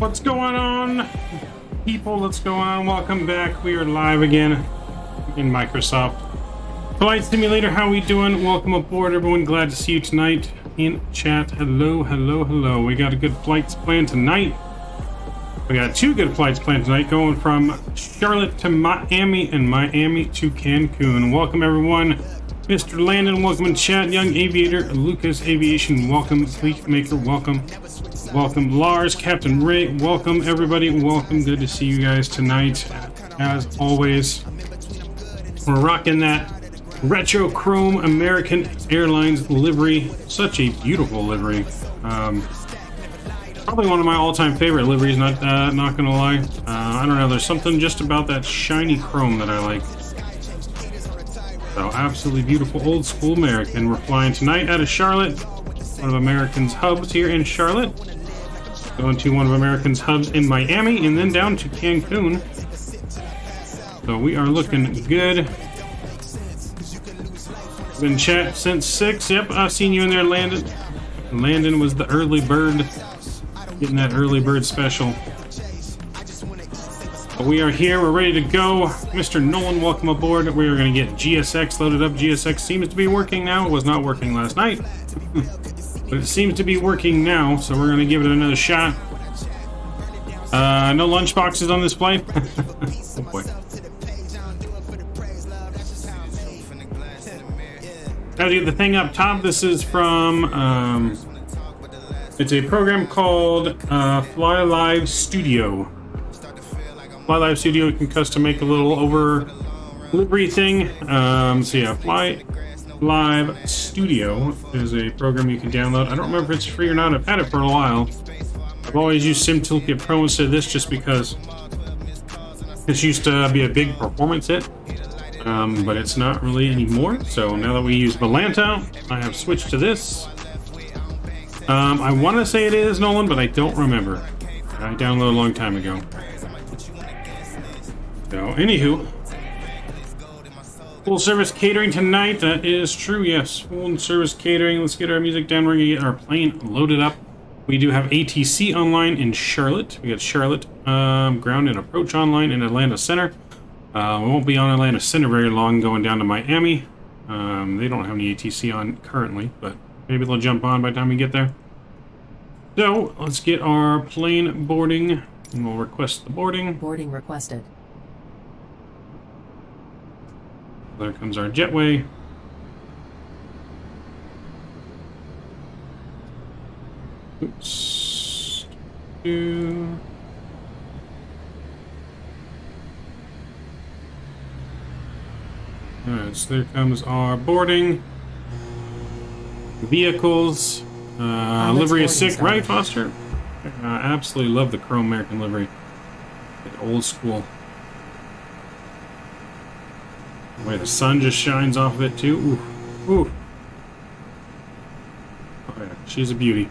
What's going on, people? What's going on? Welcome back. We are live again in Microsoft Flight Simulator. How we doing? Welcome aboard, everyone. Glad to see you tonight in chat. Hello, hello, hello. We got a good flights planned tonight. We got two good flights planned tonight, going from Charlotte to Miami and Miami to Cancun. Welcome, everyone. Mr. Landon, welcome in chat. Young Aviator, Lucas Aviation, welcome. Fleet Maker, welcome. Welcome, Lars, Captain Ray, welcome, everybody. Welcome. Good to see you guys tonight. As always, we're rocking that retro chrome American Airlines livery. Such a beautiful livery. Probably one of my all-time favorite liveries, not gonna lie. I don't know, there's something just about that shiny chrome that I like. So absolutely beautiful old school American. We're flying tonight out of Charlotte, one of American's hubs here in Charlotte. Going to one of American's hubs in Miami and then down to Cancun. So we are looking good. Been chat since 6. Yep, I've seen you in there, Landon. Landon was the early bird, getting that early bird special. But we are here, we're ready to go. Mr. Nolan, welcome aboard. We are going to get GSX loaded up. GSX seems to be working now. It was not working last night, but it seems to be working now, so we're going to give it another shot. No lunch boxes on this flight. Oh boy. Now to get the thing up top, this is from, it's a program called Fly Live Studio. Fly Live Studio, you can custom make a little over livery thing. So yeah, Fly Live Studio is a program you can download. I don't remember if it's free or not. I've had it for a while. I've always used SimToolkit Pro instead of this just because this used to be a big performance hit, but it's not really anymore. So now that we use Volanta, I have switched to this. I want to say it is Nolan, but I don't remember. I downloaded a long time ago. So, anywho, full service catering tonight. That is true, yes. Full service catering. Let's get our music down. We're going to get our plane loaded up. We do have ATC online in Charlotte. We got Charlotte ground and approach online in Atlanta Center. We won't be on Atlanta Center very long going down to Miami. They don't have any ATC on currently, but maybe they'll jump on by the time we get there. So, let's get our plane boarding, and we'll request the boarding. Boarding requested. There comes our jetway. Oops. Alright, so there comes our boarding. Vehicles. Livery is sick, right, Foster? I absolutely love the chrome American livery. Old school. Wait, the sun just shines off of it too. Ooh. Ooh. Oh yeah, she's a beauty.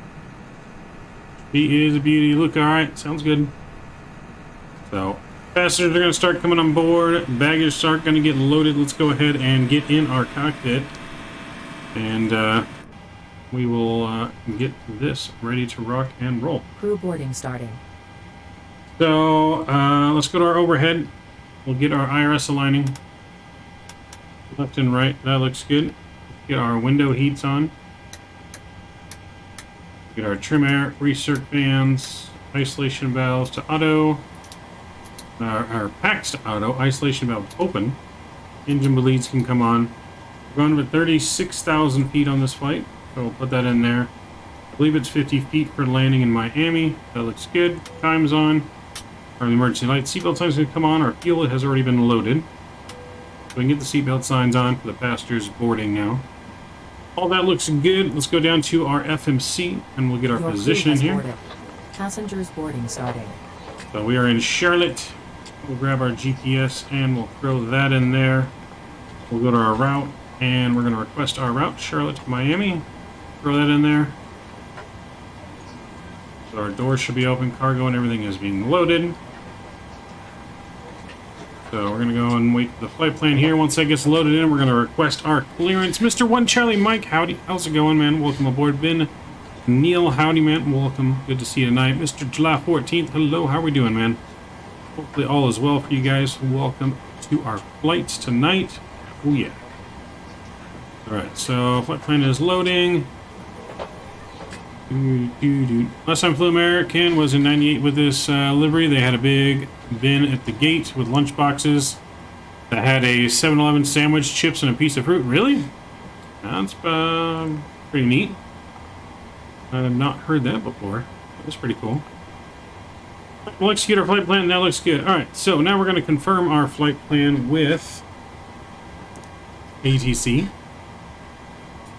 She is a beauty. Look, alright, sounds good. So, passengers are going to start coming on board. Baggage start going to get loaded. Let's go ahead and get in our cockpit. And we will get this ready to rock and roll. Crew boarding starting. So, let's go to our overhead. We'll get our IRS aligning. Left and right, that looks good. Get our window heats on. Get our trim air, recirc fans, isolation valves to auto. Our packs to auto, isolation valve open. Engine bleeds can come on. We're going with 36,000 feet on this flight, so we'll put that in there. I believe it's 50 feet for landing in Miami. That looks good. Time's on. Our emergency light seatbelt sign's going to come on. Our fuel has already been loaded. So we can get the seatbelt signs on for the passengers boarding now. All that looks good. Let's go down to our FMC and we'll get our position in here. Boarded. Passengers boarding starting. So we are in Charlotte. We'll grab our GPS and we'll throw that in there. We'll go to our route and we're going to request our route, Charlotte to Miami. Throw that in there. So our doors should be open, cargo and everything is being loaded. So we're going to go and wait for the flight plan here. Once that gets loaded in, we're going to request our clearance. Mr. 1 Charlie Mike, howdy. How's it going, man? Welcome aboard. Been Neil, howdy, man. Welcome. Good to see you tonight. Mr. July 14th, hello. How are we doing, man? Hopefully all is well for you guys. Welcome to our flights tonight. Oh, yeah. All right, so flight plan is loading. Last time I flew American was in 98 with this livery. They had a big bin at the gate with lunch boxes that had a 7-Eleven sandwich, chips, and a piece of fruit. Really? That's pretty neat. I have not heard that before. That's pretty cool. We'll execute our flight plan. That looks good. All right, so now we're going to confirm our flight plan with ATC.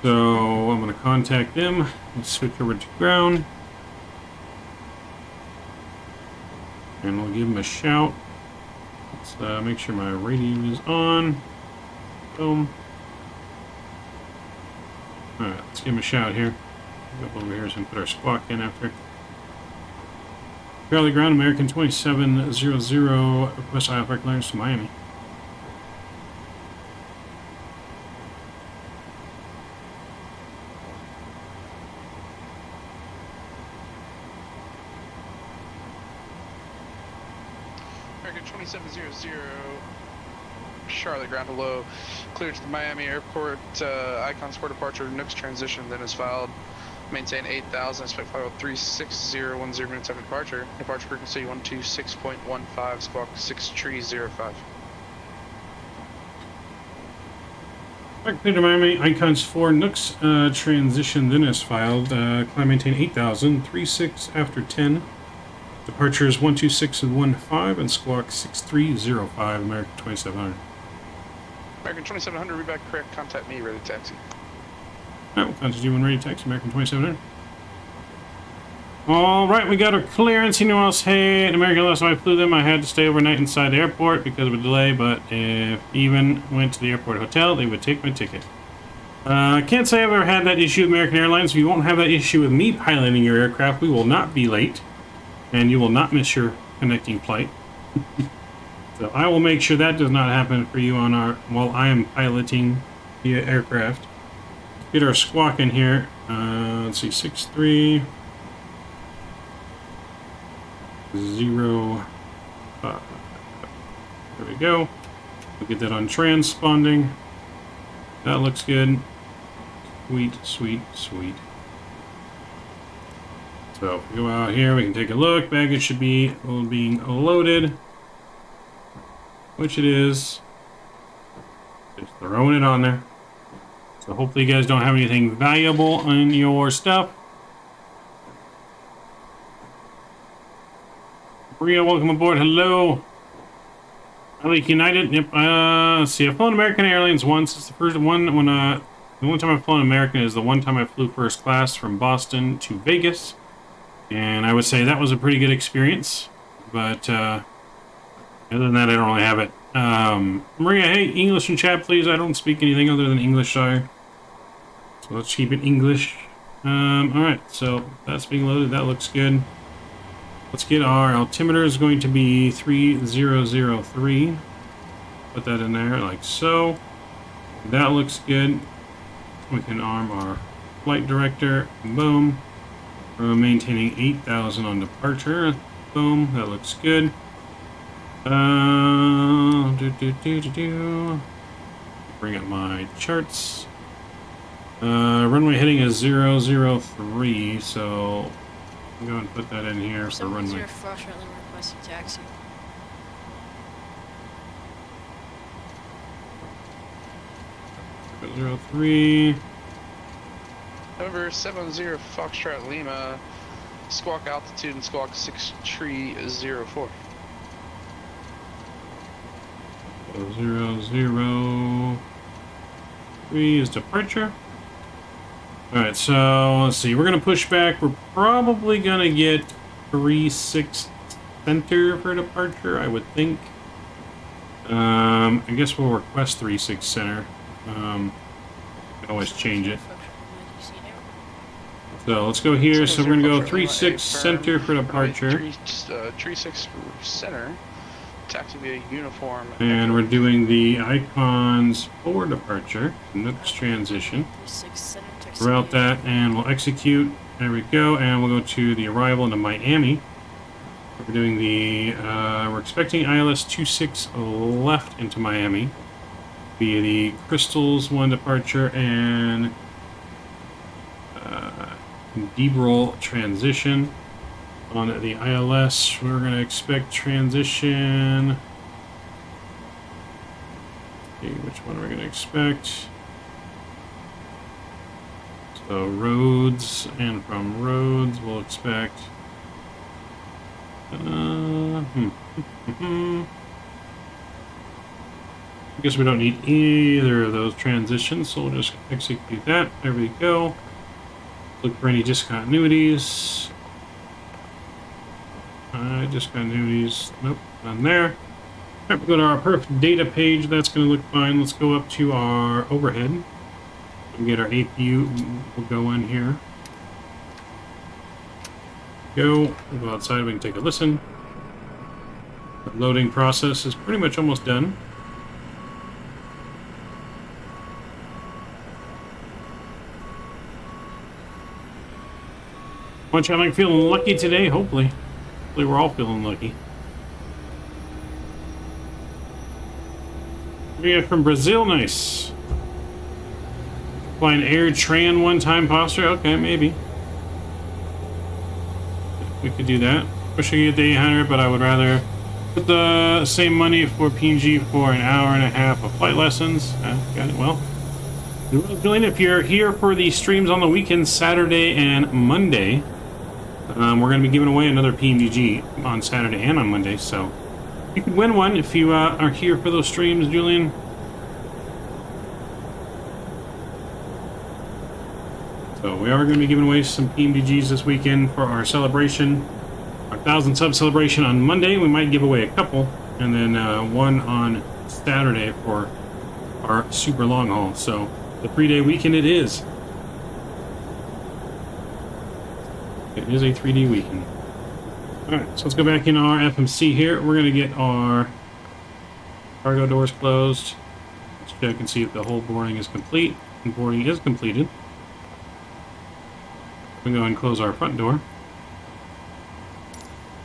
So I'm going to contact them. Let's switch over to ground. And we'll give them a shout. Let's make sure my radio is on. Boom. Alright, let's give them a shout here. Go over here so we can put our squawk in after. Charlie Ground, American 2700, request IFR clearance to Miami. American 2700, Charlotte Ground, hello. Cleared to the Miami Airport, icons for departure, Nooks transition, then is filed. Maintain 8,000, expect flight 36010 minutes after departure. Departure frequency 126.15, squawk 6305. Clear to Miami, icons for Nooks transition, then is filed. Climb maintain 8,000, 36 after 10. Departure is 12615 and squawk 6305, American 2700. American 2700, read back correct, contact me, ready to taxi. Alright, we'll contact you when ready to taxi, American 2700. Alright, we got our clearance. You know what else? Hey, in American, last time I flew them, I had to stay overnight inside the airport because of a delay, but if even went to the airport hotel, they would take my ticket. I can't say I've ever had that issue with American Airlines. You won't have that issue with me piloting your aircraft. We will not be late, and you will not miss your connecting flight. So I will make sure that does not happen for you on our while I am piloting the aircraft. Get our squawk in here. Let's see, 6305. There we go. We'll get that on transponding. That looks good. Sweet, sweet, sweet. So if we go out here, we can take a look. Baggage should be being loaded, which it is. Just throwing it on there. So hopefully you guys don't have anything valuable in your stuff. Maria, welcome aboard. Hello. I like United. Yep. Let's see. I've flown American Airlines once. It's the first one when the only time I've flown American is the one time I flew first class from Boston to Vegas, and I would say that was a pretty good experience. But other than that, I don't really have it. Maria, hey, English in chat, please. I don't speak anything other than English, sorry. So let's keep it English. Alright, so that's being loaded. That looks good. Let's get our altimeter is going to be 3003. Put that in there like so. That looks good. We can arm our flight director. Boom. We're maintaining 8,000 on departure. Boom. That looks good. Bring up my charts. Runway heading is 003, so I'm going to put that in here for runway. Fraudulently requesting taxi. Zero 03. November 70 Foxtrot Lima, squawk altitude and squawk 6304. 003 is departure. Alright, so let's see. We're going to push back. We're probably going to get 36 center for departure, I would think. I guess we'll request 36 center. We can always change it. So let's go here. So we're going to go 36 center for departure. 36 center. Taxi via uniform. And we're doing the icons for departure. Nooks transition. Route that, and we'll execute. There we go, and we'll go to the arrival into Miami. We're doing the, we're expecting ILS 26 left into Miami via the Crystals 1 departure and Debrol transition. On the ILS, we're going to expect transition. Okay, which one are we going to expect? So Rhodes, and from Rhodes, we'll expect. I guess we don't need either of those transitions, so we'll just execute that. There we go. Look for any discontinuities. Discontinuities. Nope, none there. All right, we'll go to our perf data page. That's going to look fine. Let's go up to our overhead. We'll get our APU. We'll go in here. We'll go outside. We can take a listen. The loading process is pretty much almost done. Bunch of like feeling lucky today, hopefully. Hopefully we're all feeling lucky. Yeah, from Brazil, nice. Flying Air Tran one-time posture, okay, maybe. We could do that. Wish I could get the 800, but I would rather put the same money for PMG for an hour and a half of flight lessons. Got it, well. Julian, if you're here for the streams on the weekend, Saturday and Monday, we're going to be giving away another PMDG on Saturday and on Monday, so you could win one if you are here for those streams, Julian. So we are going to be giving away some PMDGs this weekend for our celebration, our 1,000 sub celebration on Monday. We might give away a couple, and then one on Saturday for our super long haul. So the 3-day weekend it is. It is a 3-day weekend. Alright, so let's go back in our FMC here. We're going to get our cargo doors closed. Let's check and see if the whole boarding is complete. And boarding is completed. We'll go ahead and close our front door.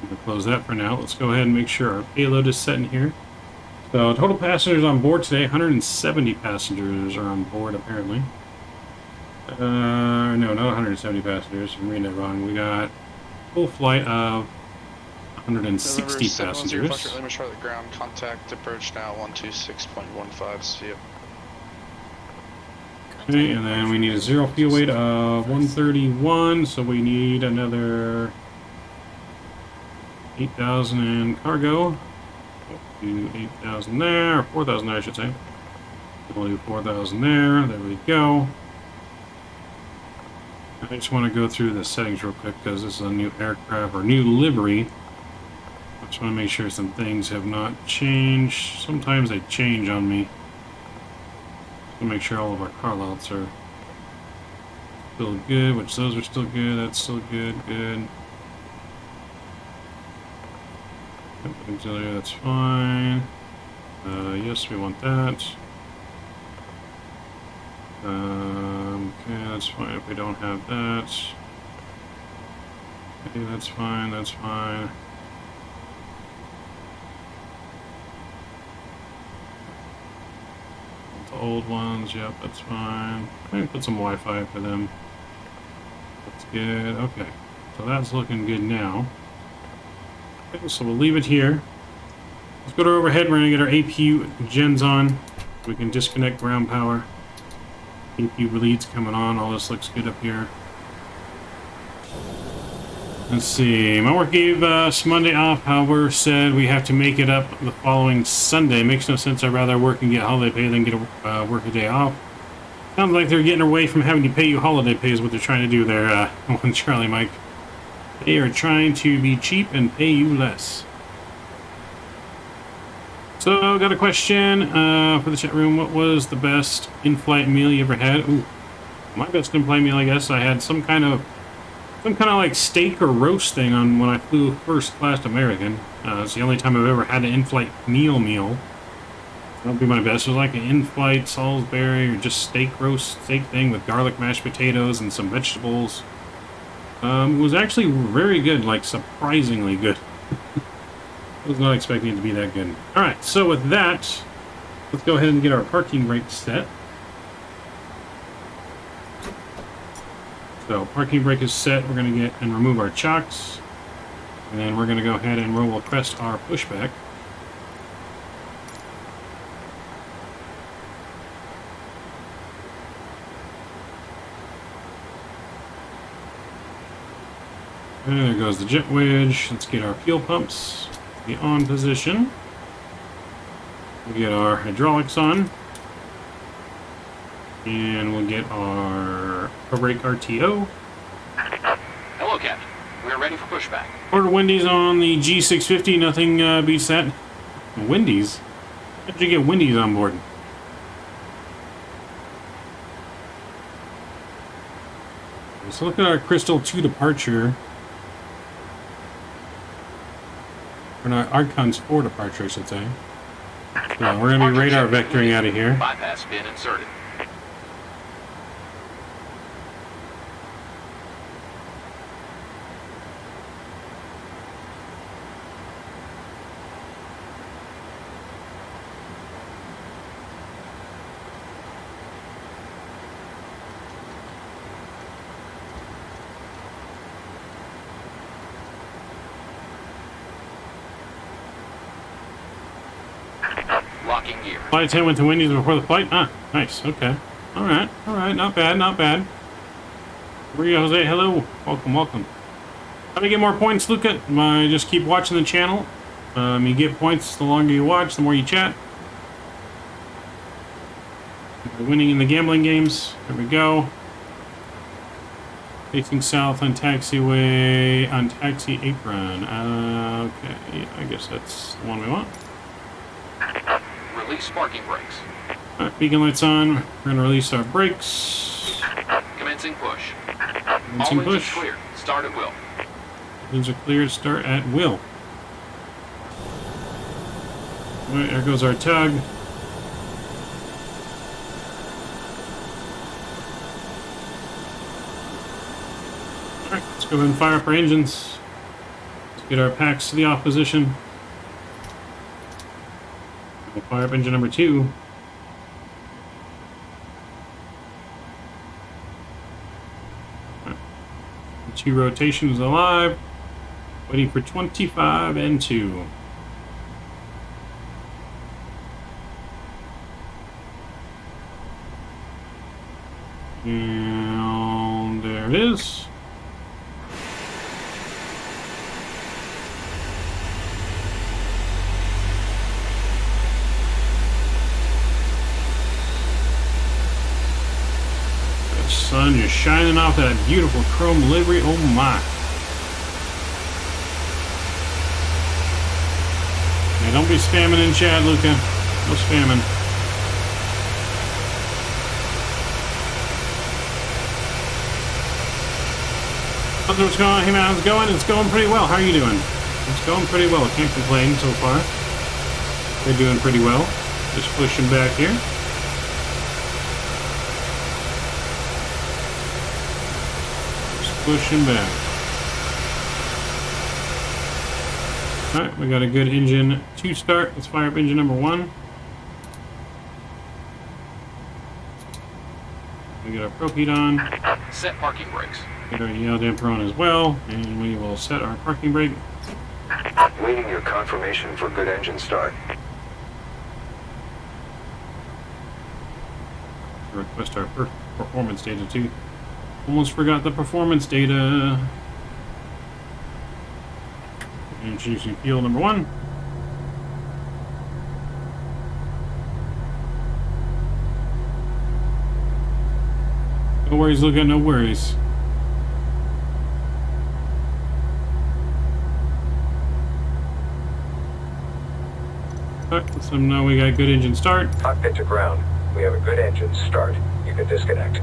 We'll close that for now. Let's go ahead and make sure our payload is set in here. So total passengers on board today, 170 passengers are on board apparently. No, not 170 passengers. I'm reading that wrong. We got full flight of 160 passengers. Lima Charlotte ground contact approach now 126.15 CF. Okay, and then we need a zero fuel weight of 131, so we need another 8,000 in cargo. Do 8,000 there, or 4,000 there, I should say. We'll do 4,000 there. There we go. I just want to go through the settings real quick because this is a new aircraft or new livery. I just want to make sure some things have not changed. Sometimes they change on me. To make sure all of our car lots are still good, which those are still good. That's still good. Good. Auxiliary, that's fine. Yes, we want that. Okay, that's fine if we don't have that. Okay, that's fine, that's fine. The old ones, yep, that's fine. Maybe put some Wi-Fi for them. That's good, okay. So that's looking good now. Okay, so we'll leave it here. Let's go to our overhead, we're gonna get our APU gens on. We can disconnect ground power. APU leads coming on, all this looks good up here. Let's see, my work gave us Monday off, however said we have to make it up the following Sunday. Makes no sense, I'd rather work and get holiday pay than get a work a day off. Sounds like they're getting away from having to pay you holiday pay is what they're trying to do there, one Charlie Mike. They are trying to be cheap and pay you less. So, got a question for the chat room. What was the best in-flight meal you ever had? Ooh, my best in-flight meal, I guess. I had some kind of like steak or roast thing on when I flew first class American. It's the only time I've ever had an in-flight meal. That'll be my best. It was like an in-flight Salisbury or just steak roast steak thing with garlic mashed potatoes and some vegetables. Was actually very good, like surprisingly good. I was not expecting it to be that good. Alright, so with that, let's go ahead and get our parking brake set. So parking brake is set. We're going to get and remove our chocks. And then we're going to go ahead and roll crest our pushback. And there goes the jet wedge. Let's get our fuel pumps to be on position. We'll get our hydraulics on. And we'll get our brake RTO. Hello, Captain. We're ready for pushback. Order Wendy's on the G650. Nothing beats that. Wendy's? How did you get Wendy's on board? So look at our Crystal 2 departure. Or not, Archon's 4 departure, I should say. So we're going to be radar vectoring out of here. Bypass pin inserted. Locking gear. Flight 10 went to Wendy's before the flight? Ah, nice, okay. Alright, not bad, not bad. Maria Jose, hello. Welcome, welcome. How do you get more points, Luca? Just keep watching the channel. You get points the longer you watch, the more you chat. You're winning in the gambling games. There we go. Facing south on taxiway, on taxi apron. Okay, I guess that's the one we want. Release parking brakes. Alright, beacon lights on. We're going to release our brakes. Commencing push. Commencing All engines push. clear. Start at will. Engines are cleared. Start at will. Alright, there goes our tug. Alright, let's go ahead and fire up our engines. Let's get our packs to the off position. We'll fire up engine number 2. Right. 2 rotations alive. Waiting for 25 and 2. And there it is. Sun just shining off that beautiful chrome livery. Oh my. Yeah, don't be spamming in chat, Luca. No spamming. What's going on? Hey man, how's it going? It's going pretty well. How are you doing? It's going pretty well. Can't complain so far. We're doing pretty well. Just pushing back here. Pushing back. Alright, we got a good engine to start. Let's fire up engine number 1. We get our propane on. Set parking brakes. Get our yellow damper on as well. And we will set our parking brake. Waiting your confirmation for good engine start. Request our performance data too. Almost forgot the performance data. Introducing fuel number 1. No worries, Luca, no worries. Alright, let them know we got good engine start. Cockpit to ground. We have a good engine start. You can disconnect.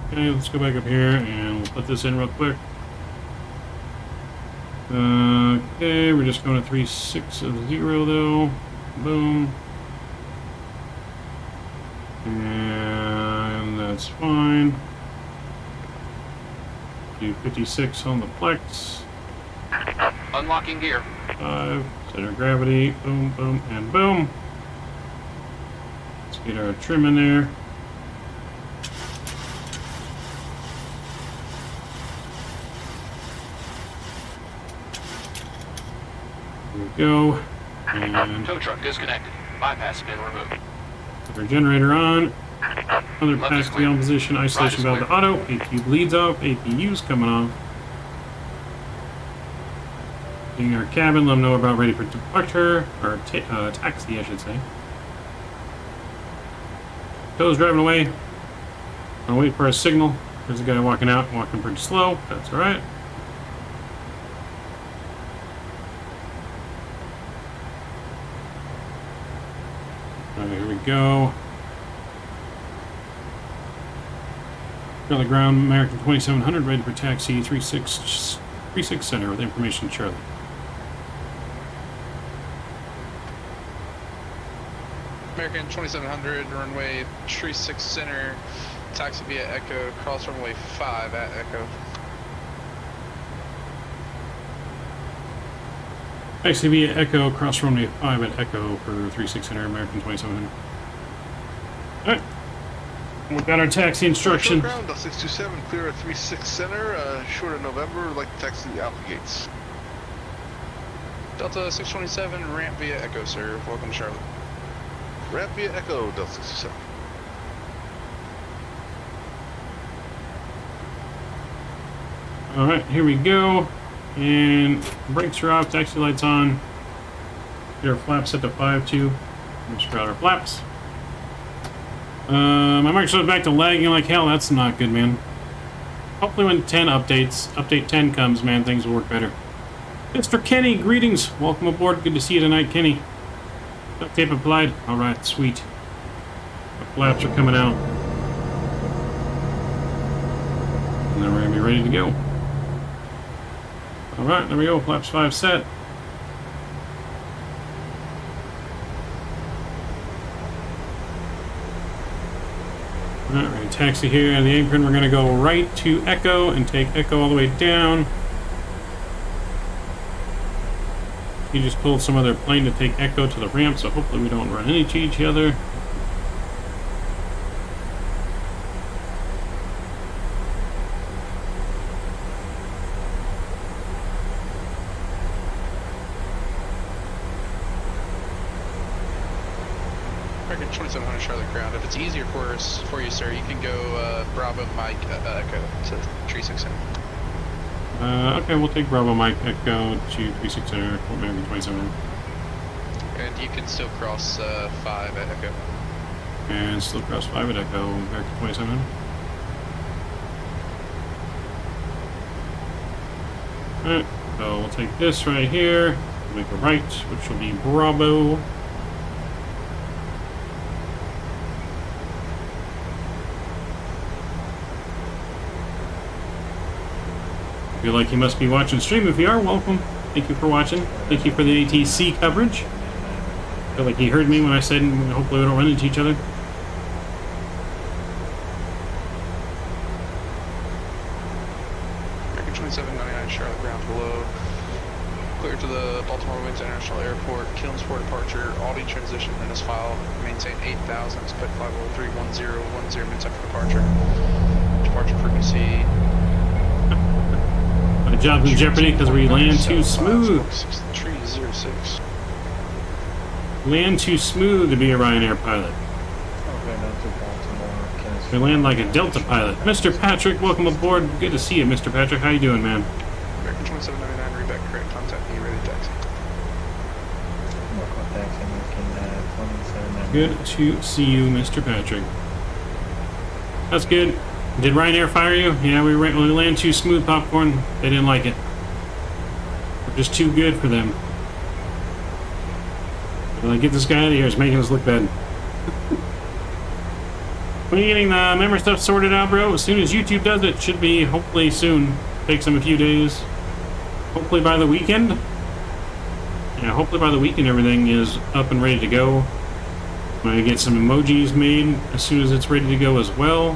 Okay, let's go back up here and we'll put this in real quick. Okay, we're just going to 360 though. Boom. that's fine. Do 56 on the flex. Unlocking gear. 5, center of gravity, boom, boom, and boom. Let's get our trim in there. Here we go. And Tow truck disconnected. Bypass has been removed. put our generator on. Other Left is pass clear. on position, isolation Right is valve to auto. AQ bleeds off, APU's coming off. In our cabin, let them know about ready for departure, or taxi, I should say. Tow's driving away. I'll wait for a signal. There's a guy walking out, walking pretty slow. That's alright. Alright, here we go. Charlie ground, American 2700, ready for taxi 36 center with information Charlie. American 2700, runway 36 center, taxi via Echo, cross runway 5 at Echo. Taxi via Echo, cross runway 5 at Echo for 36 center, American 2700. Alright. We've got our taxi instructions. Ground, Delta 627, clear at 36 center, short of November, like to taxi out the gates. Delta 627, ramp via Echo, sir. Welcome to Charlotte. Ramp via Echo, Delta 627. Alright, here we go. And brakes are off, taxi lights on. Get our flaps set to 5.2. Let's spread out our flaps. My Microsoft's back to lagging like hell. That's not good, man. Hopefully when update 10 comes, man, things will work better. Mr. Kenny, greetings. Welcome aboard. Good to see you tonight, Kenny. Duct tape applied. Alright, sweet. The flaps are coming out. And then we're going to be ready to go. Alright, there we go. Flaps 5 set. Alright, we're going to taxi here on the apron. We're going to go right to Echo and take Echo all the way down. He just pulled some other plane to take Echo to the ramp, so hopefully we don't run into each other. American 2700 Charlotte ground. If it's easier for you, sir, you can go Bravo Mike Echo to 36 center. Okay, we'll take Bravo Mike Echo to 36 center, American 2700. And you can still cross 5 at Echo. And still cross 5 at Echo, American 2700. Alright, so we'll take this right here, make a right, which will be Bravo. I feel like you must be watching stream. If you are, welcome. Thank you for watching. Thank you for the ATC coverage. I feel like he heard me when I said hopefully we don't run into each other. American 2799 Charlotte ground below. Clear to the Baltimore Wings International Airport. Killensport departure. Aldi transition in this file. Maintain 8,000. Expect 5031010 minutes after departure. Departure frequency. My job's in jeopardy because we land too smooth. 306. Land too smooth to be a Ryanair pilot. Okay, not to Baltimore. We land like a Delta pilot. Mr. Patrick, welcome aboard. Good to see you, Mr. Patrick. How you doing, man? American 2799, read back correct. Contact me, ready taxi. Good to see you, Mr. Patrick. That's good. Did Ryanair fire you? Yeah, we land too smooth, popcorn. They didn't like it. We're just too good for them. They're like, get this guy out of here. It's making us look bad. When are you getting the memory stuff sorted out, bro? As soon as YouTube does it, should be hopefully soon. Takes them a few days. Hopefully by the weekend. Yeah, hopefully by the weekend everything is up and ready to go. I'm gonna get some emojis made as soon as it's ready to go as well.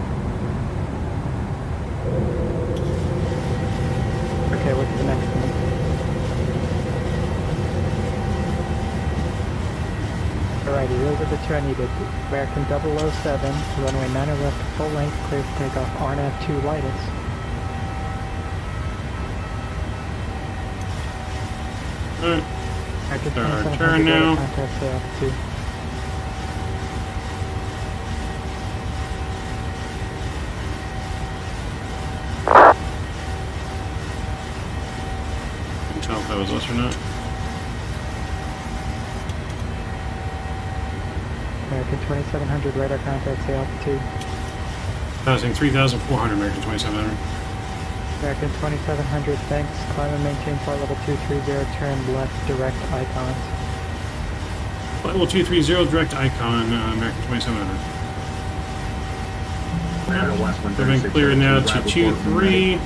signature I needed. American 007, runway 9 left, full length, clear for takeoff, RNAV 2 lightest. Alright. American Start our 2700, turn radar now. contact, say altitude. Can't tell if that was us or not. American 2700, radar contact, say altitude. Passing 3,400, American 2700. American 2700, thanks. Climb and maintain flight level 230, turn left, direct icons. Flight level 230, direct icon, American 2700. We've been cleared now to 2-3.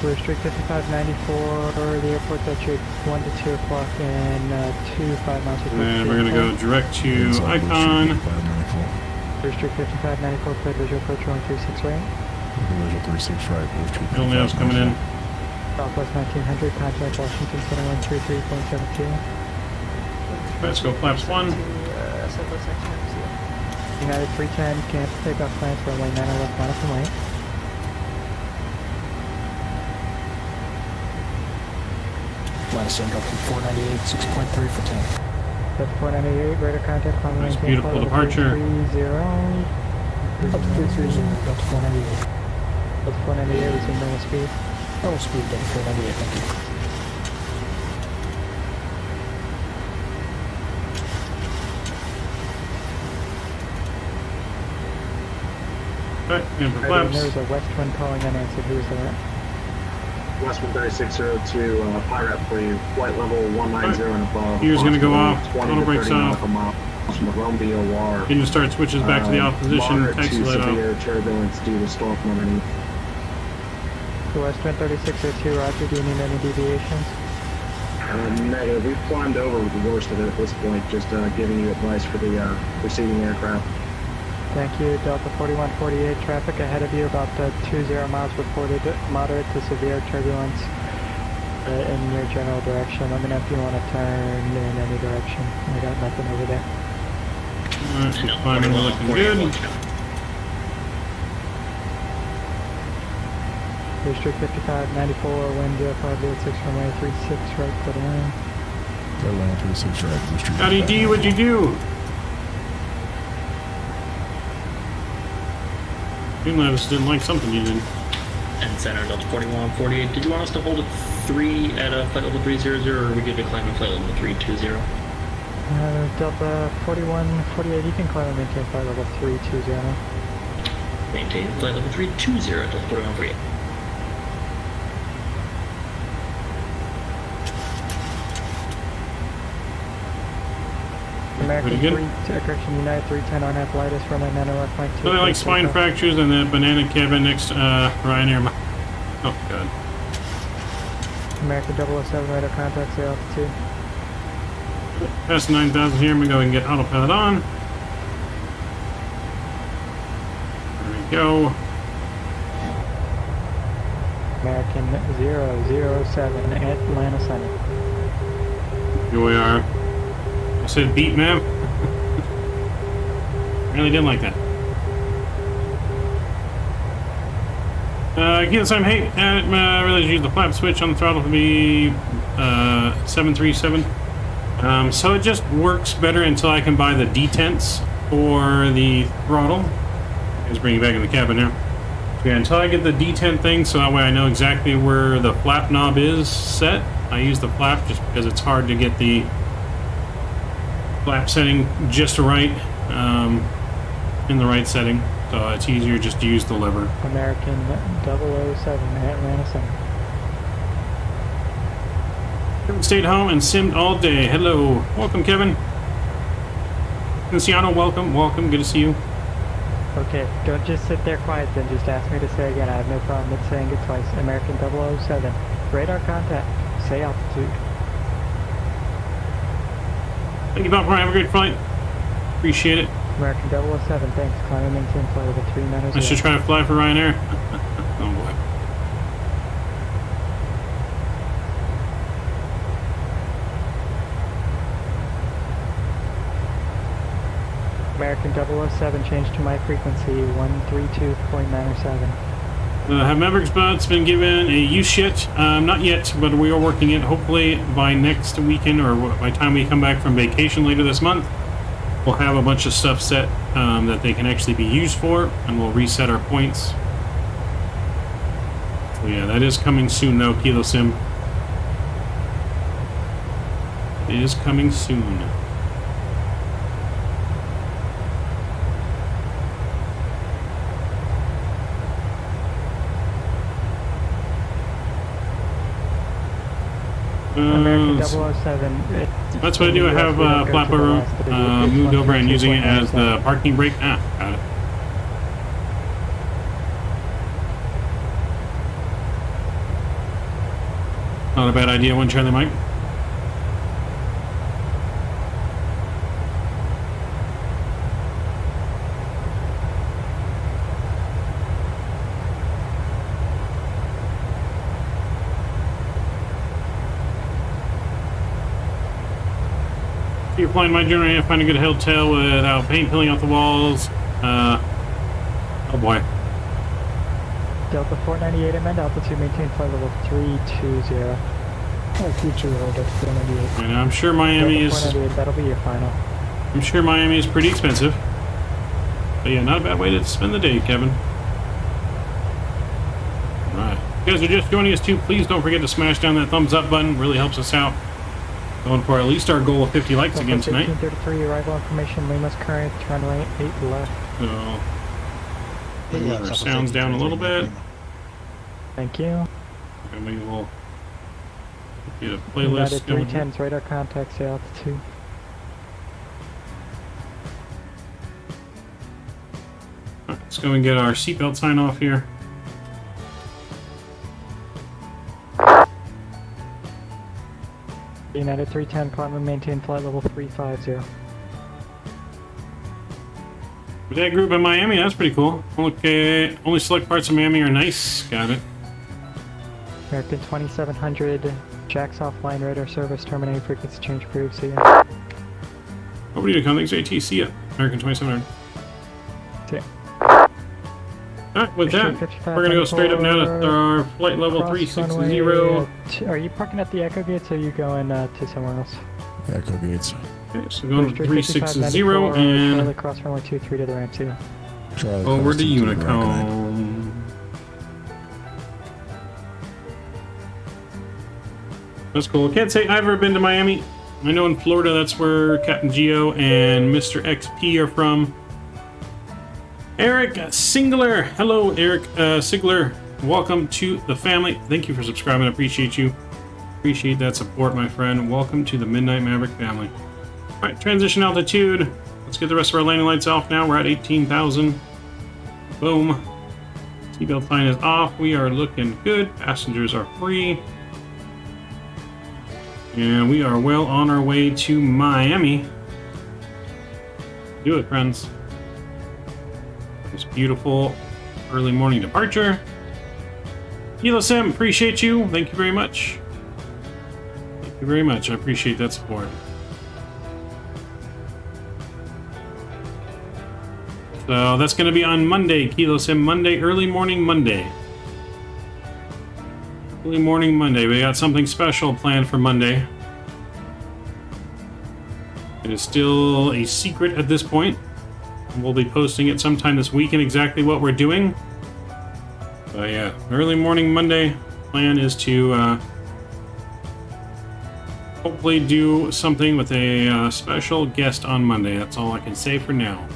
We're strict 5594, the airport's at your 1 to 2 o'clock and 2-5 miles. And then we're going to go direct to icon. Restrict 5594, cleared visual approach runway 36 right. Visual 36 right, move to Middle nav's coming in. Southwest 1900, contact Washington 7133.72. Let's go flaps 1. United 310, cancel takeoff plans for runway 9 left, minus and right. minus end up to 498, 6.3 for 10. That's 498, radar contact, climb and Nice, maintain beautiful flight level departure. 330. Up to 330, up to 498. That's 498, resume normal speed. Normal speed, up to 498, thank you. Right, in for Right, flaps. there's a west wind calling unanswered, who's that? West 13602, pirate for you. Flight level 190 and above. Gear's gonna go off. 20 Auto to brakes 30 off. nautical miles from the Rome VOR. Engine start switches back to the opposition. Moderate Taxi to light off. severe turbulence due to storm underneath. West wind 3602, roger, do you need any deviations? Negative. We've climbed over the worst of it at this point. Just giving you advice for the preceding aircraft. Thank you, Delta 4148, traffic ahead of you about 20 miles reported, moderate to severe turbulence in your general direction. Let me know if you want to turn in any direction. I got nothing over there. Alright, she's climbing, we're looking good. District 5594, wind 0506, runway 36, right, clear to land. Airline 36 right, District. Howdy D, what'd you do? Streamlabs didn't like something you did. And Center Delta 4148. Did you want us to hold at 3 at flight level 300, or are we good to climb at flight level 320? Delta 4148, you can climb and maintain flight level 320. Maintain flight level 320, Delta 4148. American Pretty 3, correction, United 310 on F lightest, runway 9 left, point 2. So they like spine fractures and that banana cabin next Ryanair. Oh god. American 007, radar contact, say altitude. Past 9,000 here, I'm gonna go and get autopilot on. There we go. American 007, Atlanta Center. Here we are. I said beat map. Really didn't like that. Again, this time, hey, I realized you used the flap switch on the throttle to be 737. So it just works better until I can buy the detents for the throttle. Just bring it back in the cabin now. Yeah, until I get the detent thing, so that way I know exactly where the flap knob is set. I use the flap just because it's hard to get the flap setting just right, in the right setting. So it's easier just to use the lever. American 007, Atlanta Center. Kevin stayed home and simmed all day. Hello. Welcome, Kevin. Luciano, welcome. Welcome. Good to see you. Okay, don't just sit there quiet then, just ask me to say again. I have no problem with saying it twice. American 007, radar contact, say altitude. Thank you, Bob. Have a great flight. Appreciate it. American 007, thanks. Climb and maintain flight level 390. I should try to fly for Ryanair. Oh boy. American 007, change to my frequency 132.907. Have Maverick spots been given a use shit? Not yet, but we are working it. Hopefully by next weekend or by the time we come back from vacation later this month, we'll have a bunch of stuff set that they can actually be used for, and we'll reset our points. So yeah, that is coming soon though, Kilo Sim. It is coming soon. American 007. That's what I do. I have Flapper moved over and using it as the parking brake. Ah, got it. Not a bad idea, one Charlie Mike. You're flying my generator, find a good hotel without paint peeling off the walls. Oh boy. Delta 498 amend altitude, maintain flight level 320. Future hold at 498. And I'm sure Miami Delta is. 498, that'll be your final. I'm sure Miami is pretty expensive. But yeah, not a bad way to spend the day, Kevin. Alright. If you guys are just joining us too, please don't forget to smash down that thumbs up button. Really helps us out. Going for at least our goal of 50 likes again tonight. 1533, arrival information, Lima's current, runway 8 left. So, move our sounds down a little bit. Thank you. And we will get a playlist United going. 310's radar contacts the altitude. Alright, let's go and get our seatbelt sign off here. United 310, climb and maintain flight level 350. That group in Miami, that's pretty cool. Okay, only select parts of Miami are nice. Got it. American 2700, jacks offline, radar service, terminate, frequency change approved, see ya. Over to you, thanks, AT, see ya. American 2700. See ya. Alright, with that, we're gonna go straight up now to our flight level 360. Are you parking at the Echo Gates or are you going to somewhere else? Echo Gates. Okay, so going to 360 and Charlie, cross runway 23 to the ramp, see ya. over to Honeycomb. That's cool. Can't say I've ever been to Miami. I know in Florida that's where Captain Geo and Mr. XP are from. Eric Singler. Hello, Eric Sigler. Welcome to the family. Thank you for subscribing. I appreciate you. Appreciate that support, my friend. Welcome to the Midnight Maverick family. All right, transition altitude. Let's get the rest of our landing lights off now. We're at 18,000. Boom. Seatbelt sign is off. We are looking good. Passengers are free. And we are well on our way to Miami. Do it, friends. This beautiful early morning departure. Kilo Sim, appreciate you. Thank you very much. Thank you very much. I appreciate that support. So that's going to be on Monday, Kilo Sim. Monday, early morning Monday. Early morning Monday. We got something special planned for Monday. It is still a secret at this point. We'll be posting it sometime this weekend exactly what we're doing. But yeah, early morning Monday. Plan is to hopefully do something with a special guest on Monday. That's all I can say for now.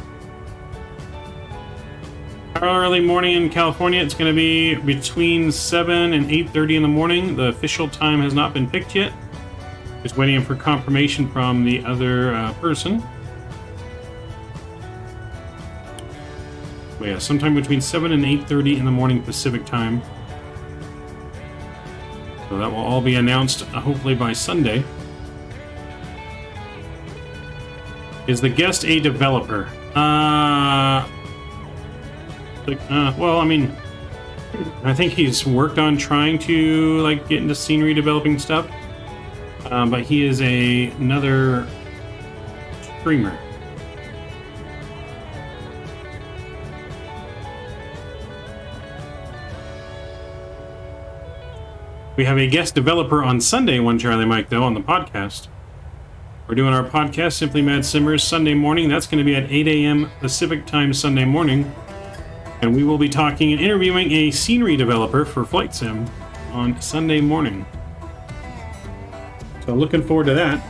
Early morning in California, it's going to be between 7 and 8:30 in the morning. The official time has not been picked yet. Just waiting for confirmation from the other person. But yeah, sometime between 7 and 8:30 in the morning Pacific time. So that will all be announced hopefully by Sunday. Is the guest a developer? Well, I mean, I think he's worked on trying to like get into scenery developing stuff, but he is another streamer. We have a guest developer on Sunday, One Charlie Mike, though, on the podcast. We're doing our podcast, Simply Mad Simmers, Sunday morning. That's going to be at 8 a.m. Pacific time Sunday morning. And we will be talking and interviewing a scenery developer for Flight Sim on Sunday morning. So looking forward to that.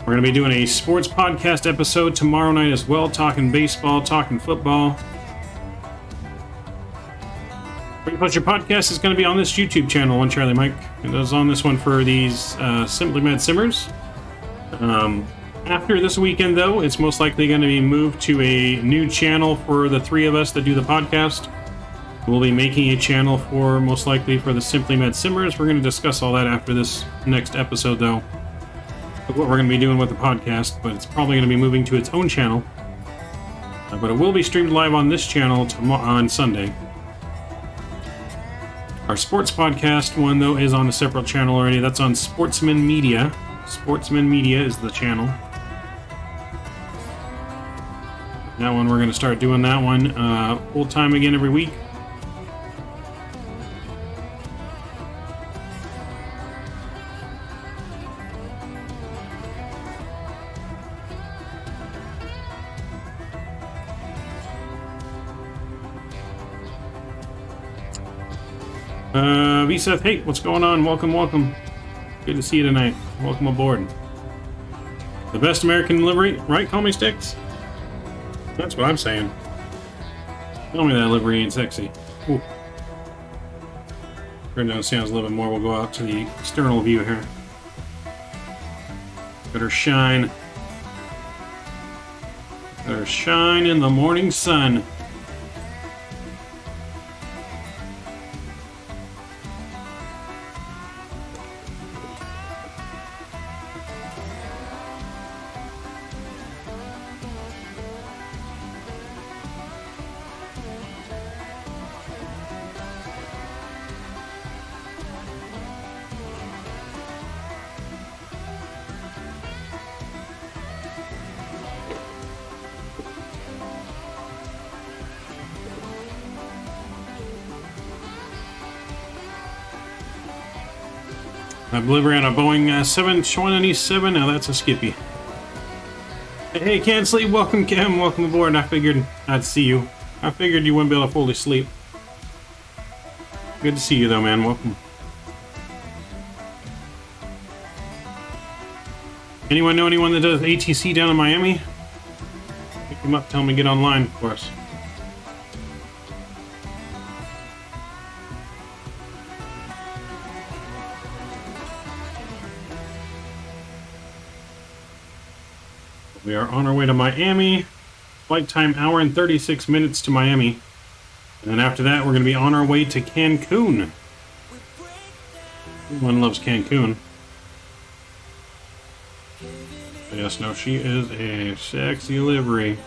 We're going to be doing a sports podcast episode tomorrow night as well, talking baseball, talking football. Pretty much your podcast is going to be on this YouTube channel, One Charlie Mike. It is on this one for these Simply Mad Simmers. After this weekend, though, it's most likely going to be moved to a new channel for the three of us that do the podcast. We'll be making a channel for, most likely, for the Simply Mad Simmers. We're going to discuss all that after this next episode, though, of what we're going to be doing with the podcast, but it's probably going to be moving to its own channel. But it will be streamed live on this channel on Sunday. Our sports podcast one, though, is on a separate channel already. That's on Sportsman Media. Sportsman Media is the channel. That one, we're going to start doing that one full time again every week. Seth, hey, what's going on? Welcome, welcome. Good to see you tonight. Welcome aboard. The best American livery, right? Call me Sticks. That's what I'm saying. Tell me that livery ain't sexy. Ooh. Turn down the sounds a little bit more. We'll go out to the external view here. Let her shine. Let her shine in the morning sun. I deliver on a Boeing 727. Now that's a Skippy. Hey, can't sleep. Welcome, Kim. Welcome aboard. I figured I'd see you. I figured you wouldn't be able to fully sleep. Good to see you, though, man. Welcome. Anyone know anyone that does ATC down in Miami? Pick him up. Tell him to get online, of course. We are on our way to Miami. Flight time, hour and 36 minutes to Miami. And then after that, we're going to be on our way to Cancun. Everyone loves Cancun. But yes, no, she is a sexy livery.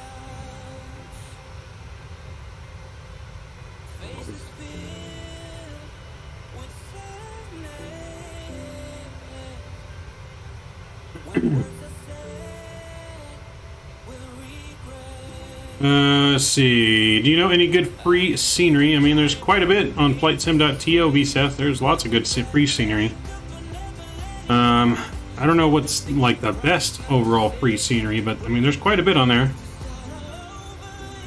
Let's see. Do you know any good free scenery? I mean, there's quite a bit on flightsim.to, VSeth. There's lots of good free scenery. I don't know what's like the best overall free scenery, but I mean, there's quite a bit on there.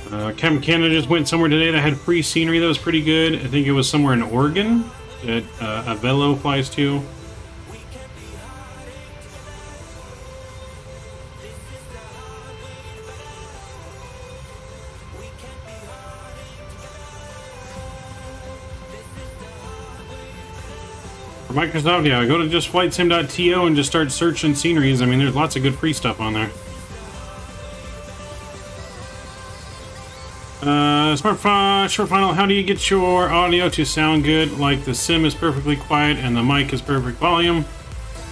Captain Canada just went somewhere today that had free scenery that was pretty good. I think it was somewhere in Oregon that Avelo flies to. Microsoft, yeah, go to just flightsim.to and just start searching sceneries. I mean, there's lots of good free stuff on there. Short final, how do you get your audio to sound good? Like the sim is perfectly quiet and the mic is perfect volume.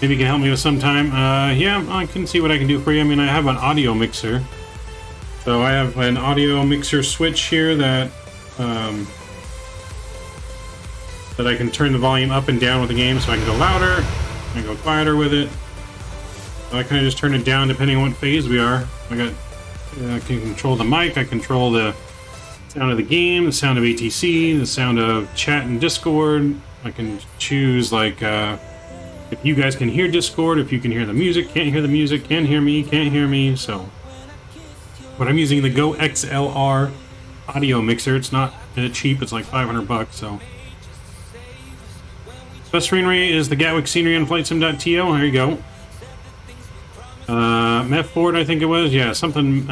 Maybe you can help me with some time. Yeah, I can see what I can do for you. I mean, I have an audio mixer. So I have an audio mixer switch here that I can turn the volume up and down with the game, so I can go louder, I can go quieter with it. So I kind of just turn it down depending on what phase we are. I can control the mic, I control the sound of the game, the sound of ATC, the sound of chat and Discord, I can choose like if you guys can hear Discord, if you can hear the music, can't hear the music, can hear me, can't hear me. So, but I'm using the Go XLR audio mixer. It's not cheap. It's like $500. So, best scenery is the Gatwick scenery on FlightSim.to. There you go. Met Ford, I think it was. Yeah, something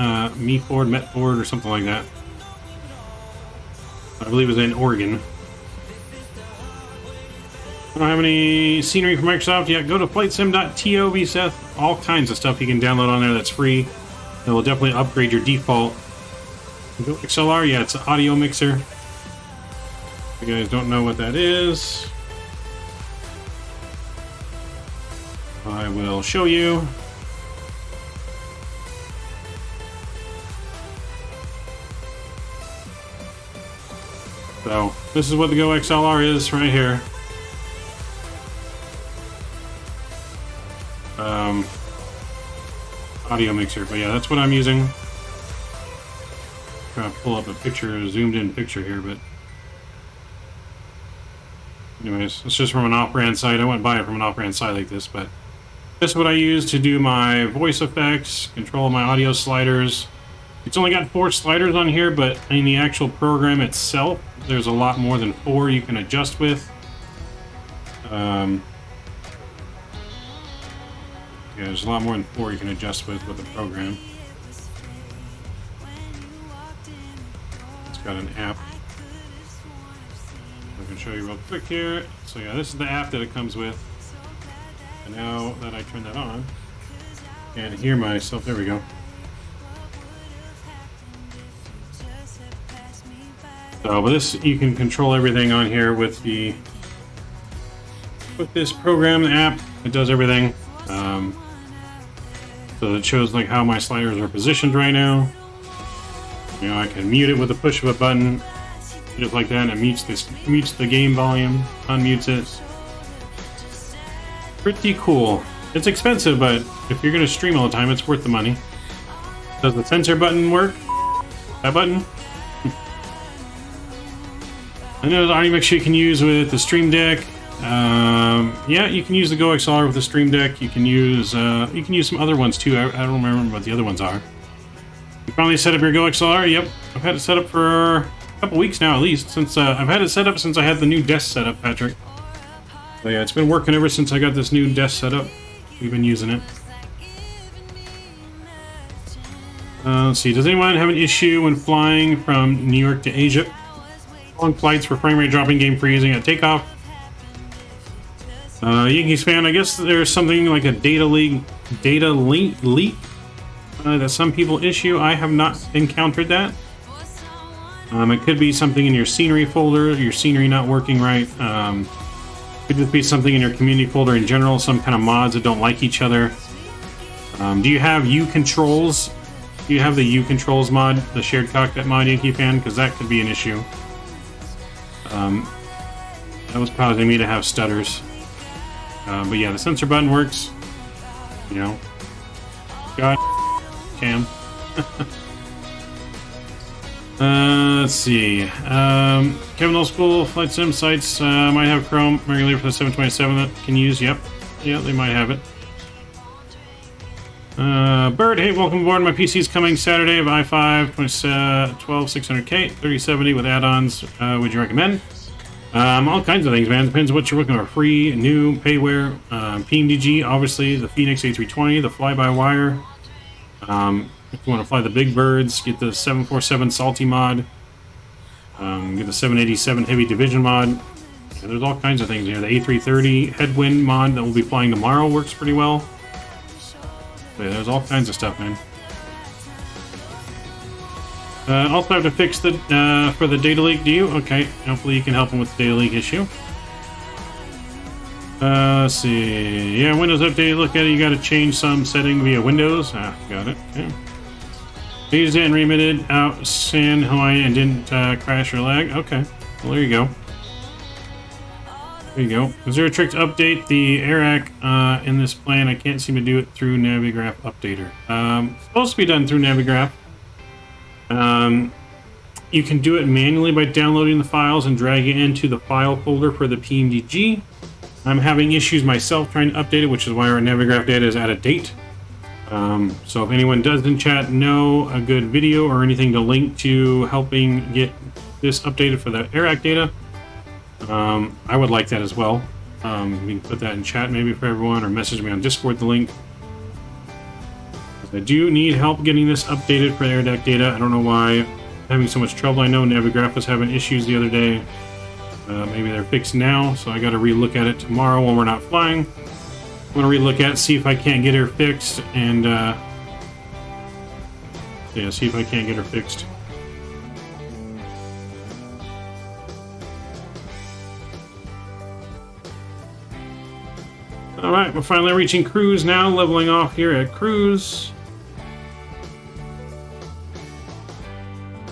Me Ford, Met Ford, or something like that. I believe it was in Oregon. I don't have any scenery from Microsoft yet. Go to FlightSim.to, VSeth. All kinds of stuff you can download on there that's free. It will definitely upgrade your default. Go XLR, yeah, it's an audio mixer. If you guys don't know what that is, I will show you. So, this is what the Go XLR is right here. Audio mixer, but yeah, that's what I'm using. Trying to pull up a picture, a zoomed in picture here, but anyways, it's just from an off-brand site. I wouldn't buy it from an off-brand site like this, but this is what I use to do my voice effects, control my audio sliders. It's only got 4 sliders on here, but in the actual program itself, there's a lot more than 4 you can adjust with. Yeah, there's a lot more than 4 you can adjust with the program. It's got an app. I can show you real quick here. So yeah, this is the app that it comes with. And now that I turn that on, and hear myself, there we go. So, but this, you can control everything on here with this program, the app. It does everything. So it shows like how my sliders are positioned right now. You know, I can mute it with a push of a button, just like that, and it mutes the game volume, unmutes it. Pretty cool. It's expensive, but if you're going to stream all the time, it's worth the money. Does the sensor button work? That button? I know the audio mixer you can use with the Stream Deck. Yeah, you can use the Go XLR with the Stream Deck. You can use some other ones too. I don't remember what the other ones are. You finally set up your Go XLR. Yep, I've had it set up for a couple weeks now, at least. Since I've had it set up since I had the new desk set up, Patrick. So yeah, it's been working ever since I got this new desk set up. We've been using it. Let's see. Does anyone have an issue when flying from New York to Asia? Long flights for frame rate dropping, game freezing at takeoff. Yankees fan, I guess there's something like a data link that some people issue. I have not encountered that. It could be something in your scenery folder, your scenery not working right. Could just be something in your community folder in general, some kind of mods that don't like each other. Do you have U controls? Do you have the U controls mod, the shared cockpit mod, Yankee fan? Because that could be an issue. That was causing me to have stutters. But yeah, the sensor button works. You know. God cam. Let's see. Kevin Old School Flight Sim sites might have Chrome regularly for the 727 that can use. Yep. Yeah, they might have it. Bird, hey, welcome aboard. My PC is coming Saturday of i5 12600K 3070 with add-ons. Would you recommend? All kinds of things, man. Depends what you're looking for. Free, new, payware, PMDG, obviously, the Phoenix A320, the fly-by-wire. If you want to fly the big birds, get the 747 Salty mod. Get the 787 Heavy Division mod. And there's all kinds of things here. The A330 Headwind mod that we'll be flying tomorrow works pretty well. So yeah, there's all kinds of stuff, man. Also have to fix the for the data leak. Do you? Okay. Hopefully you can help him with the data leak issue. Let's see. Yeah, Windows Update. Look at it. You got to change some setting via Windows. Got it. Okay. I used it and remitted out San Hawaii and didn't crash or lag. Okay. Well, there you go. There you go. Is there a trick to update the AirAC in this plan? I can't seem to do it through Navigraph Updater. It's supposed to be done through Navigraph. you can do it manually by downloading the files and dragging it into the file folder for the PMDG. I'm having issues myself trying to update it, which is why our Navigraph data is out of date. So if anyone does in chat know a good video or anything to link to helping get this updated for the AirAct data, I would like that as well. You can put that in chat maybe for everyone, or message me on Discord the link. I do need help getting this updated for AirAct data. I don't know why I'm having so much trouble. I know Navigraph was having issues the other day. Maybe they're fixed now, so I got to relook at it tomorrow when we're not flying. I'm going to relook at it, see if I can't get her fixed, and yeah, see if I can't get her fixed. Alright, we're finally reaching cruise now, leveling off here at cruise.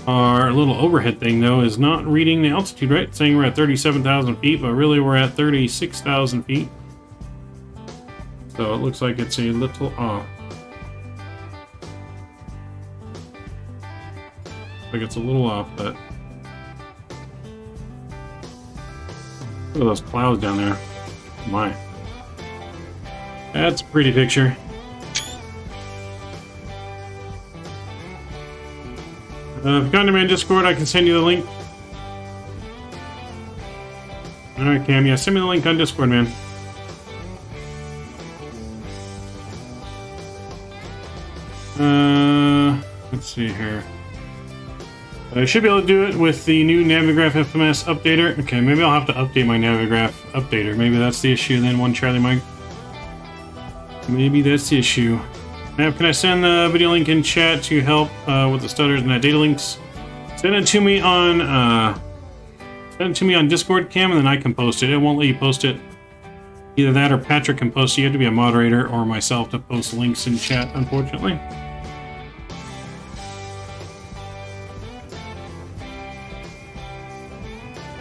Our little overhead thing, though, is not reading the altitude right. It's saying we're at 37,000 feet, but really we're at 36,000 feet. So it looks like it's a little off. Like it's a little off, but look at those clouds down there. Oh my. That's a pretty picture. If you've gone to my Discord, I can send you the link. Alright, Cam, yeah, send me the link on Discord, man. Let's see here. I should be able to do it with the new Navigraph FMS updater. Okay, maybe I'll have to update my Navigraph updater. Maybe that's the issue then, one Charlie Mike. Maybe that's the issue. Now, can I send the video link in chat to help with the stutters and data links? Send it to me on Discord, Cam, and then I can post it. It won't let you post it. Either that or Patrick can post it. You have to be a moderator or myself to post links in chat, unfortunately.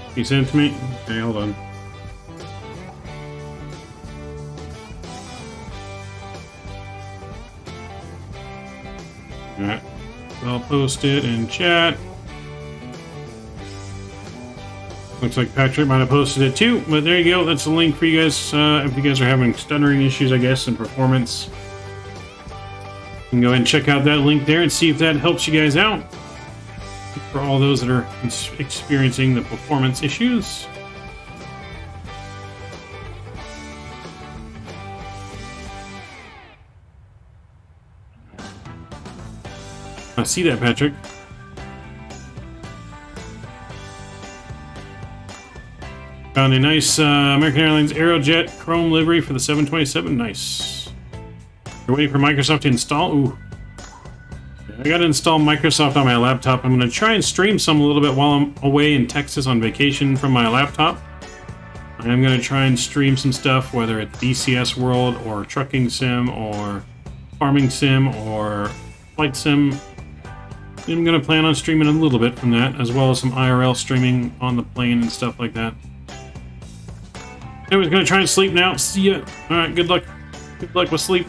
Can you send it to me? Okay, hold on. Alright, so I'll post it in chat. Looks like Patrick might have posted it too, but there you go. That's the link for you guys. If you guys are having stuttering issues, I guess, in performance, you can go ahead and check out that link there and see if that helps you guys out. For all those that are experiencing the performance issues. I see that, Patrick. Found a nice American Airlines Aerojet chrome livery for the 727. Nice. You're waiting for Microsoft to install? Ooh. I gotta install Microsoft on my laptop. I'm gonna try and stream some a little bit while I'm away in Texas on vacation from my laptop. I'm gonna try and stream some stuff, whether it's DCS World or Trucking Sim or Farming Sim or Flight Sim. I'm gonna plan on streaming a little bit from that, as well as some IRL streaming on the plane and stuff like that. Anyways, gonna try and sleep now. See ya. Alright, good luck. Good luck with sleep.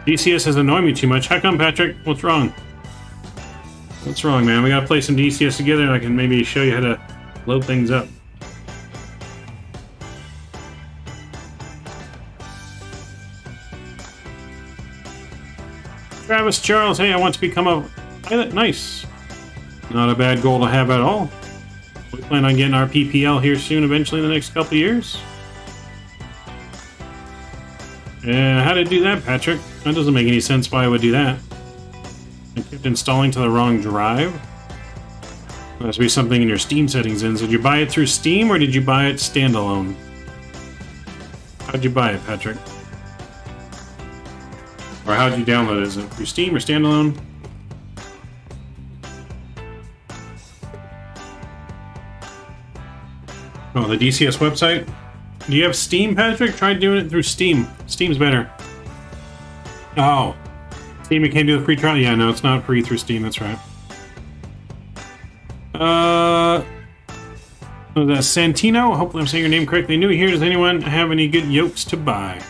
DCS has annoyed me too much. How come, Patrick? What's wrong? What's wrong, man? We gotta play some DCS together and I can maybe show you how to load things up. Travis Charles, hey, I want to become a pilot. Nice. Not a bad goal to have at all. We plan on getting our PPL here soon, eventually in the next couple of years. How to do that, Patrick? That doesn't make any sense why I would do that. I kept installing to the wrong drive. There must be something in your Steam settings in. So did you buy it through Steam or did you buy it standalone? How'd you buy it, Patrick? Or how'd you download it? Is it through Steam or standalone? Oh, the DCS website? Do you have Steam, Patrick? Try doing it through Steam. Steam's better. Oh. Steam, you can't do the free trial? Yeah, no, it's not free through Steam, that's right. Was that Santino? Hopefully I'm saying your name correctly. New here, does anyone have any good yokes to buy?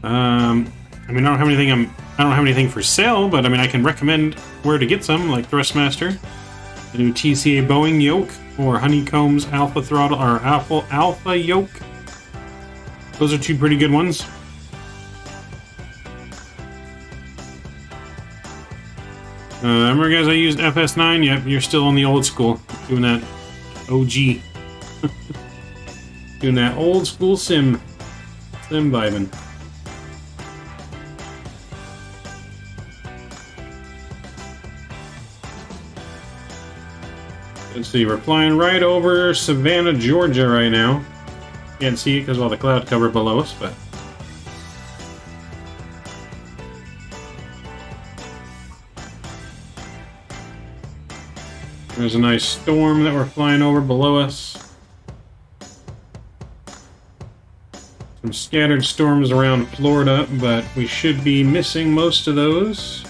I mean, I don't have anything I'm I don't have anything for sale, but I mean, I can recommend where to get some, like Thrustmaster, the new TCA Boeing yoke, or Honeycomb's Alpha Throttle, or Alpha yoke. Those are two pretty good ones. Remember, guys, I used FS9? Yep, you're still on the old school. Doing that OG. Doing that old school sim vibing. Let's see, we're flying right over Savannah, Georgia right now. Can't see it because of all the cloud cover below us, but... There's a nice storm that we're flying over below us. Some scattered storms around Florida, but we should be missing most of those.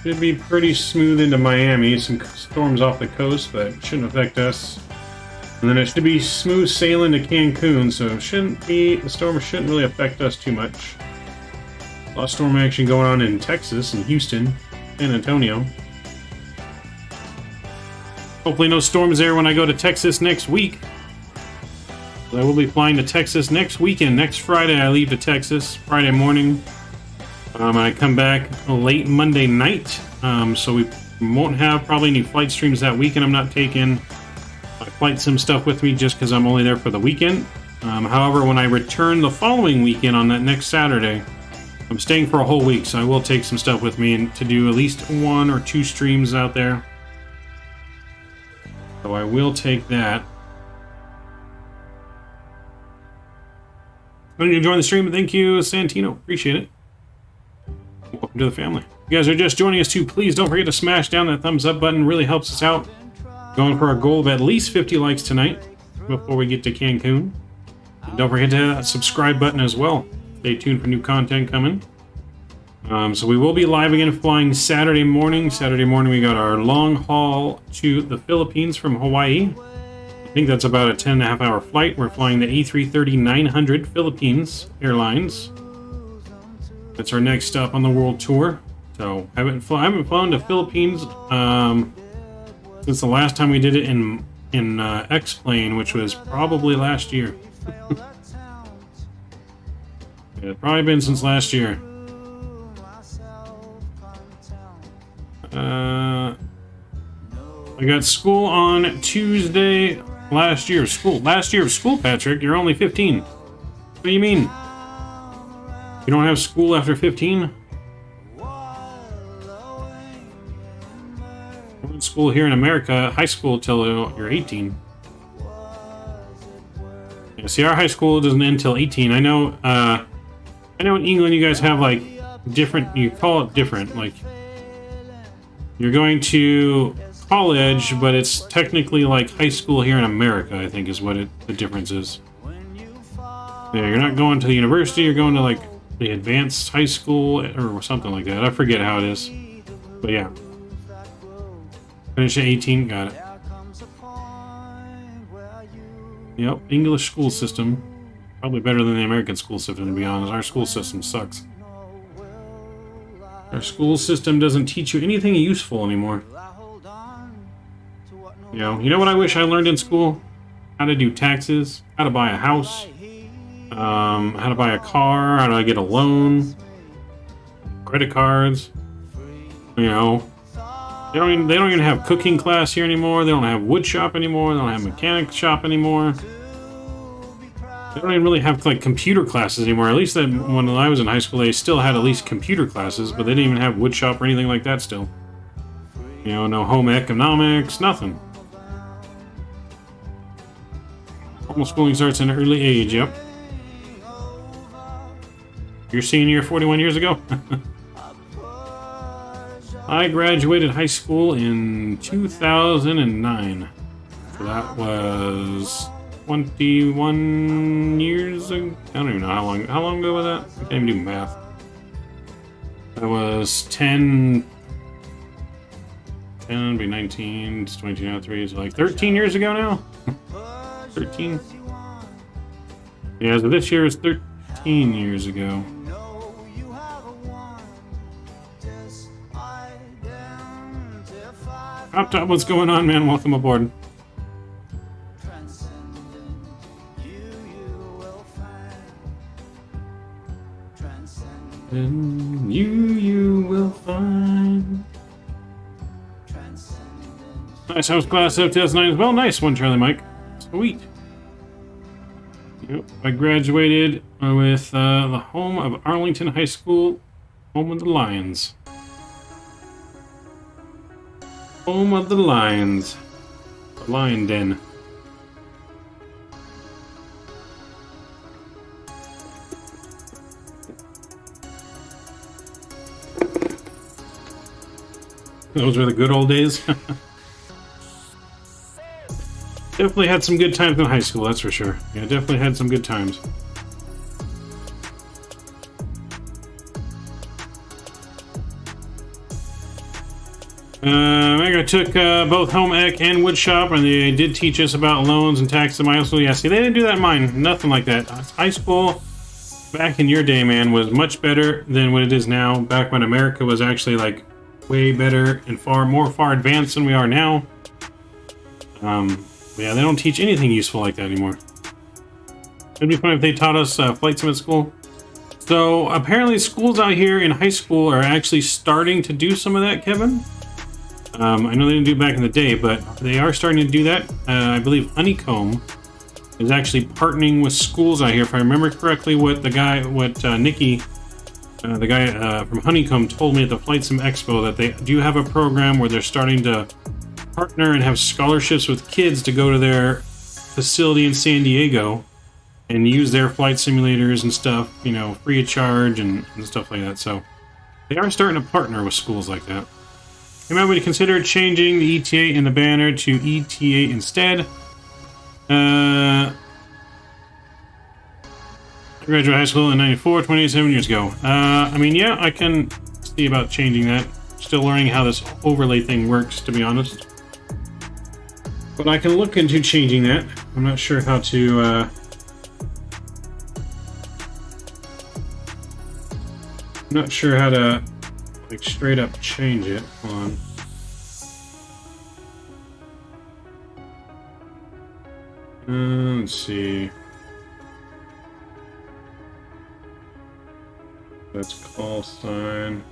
Should be pretty smooth into Miami. Some storms off the coast, but it shouldn't affect us. And then it should be smooth sailing to Cancun, so it shouldn't be, the storm shouldn't really affect us too much. A lot of storm action going on in Texas and Houston, San Antonio. Hopefully no storms there when I go to Texas next week. I will be flying to Texas next weekend. Next Friday I leave to Texas, Friday morning. I come back late Monday night, so we won't have probably any flight streams that weekend. I'm not taking flight sim stuff with me just because I'm only there for the weekend. However, when I return the following weekend on that next Saturday, I'm staying for a whole week, so I will take some stuff with me and to do at least 1 or 2 streams out there. So I will take that. Thank you for joining the stream. Thank you, Santino. Appreciate it. Welcome to the family. If you guys are just joining us too, please don't forget to smash down that thumbs up button. Really helps us out. Going for our goal of at least 50 likes tonight before we get to Cancun. And don't forget to hit that subscribe button as well. Stay tuned for new content coming. So we will be live again flying Saturday morning. Saturday morning we got our long haul to the Philippines from Hawaii. I think that's about a 10.5 hour flight. We're flying the A330-900 Philippines Airlines. That's our next stop on the world tour. So I haven't flown to Philippines since the last time we did it in X-Plane, which was probably last year. Yeah, it's probably been since last year. I got school on Tuesday. Last year of school, Patrick. You're only 15. What do you mean? You don't have school after 15? We're in school here in America, high school till you're 18. Yeah, see, our high school doesn't end till 18. I know in England you guys have like different. You call it different. Like you're going to college, but it's technically like high school here in America, I think is what the difference is. Yeah, you're not going to the university, you're going to like the advanced high school or something like that. I forget how it is. But yeah. Finish at 18, got it. Yep, English school system. Probably better than the American school system, to be honest. Our school system sucks. Our school system doesn't teach you anything useful anymore. You know what I wish I learned in school? How to do taxes, how to buy a house, how to buy a car, how to get a loan, credit cards. You know, they don't even have cooking class here anymore. They don't have wood shop anymore. They don't have mechanic shop anymore. They don't even really have like computer classes anymore. At least when I was in high school, they still had at least computer classes, but they didn't even have wood shop or anything like that still. You know, no home economics, nothing. Homeschooling starts in an early age, yep. Your senior year 41 years ago? I graduated high school in 2009. So that was 21 years ago? I don't even know how long ago was that? I can't even do math. That was 10 would be 19, it's 22 now, 3, so like 13 years ago now? 13? Yeah, so this year is 13 years ago. Top, what's going on, man? Welcome aboard. And you will find. Nice house class of 2009 as well. Nice one, Charlie Mike. Sweet. Yep, I graduated with the home of Arlington High School, home of the Lions. Home of the Lions. The Lion Den. Those were the good old days. Definitely had some good times in high school, that's for sure. Yeah, definitely had some good times. I took both home ec and wood shop, and they did teach us about loans and taxes in my high school. Yeah, see, they didn't do that in mine. Nothing like that. High school, back in your day, man, was much better than what it is now. Back when America was actually, like, way better and far advanced than we are now. Yeah, they don't teach anything useful like that anymore. It'd be fun if they taught us flight sim at school. So apparently schools out here in high school are actually starting to do some of that, Kevin. I know they didn't do it back in the day, but they are starting to do that. I believe Honeycomb is actually partnering with schools out here. If I remember correctly, what Nikki, the guy from Honeycomb, told me at the Flight Sim Expo, that they do have a program where they're starting to partner and have scholarships with kids to go to their facility in San Diego and use their flight simulators and stuff, you know, free of charge and stuff like that. So they are starting to partner with schools like that. You might want to consider changing the ETA in the banner to ETA instead. I graduated high school in 94, 27 years ago. I mean, yeah, I can see about changing that. Still learning how this overlay thing works, to be honest. But I can look into changing that. I'm not sure how to, like, straight up change it. Hold on. Let's see. That's call sign.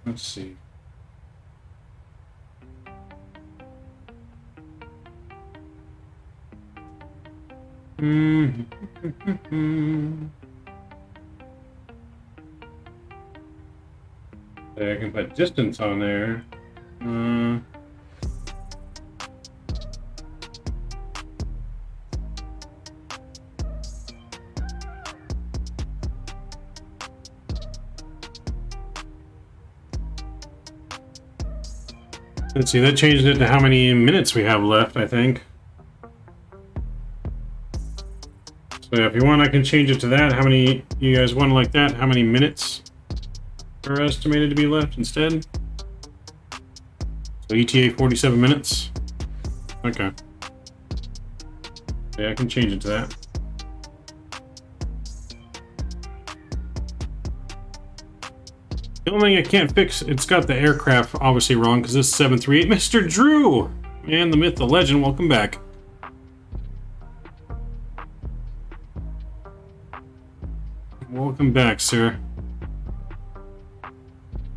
Let's see. I can put distance on there. Let's see, that changed it to how many minutes we have left, I think. So yeah, if you want, I can change it to that. How many you guys want like that? How many minutes are estimated to be left instead? So ETA 47 minutes. Okay. Yeah, I can change it to that. The only thing I can't fix, it's got the aircraft obviously wrong because this is 738. Mr. Drew! Man, the myth, the legend, welcome back. Welcome back, sir.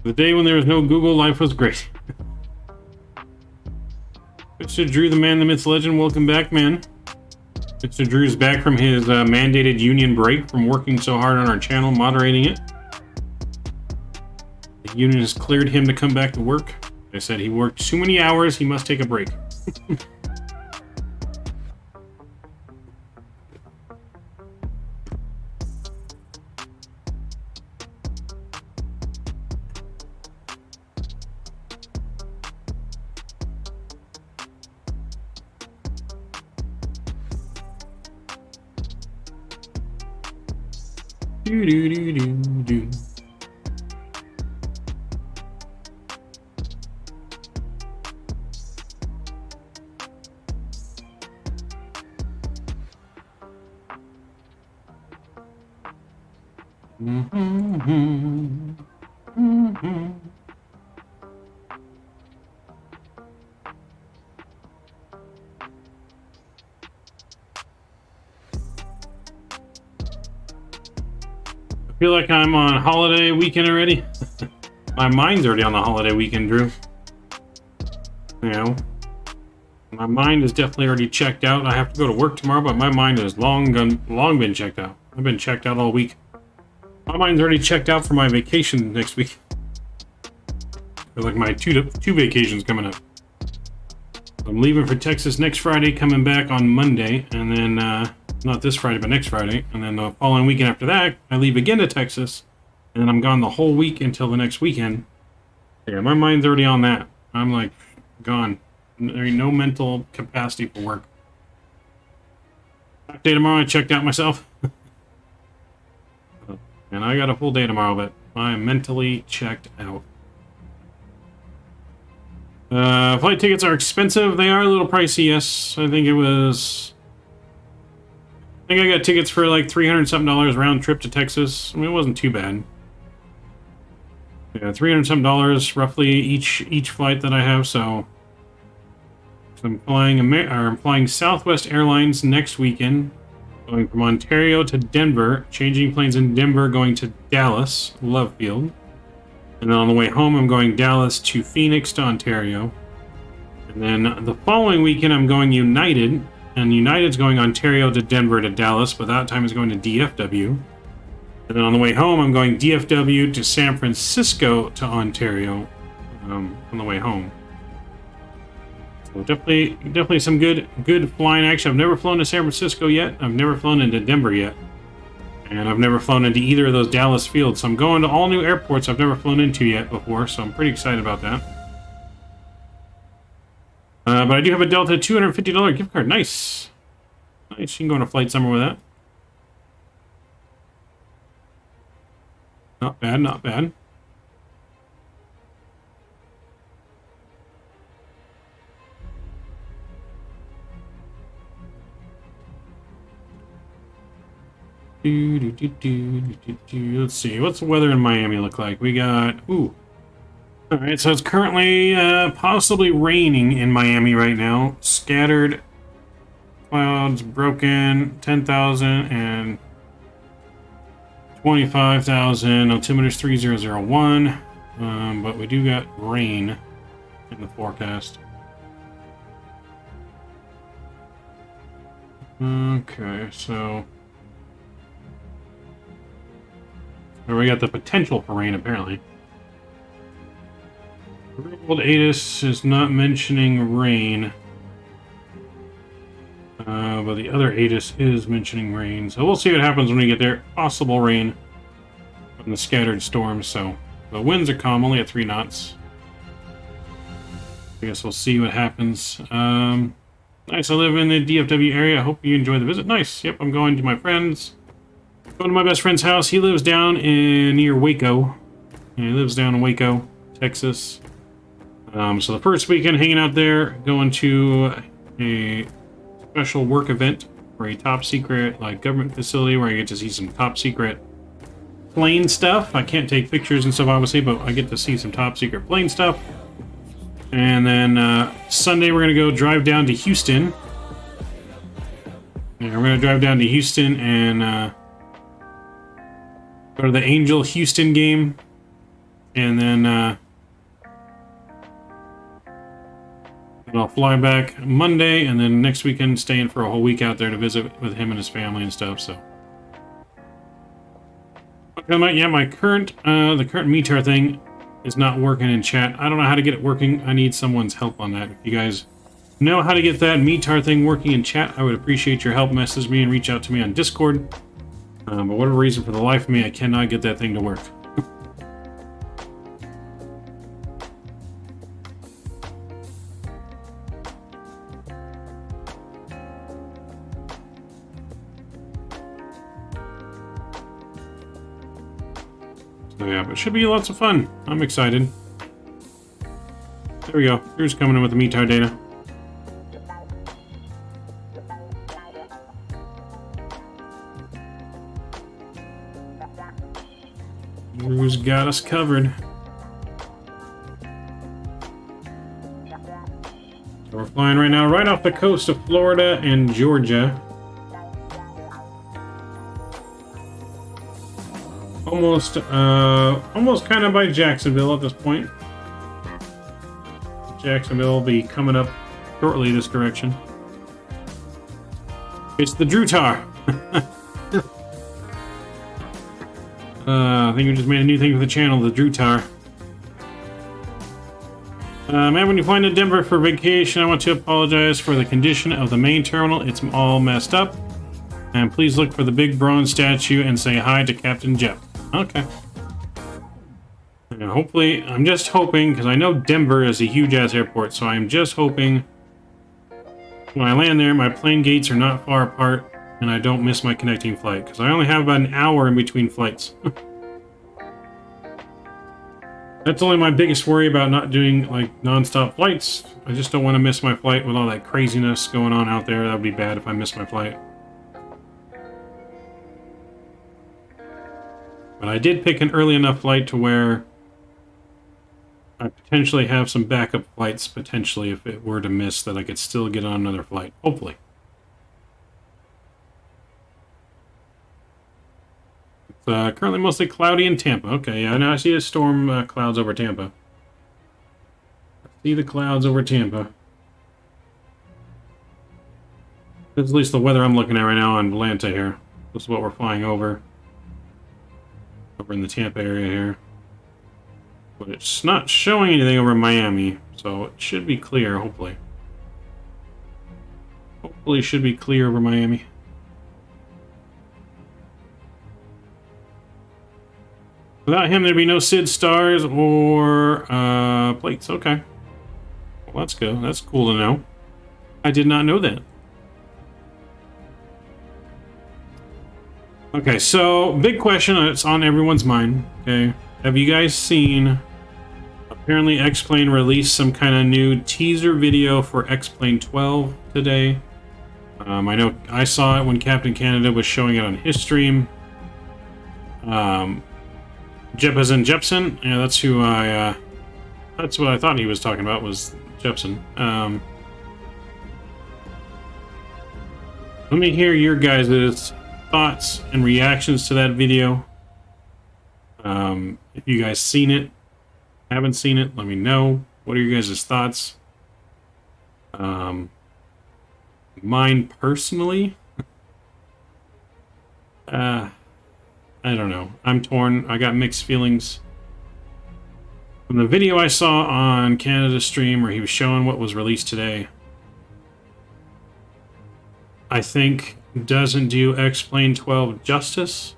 The day when there was no Google, life was great. Mr. Drew, the man, the myth, the legend, welcome back, man. Mr. Drew's back from his mandated union break from working so hard on our channel, moderating it. The union has cleared him to come back to work. They said he worked too many hours, he must take a break. Do do do do do. I feel like I'm on holiday weekend already. My mind's already on the holiday weekend, Drew. You know, my mind is definitely already checked out. I have to go to work tomorrow, but my mind has long been checked out. I've been checked out all week. My mind's already checked out for my vacation next week. Like my two vacations coming up. I'm leaving for Texas next Friday, coming back on Monday, and then not this Friday, but next Friday, and then the following weekend after that, I leave again to Texas, and then I'm gone the whole week until the next weekend. Yeah, my mind's already on that. I'm like gone. There ain't no mental capacity for work. Back day tomorrow, I checked out myself. And I got a full day tomorrow, but I am mentally checked out. Flight tickets are expensive. They are a little pricey, yes. I think I got tickets for like $300-something round trip to Texas. I mean, it wasn't too bad. Yeah, $300-something roughly each flight that I have. So I'm flying Southwest Airlines next weekend, going from Ontario to Denver, changing planes in Denver, going to Dallas, Love Field. And then on the way home, I'm going Dallas to Phoenix to Ontario. And then the following weekend, I'm going United. And United's going Ontario to Denver to Dallas, but that time is going to DFW. And then on the way home, I'm going DFW to San Francisco to Ontario on the way home. So definitely some good flying action. I've never flown to San Francisco yet. I've never flown into Denver yet. And I've never flown into either of those Dallas fields. So I'm going to all new airports I've never flown into yet before, so I'm pretty excited about that. But I do have a Delta $250 gift card. Nice. Nice. You can go on a flight somewhere with that. Not bad, not bad. Let's see, what's the weather in Miami look like? We got, ooh. Alright, so it's currently possibly raining in Miami right now. Scattered clouds, broken, 10,000 and 25,000. Altimeter's 3001. But we do got rain in the forecast. Okay, so we got the potential for rain, apparently. Old ATIS is not mentioning rain. But the other ATIS is mentioning rain. So we'll see what happens when we get there. Possible rain from the scattered storms. So the winds are calm, only at 3 knots. I guess we'll see what happens. Nice, I live in the DFW area. I hope you enjoy the visit. Nice. Yep, I'm going to my friend's. Going to my best friend's house. He lives down near Waco. Yeah, he lives down in Waco, Texas. So the first weekend hanging out there, going to a special work event for a top secret government facility where I get to see some top secret plane stuff. I can't take pictures and stuff obviously, but I get to see some top secret plane stuff. And then Sunday we're gonna go drive down to Houston. Yeah, we're gonna drive down to Houston and go to the Angel Houston game, and then I'll fly back Monday, and then next weekend stay in for a whole week out there to visit with him and his family and stuff. So, yeah, my current the current METAR thing is not working in chat. I don't know how to get it working. I need someone's help on that. If you guys know how to get that METAR thing working in chat, I would appreciate your help. Message me and reach out to me on Discord. But whatever reason, for the life of me, I cannot get that thing to work. So yeah, but it should be lots of fun. I'm excited. There we go. Here's coming in with the METAR data. got us covered. So we're flying right now right off the coast of Florida and Georgia. Almost kind of by Jacksonville at this point. Jacksonville will be coming up shortly this direction. It's the Drutar. I think we just made a new thing for the channel, the Drutar. Man, when you fly to Denver for vacation, I want to apologize for the condition of the main terminal. It's all messed up. And please look for the big bronze statue and say hi to Captain Jeff. Okay. Now, hopefully, I'm just hoping, because I know Denver is a huge-ass airport, so I'm just hoping when I land there, my plane gates are not far apart, and I don't miss my connecting flight, because I only have about an hour in between flights. That's only my biggest worry about not doing, like, non-stop flights. I just don't want to miss my flight with all that craziness going on out there. That would be bad if I miss my flight. But I did pick an early enough flight to where I potentially have some backup flights, potentially, if it were to miss, that I could still get on another flight. Hopefully. It's currently mostly cloudy in Tampa. Okay, yeah, now I see a storm clouds over Tampa. I see the clouds over Tampa. That's at least the weather I'm looking at right now on Atlanta here. This is what we're flying over. Over in the Tampa area here. But it's not showing anything over Miami, so it should be clear, hopefully. Hopefully it should be clear over Miami. Without him, there'd be no SID stars or plates. Okay. Well, that's good. That's cool to know. I did not know that. Okay, so big question that's on everyone's mind. Okay, have you guys seen? Apparently, X-Plane released some kind of new teaser video for X-Plane 12 today. I know I saw it when Captain Canada was showing it on his stream. Jeppesen Jepsen, yeah, that's who I. That's what I thought he was talking about, was Jepsen. Let me hear your guys' thoughts and reactions to that video. If you guys seen it, haven't seen it, let me know. What are your guys' thoughts? Mine personally, I don't know. I'm torn. I got mixed feelings. From the video I saw on Canada's stream where he was showing what was released today, I think doesn't do X-Plane 12 justice.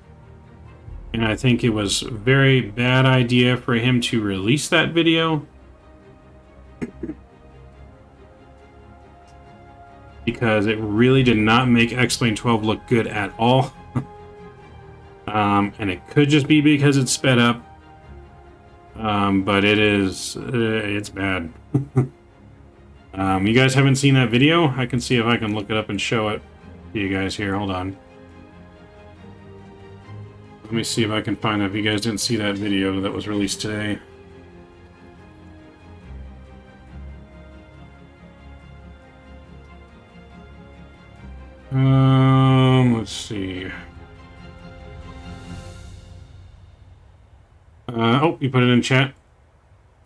And I think it was a very bad idea for him to release that video. Because it really did not make X-Plane 12 look good at all. And it could just be because it's sped up. But it is, it's bad. You guys haven't seen that video? I can see if I can look it up and show it to you guys here. Hold on. Let me see if I can find it if you guys didn't see that video that was released today. Let's see. Oh, you put it in chat?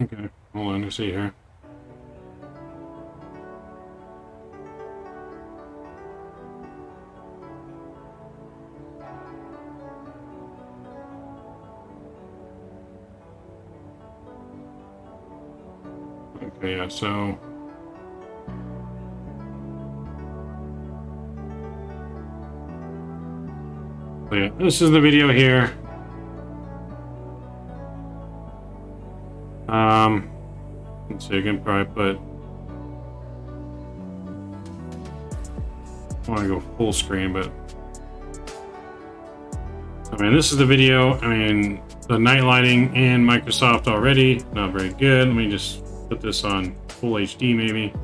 Okay, hold on, let's see here. Okay, yeah, so... yeah, this is the video here. Let's see, I can probably put... I want to go full screen, but... I mean, this is the video. I mean, the night lighting in Microsoft already, not very good. Let me just put this on full HD, maybe.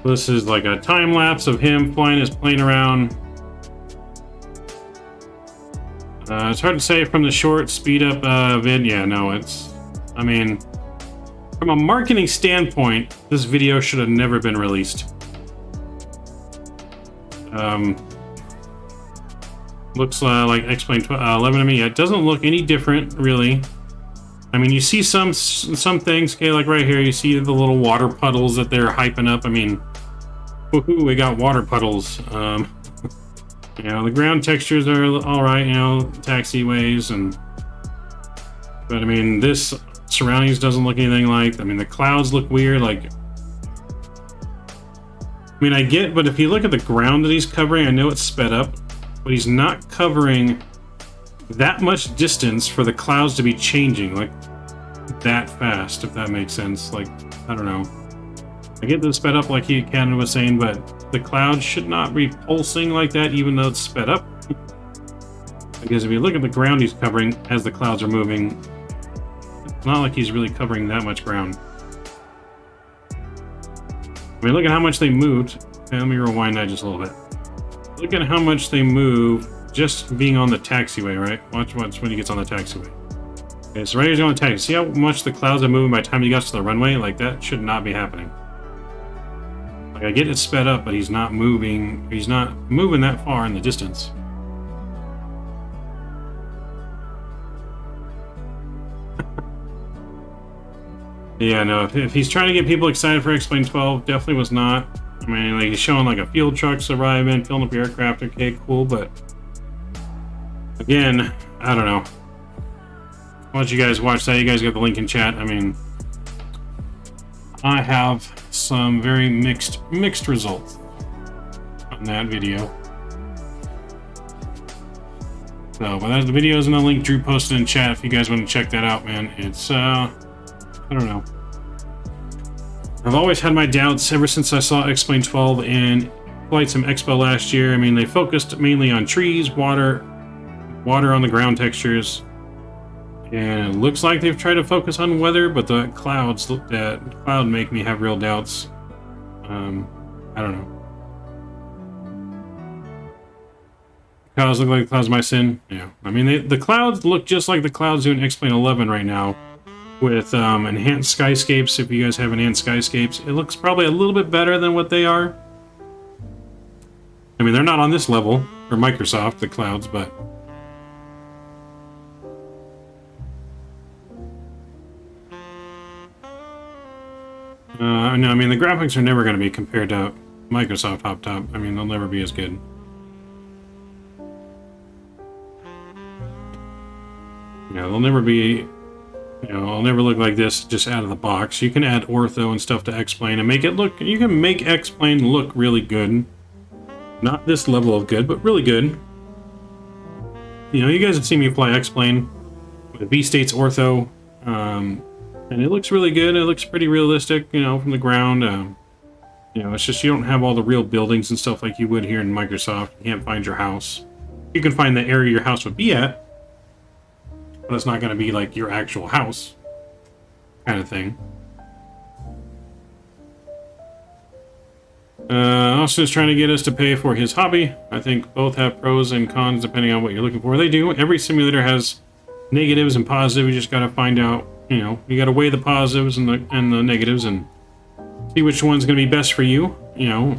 This is like a time lapse of him flying his plane around. It's hard to say from the short speed up vid. Yeah, no, it's... I mean, from a marketing standpoint, this video should have never been released. Looks like X-Plane 11 to me. It doesn't look any different, really. I mean, you see some things, okay, like right here, you see the little water puddles that they're hyping up. I mean, woohoo, we got water puddles. You know, the ground textures are alright, you know, taxiways, but I mean, this surroundings doesn't look anything like, I mean, the clouds look weird, like, I mean, I get, but if you look at the ground that he's covering, I know it's sped up, but he's not covering that much distance for the clouds to be changing, like, that fast, if that makes sense. Like, I don't know. I get the sped up like Canada was saying, but the clouds should not be pulsing like that, even though it's sped up. Because if you look at the ground he's covering as the clouds are moving, it's not like he's really covering that much ground. I mean, look at how much they moved. Okay, let me rewind that just a little bit. Look at how much they move just being on the taxiway, right? Watch when he gets on the taxiway. Okay, so right here's on the taxiway. See how much the clouds are moving by the time he gets to the runway? Like, that should not be happening. Like, I get it sped up, but he's not moving that far in the distance. Yeah, no, if he's trying to get people excited for X-Plane 12, definitely was not. I mean, like, he's showing like a field trucks arriving, filling up aircraft, okay, cool, but again, I don't know. I'll let you guys watch that. You guys got the link in chat. I mean, I have some very mixed results on that video. So, but that's the videos and the link Drew posted in chat if you guys want to check that out, man. It's I don't know. I've always had my doubts ever since I saw X-Plane 12 in Flight Sim Expo last year. I mean, they focused mainly on trees, water on the ground textures, and it looks like they've tried to focus on weather, but the clouds make me have real doubts. I don't know. Clouds look like the clouds of my sin. Yeah, I mean, the clouds look just like the clouds do in X-Plane 11 right now. With Enhanced Skyscapes, if you guys have Enhanced Skyscapes, it looks probably a little bit better than what they are. I mean, they're not on this level for Microsoft, the clouds, but no, I mean, the graphics are never going to be compared to Microsoft Top. I mean, they'll never be as good. Yeah, they'll never be. You know, I'll never look like this just out of the box. You can add ortho and stuff to X-Plane and make it look... You can make X-Plane look really good. Not this level of good, but really good. You know, you guys have seen me fly X-Plane with V-States ortho. And it looks really good. It looks pretty realistic, you know, from the ground. You know, it's just you don't have all the real buildings and stuff like you would here in Microsoft. You can't find your house. You can find the area your house would be at. But it's not going to be like your actual house kind of thing. Austin is trying to get us to pay for his hobby. I think both have pros and cons depending on what you're looking for. They do. Every simulator has negatives and positives. You just got to find out, you know, you got to weigh the positives and the negatives and see which one's going to be best for you, you know.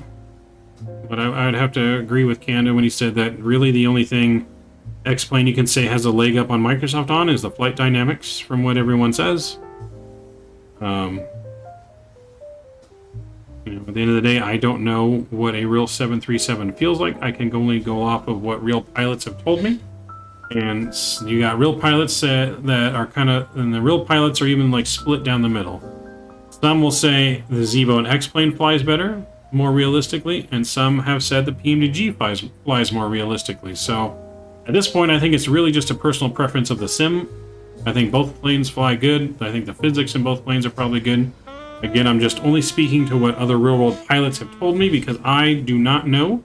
But I'd have to agree with Kanda when he said that really the only thing X-Plane you can say has a leg up on Microsoft on is the flight dynamics, from what everyone says. You know, at the end of the day, I don't know what a real 737 feels like. I can only go off of what real pilots have told me. And you got real pilots that are kind of, and the real pilots are even like split down the middle. Some will say the Zevo and X-Plane flies better, more realistically, and some have said the PMDG flies more realistically. So at this point, I think it's really just a personal preference of the sim. I think both planes fly good. I think the physics in both planes are probably good. Again, I'm just only speaking to what other real-world pilots have told me because I do not know.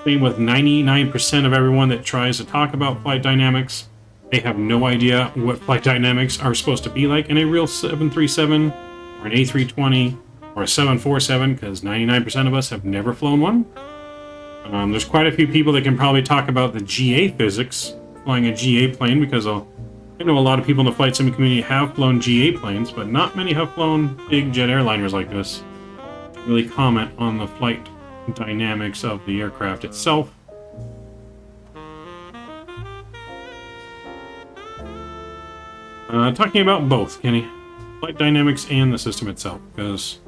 Same with 99% of everyone that tries to talk about flight dynamics. They have no idea what flight dynamics are supposed to be like in a real 737 or an A320 or a 747 because 99% of us have never flown one. There's quite a few people that can probably talk about the GA physics flying a GA plane, because I know a lot of people in the flight sim community have flown GA planes, but not many have flown big jet airliners like this. Really comment on the flight dynamics of the aircraft itself. Talking about both, Kenny. Flight dynamics and the system itself, because,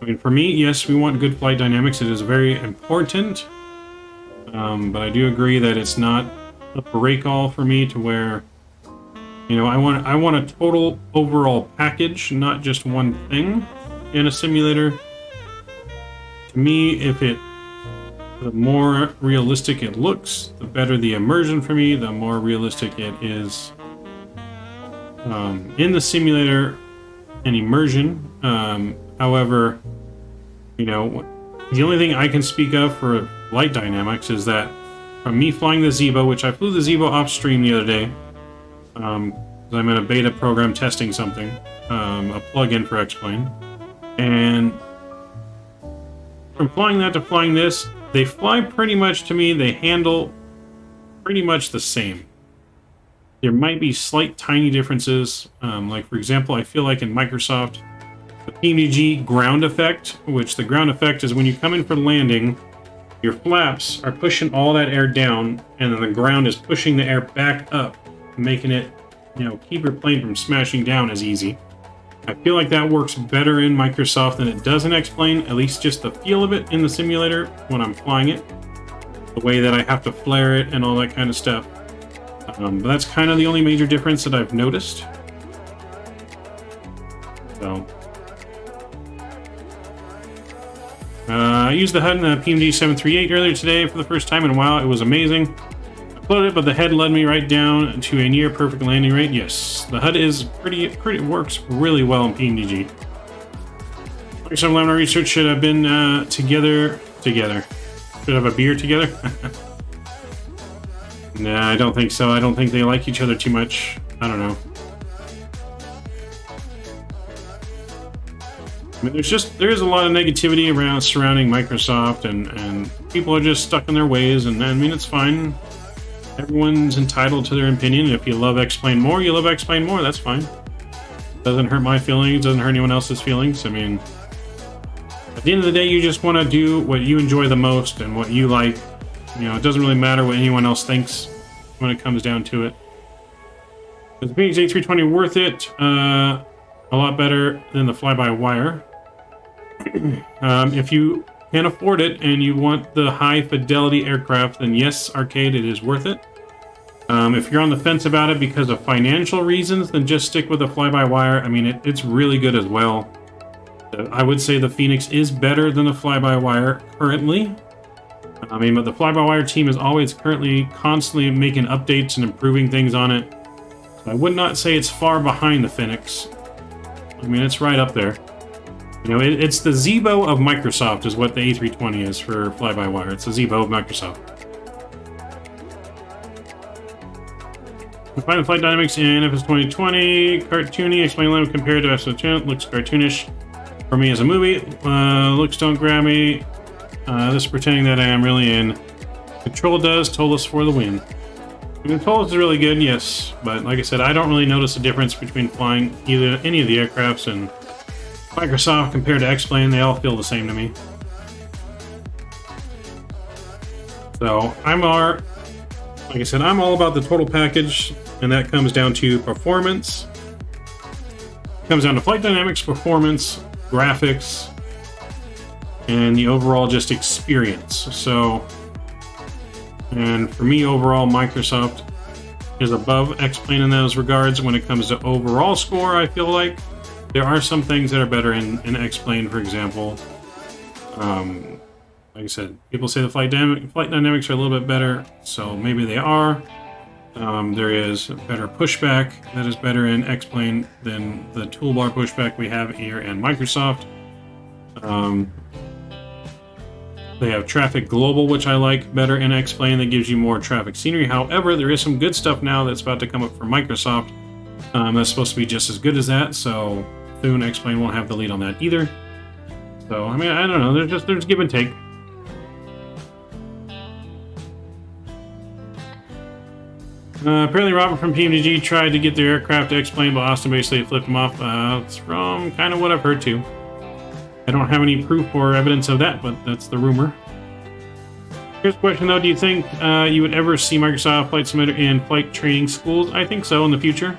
I mean, for me, yes, we want good flight dynamics. It is very important, but I do agree that it's not a break-all for me to where, you know, I want a total overall package, not just one thing in a simulator. To me, the more realistic it looks, the better the immersion for me, the more realistic it is in the simulator and immersion. However, you know, the only thing I can speak of for flight dynamics is that from me flying the Zeebo, which I flew the Zeebo off stream the other day, I'm in a beta program testing something, a plug-in for X-Plane, and from flying that to flying this, they fly pretty much, to me, they handle pretty much the same. There might be slight tiny differences, like for example, I feel like in Microsoft, the PMDG ground effect, which the ground effect is when you come in for landing, your flaps are pushing all that air down, and then the ground is pushing the air back up, making it, you know, keep your plane from smashing down as easy. I feel like that works better in Microsoft than it does in X-Plane, at least just the feel of it in the simulator when I'm flying it. The way that I have to flare it and all that kind of stuff. But that's kind of the only major difference that I've noticed. So, I used the HUD in the PMDG 738 earlier today for the first time in a while. It was amazing. I floated, but the head led me right down to a near perfect landing rate. Yes, the HUD is pretty works really well in PMDG. Some Lemon Research should have been together. Should have a beer together. Nah, I don't think so. I don't think they like each other too much. I don't know. I mean, there is a lot of negativity around surrounding Microsoft, and people are just stuck in their ways, and I mean, it's fine. Everyone's entitled to their opinion. If you love X-Plane more, you love X-Plane more. That's fine. Doesn't hurt my feelings. Doesn't hurt anyone else's feelings. I mean, at the end of the day, you just want to do what you enjoy the most and what you like. You know, it doesn't really matter what anyone else thinks when it comes down to it. Is the PMDG 320 worth it? A lot better than the fly-by-wire. If you can afford it and you want the high-fidelity aircraft, then yes, Arcade, it is worth it. If you're on the fence about it because of financial reasons, then just stick with the fly-by-wire. I mean, it's really good as well. I would say the Phoenix is better than the fly-by-wire currently. I mean, but the fly-by-wire team is always constantly making updates and improving things on it. So I would not say it's far behind the Phoenix. I mean, it's right up there. You know, it's the Zeebo of Microsoft is what the A320 is for fly-by-wire. It's the Zeebo of Microsoft. Find the flight dynamics in FS 2020. Cartoony, explain them compared to FS 2020. Looks cartoonish for me as a movie. Looks don't grab me. This is pretending that I am really in. Control does. Tolus for the win. I mean, Tolus is really good, yes. But like I said, I don't really notice a difference between flying any of the aircrafts and Microsoft compared to X-Plane. They all feel the same to me. So like I said, I'm all about the total package, and that comes down to performance. It comes down to flight dynamics, performance, graphics, and the overall just experience. So, and for me, overall, Microsoft is above X-Plane in those regards. When it comes to overall score, I feel like there are some things that are better in X-Plane, for example. Like I said, people say the flight dynamics are a little bit better, so maybe they are. There is better pushback that is better in X-Plane than the toolbar pushback we have here in Microsoft. They have traffic global, which I like better in X-Plane. That gives you more traffic scenery. However, there is some good stuff now that's about to come up from Microsoft. That's supposed to be just as good as that, so soon X-Plane won't have the lead on that either. So, I mean, I don't know. There's give and take. Apparently Robert from PMDG tried to get their aircraft to X-plane, but Austin basically flipped him off. It's from kind of what I've heard too. I don't have any proof or evidence of that, but that's the rumor. Here's a question though, do you think you would ever see Microsoft Flight Simulator in flight training schools? I think so in the future.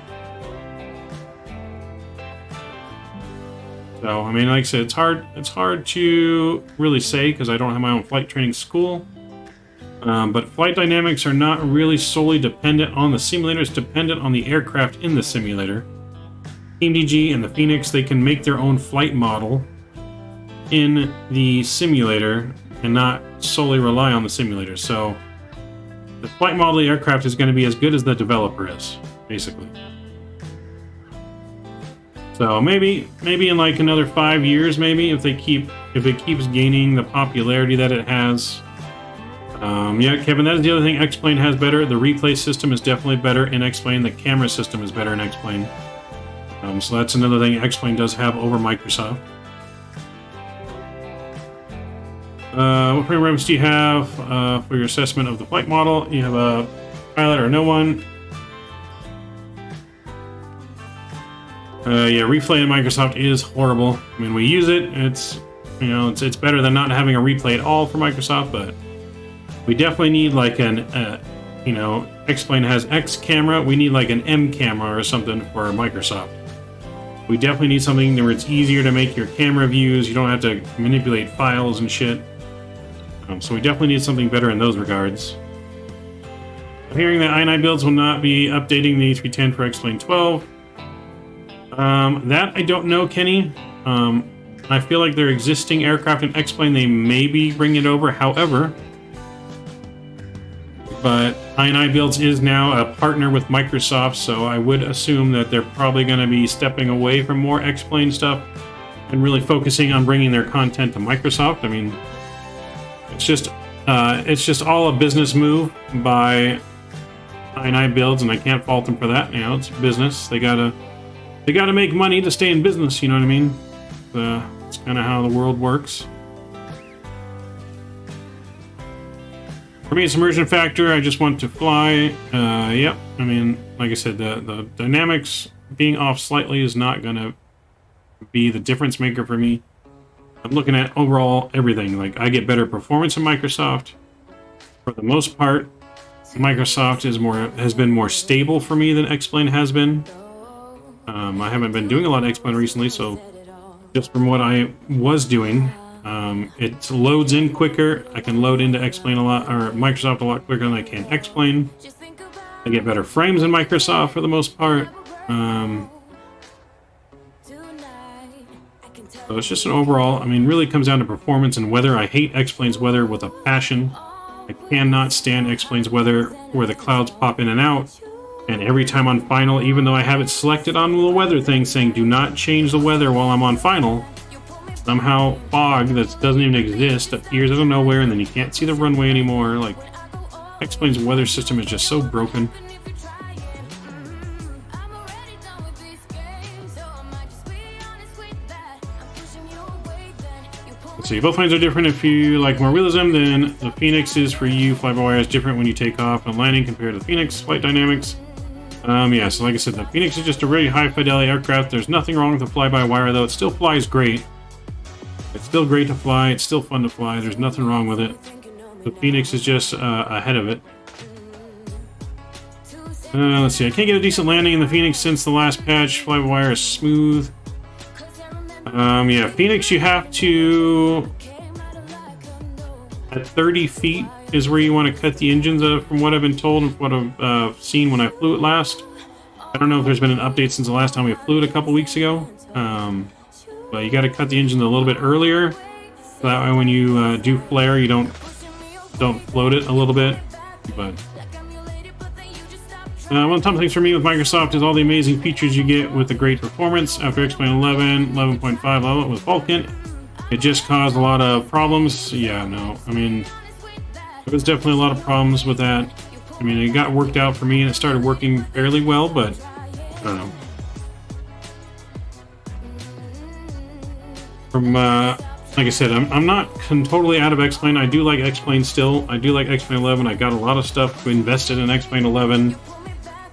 So, I mean, like I said, it's hard to really say because I don't have my own flight training school. But flight dynamics are not really solely dependent on the simulator, it's dependent on the aircraft in the simulator. PMDG and the Phoenix, they can make their own flight model in the simulator and not solely rely on the simulator. So the flight model of the aircraft is going to be as good as the developer is, basically. So maybe in like another 5 years, maybe if it keeps gaining the popularity that it has. Yeah, Kevin, that is the other thing X-Plane has better. The replay system is definitely better in X-Plane. The camera system is better in X-Plane. So that's another thing X-Plane does have over Microsoft. What frame reference do you have for your assessment of the flight model? You have a pilot or no one? Yeah, replay in Microsoft is horrible. I mean, we use it. It's better than not having a replay at all for Microsoft, but we definitely need like an, X-Plane has X camera. We need like an M camera or something for Microsoft. We definitely need something where it's easier to make your camera views. You don't have to manipulate files and shit. So we definitely need something better in those regards. I'm hearing that i9 builds will not be updating the A310 for X-Plane 12. That I don't know, Kenny. I feel like their existing aircraft in X-Plane, they maybe bring it over. However, but i9 Builds is now a partner with Microsoft, so I would assume that they're probably going to be stepping away from more X-Plane stuff and really focusing on bringing their content to Microsoft. I mean, it's just all a business move by i9 Builds, and I can't fault them for that. You know, it's business. They gotta make money to stay in business. You know what I mean? It's kind of how the world works. For me, it's immersion factor. I just want to fly. Yep. I mean, like I said, the dynamics being off slightly is not going to be the difference maker for me. I'm looking at overall everything. Like, I get better performance in Microsoft. For the most part, Microsoft has been more stable for me than X-Plane has been. I haven't been doing a lot of X-Plane recently, so just from what I was doing, it loads in quicker. I can load into X-Plane a lot, or Microsoft a lot quicker than I can X-Plane. I get better frames in Microsoft for the most part. So it's just an overall, I mean, really comes down to performance and weather. I hate X-Plane's weather with a passion. I cannot stand X-Plane's weather where the clouds pop in and out. And every time on final, even though I have it selected on the weather thing saying do not change the weather while I'm on final, somehow fog that doesn't even exist appears out of nowhere, and then you can't see the runway anymore. Like, X-Plane's weather system is just so broken. Let's see, both planes are different. If you like more realism, then the Phoenix is for you. Fly-by-wire is different when you take off and landing compared to the Phoenix flight dynamics. Yeah, so like I said, the Phoenix is just a really high-fidelity aircraft. There's nothing wrong with the fly-by-wire, though. It still flies great. It's still great to fly. It's still fun to fly. There's nothing wrong with it. The Phoenix is just ahead of it. Let's see. I can't get a decent landing in the Phoenix since the last patch. Fly-by-wire is smooth. Yeah, Phoenix, you have to... At 30 feet is where you want to cut the engines, from what I've been told and what I've seen when I flew it last. I don't know if there's been an update since the last time we flew it a couple weeks ago. But you got to cut the engine a little bit earlier. So that way when you do flare, you don't float it a little bit. But one of the top things for me with Microsoft is all the amazing features you get with the great performance. After X-Plane 11, 11.5 level with Vulcan, it just caused a lot of problems. Yeah, no, I mean, there was definitely a lot of problems with that. I mean, it got worked out for me and it started working fairly well, but I don't know. From, like I said, I'm not totally out of X-Plane. I do like X-Plane still. I do like X-Plane 11. I got a lot of stuff invested in X-Plane 11.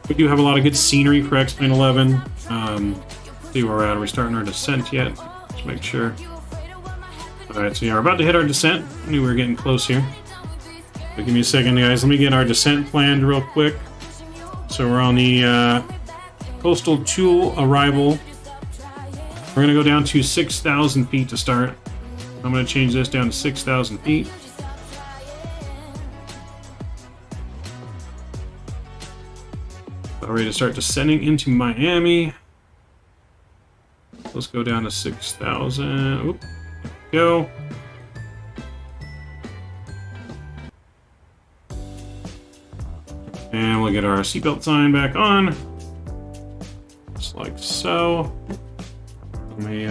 We do have a lot of good scenery for X-Plane 11. See where we're at. Are we starting our descent yet? Let's make sure. Alright, so yeah, we're about to hit our descent. I knew we were getting close here. So give me a second, guys. Let me get our descent planned real quick. So we're on the Coastal 2 arrival. We're going to go down to 6,000 feet to start. I'm going to change this down to 6,000 feet. About ready to start descending into Miami. Let's go down to 6,000. Oop, go. And we'll get our seatbelt sign back on. Just like so. Let me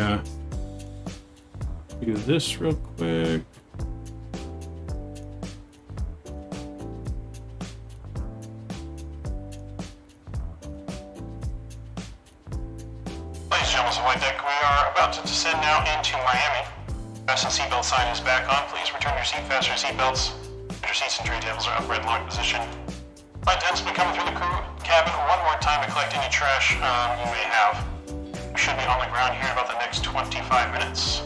do this real quick. Ladies and gentlemen of White Deck, we are about to descend now into Miami. Fasten seatbelt sign is back on. Please return your seat fastener seatbelts. Your seats and tray tables are upright in lock position. Flight attendants will be coming through the crew cabin one more time to collect any trash you may have. We should be on the ground here in about the next 25 minutes.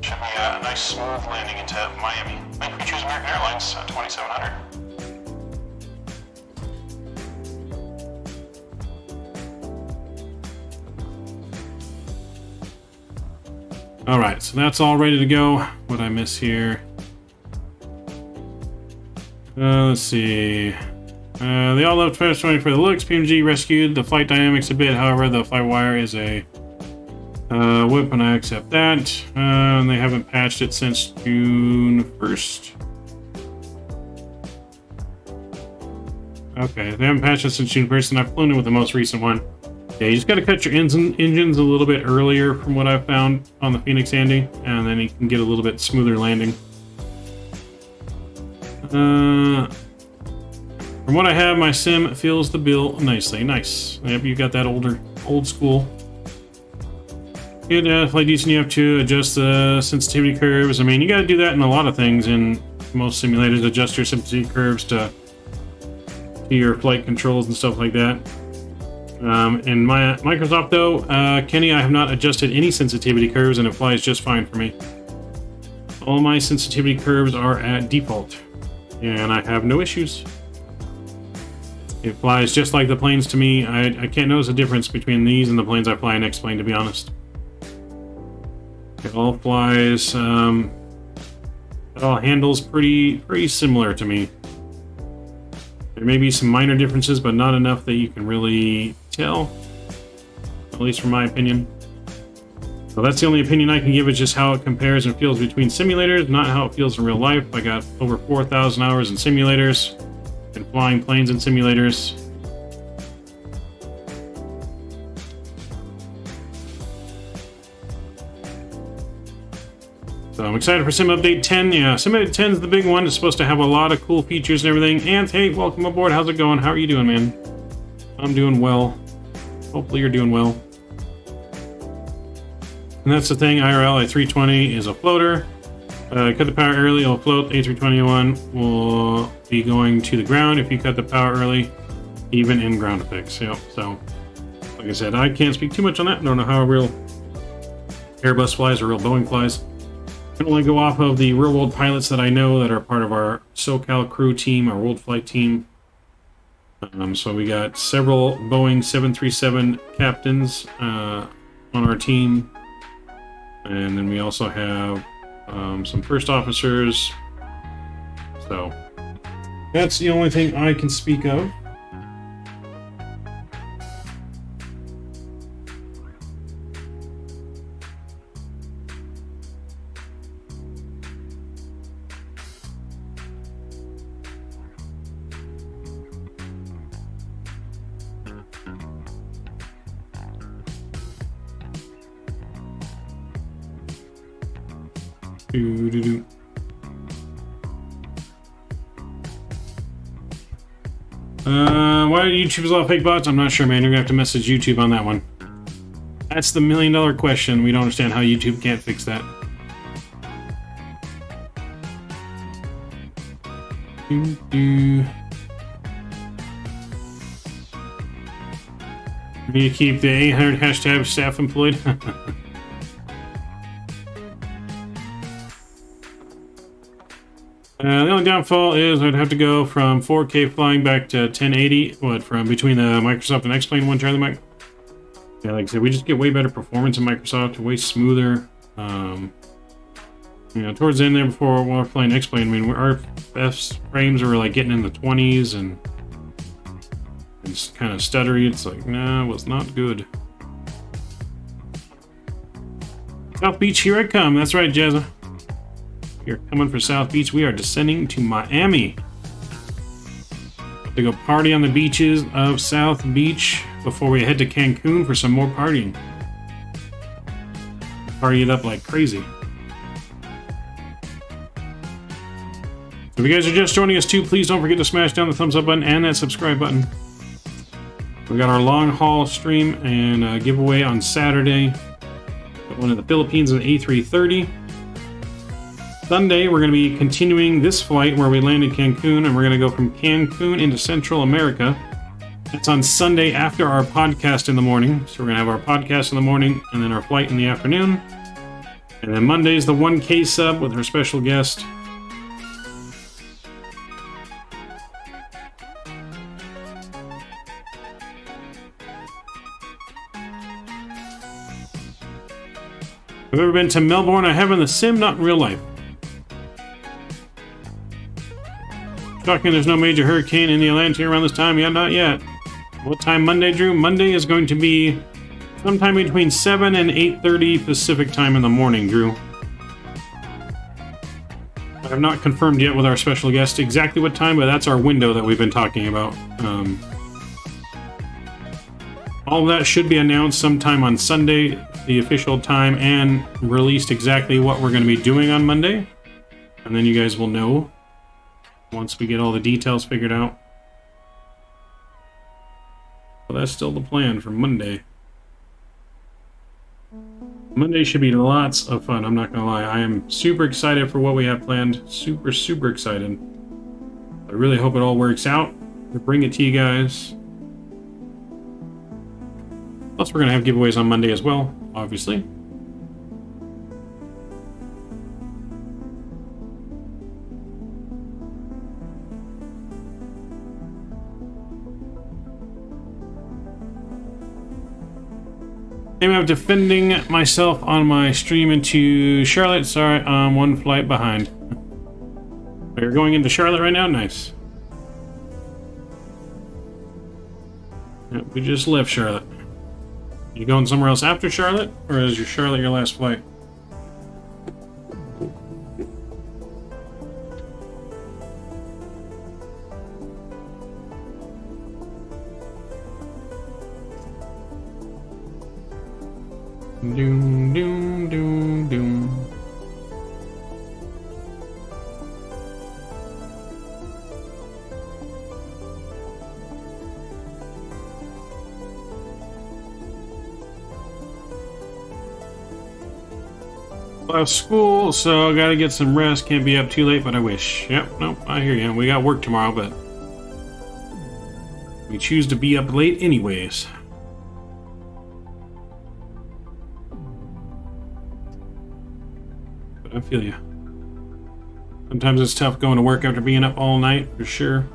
Should be a nice smooth landing into Miami. Thank you for choosing American Airlines 2700. All right, so that's all ready to go. What I miss here? Let's see. They all left 20 for the looks. PMDG rescued the flight dynamics a bit. However, the flight wire is a whip, and I accept that. And they haven't patched it since June 1st. Okay, they haven't patched it since June 1st, and I've flown it with the most recent one. Yeah, you just got to cut your engines a little bit earlier from what I've found on the Phoenix Andy, and then you can get a little bit smoother landing. From what I have, my sim fills the bill nicely. Nice. Yep, you got that old school. Good flight decent. You have to adjust the sensitivity curves. I mean, you got to do that in a lot of things in most simulators. Adjust your sensitivity curves to your flight controls and stuff like that. In my Microsoft though, Kenny, I have not adjusted any sensitivity curves, and it flies just fine for me. All my sensitivity curves are at default, and I have no issues. It flies just like the planes to me. I can't notice a difference between these and the planes I fly in X-Plane, to be honest. It all flies, it all handles pretty similar to me. There may be some minor differences, but not enough that you can really tell, at least from my opinion. So that's the only opinion I can give, is just how it compares and feels between simulators, not how it feels in real life. I got over 4,000 hours in simulators and flying planes in simulators. So I'm excited for Sim Update 10. Yeah, Sim Update 10 is the big one. It's supposed to have a lot of cool features and everything. And hey, welcome aboard. How's it going? How are you doing, man? I'm doing well. Hopefully you're doing well. And that's the thing, IRL A320 is a floater. Cut the power early, it'll float. A321 will be going to the ground if you cut the power early, even in ground effects. Yep. So, like I said, I can't speak too much on that. I don't know how a real Airbus flies or real Boeing flies. I can only go off of the real world pilots that I know that are part of our SoCal crew team, our world flight team. So we got several Boeing 737 captains on our team. And then we also have some first officers. So that's the only thing I can speak of. Why are YouTubers all fake bots? I'm not sure, man. You're gonna have to message YouTube on that one. That's the million-dollar question. We don't understand how YouTube can't fix that. You keep the 800 hashtag staff employed. The only downfall is I'd have to go from 4K flying back to 1080. What, from between the Microsoft and X-Plane one, Charlie Mike? Yeah, like I said, we just get way better performance in Microsoft, way smoother. You know, towards the end there before while we're playing X-Plane, I mean, our F frames are like getting in the 20s and it's kind of stuttery. It's like, nah, it was not good. South Beach, here I come. That's right, Jazza. We're coming for South Beach. We are descending to Miami. To go party on the beaches of South Beach before we head to Cancun for some more partying. Party it up like crazy. If you guys are just joining us too, please don't forget to smash down the thumbs up button and that subscribe button. We got our long haul stream and giveaway on Saturday. Got one in the Philippines, an A330. Sunday, we're going to be continuing this flight where we land in Cancun, and we're going to go from Cancun into Central America. That's on Sunday after our podcast in the morning. So we're going to have our podcast in the morning and then our flight in the afternoon. And then Monday is the 1K sub with our special guest. I've ever been to Melbourne. I have in the sim, not in real life. Shocking there's no major hurricane in the Atlantic around this time. Yeah, not yet. What time Monday, Drew? Monday is going to be sometime between 7 and 8:30 Pacific time in the morning, Drew. I have not confirmed yet with our special guest exactly what time, but that's our window that we've been talking about. All of that should be announced sometime on Sunday, the official time, and released exactly what we're going to be doing on Monday. And then you guys will know once we get all the details figured out. Well, that's still the plan for Monday. Monday should be lots of fun, I'm not gonna lie. I am super excited for what we have planned. Super, super excited. I really hope it all works out to bring it to you guys. Plus, we're gonna have giveaways on Monday as well, obviously. I'm defending myself on my stream into Charlotte. Sorry, I'm one flight behind. You're going into Charlotte right now? Nice. Yep, we just left Charlotte. You going somewhere else after Charlotte? Or is your Charlotte your last flight? Doom, doom, doom, doom. School, so gotta get some rest. Can't be up too late, but I wish. Yep, nope, I hear you. We got work tomorrow, but we choose to be up late anyways. But I feel you. Sometimes it's tough going to work after being up all night, for sure.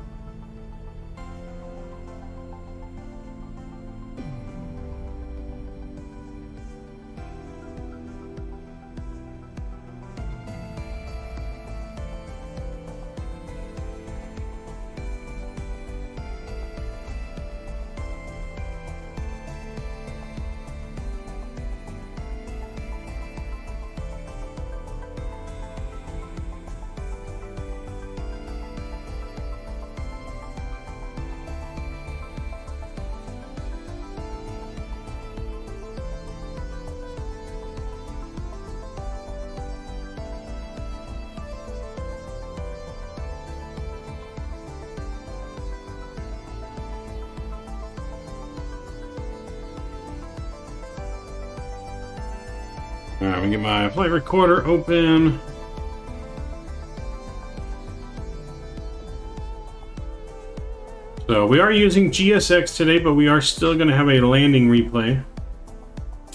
Alright, we get my flight recorder open. So So we are using GSX today, but we are still going to have a landing replay.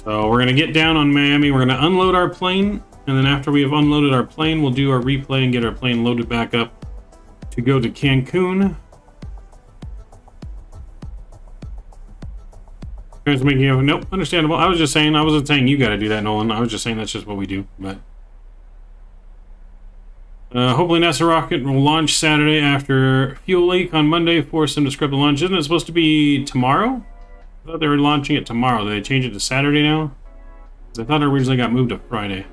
So we're going to get down on Miami. We're going to unload our plane. And then after we have unloaded our plane, we'll do our replay and get our plane loaded back up to go to Cancun. Guys making you nope, understandable. I was just saying, I wasn't saying you got to do that, Nolan. I was just saying that's just what we do. But hopefully NASA rocket will launch Saturday after fuel leak on Monday. Force them to scrub the launch. Isn't it supposed to be tomorrow? I thought they were launching it tomorrow. Did they change it to Saturday now? I thought it originally got moved to Friday.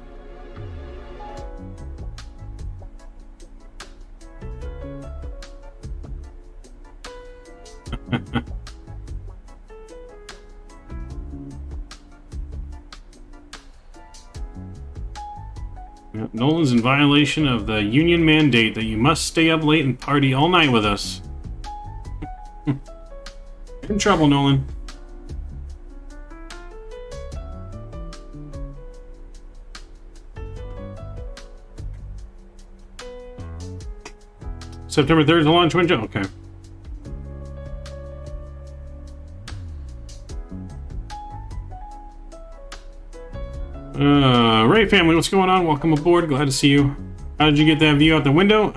Nolan's in violation of the union mandate that you must stay up late and party all night with us. You're in trouble, Nolan. September 3rd is the launch window? Okay. Ray family, what's going on? Welcome aboard. Glad to see you. How did you get that view out the window?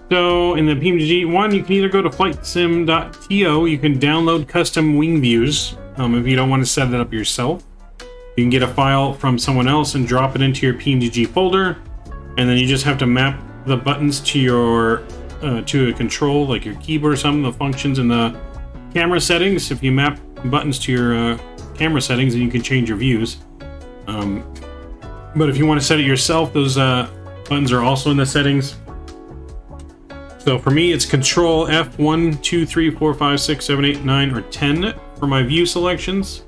So in the PMDG one, you can either go to flightsim.to. You can download custom wing views if you don't want to set it up yourself. You can get a file from someone else and drop it into your PMDG folder, and then you just have to map the buttons to your to a control, like your keyboard or something, the functions in the camera settings. If you map buttons to your camera settings, and you can change your views. But if you want to set it yourself, those buttons are also in the settings. So for me, it's Control F1, 2, 3, 4, 5, 6, 7, 8, 9, or 10 for my view selections.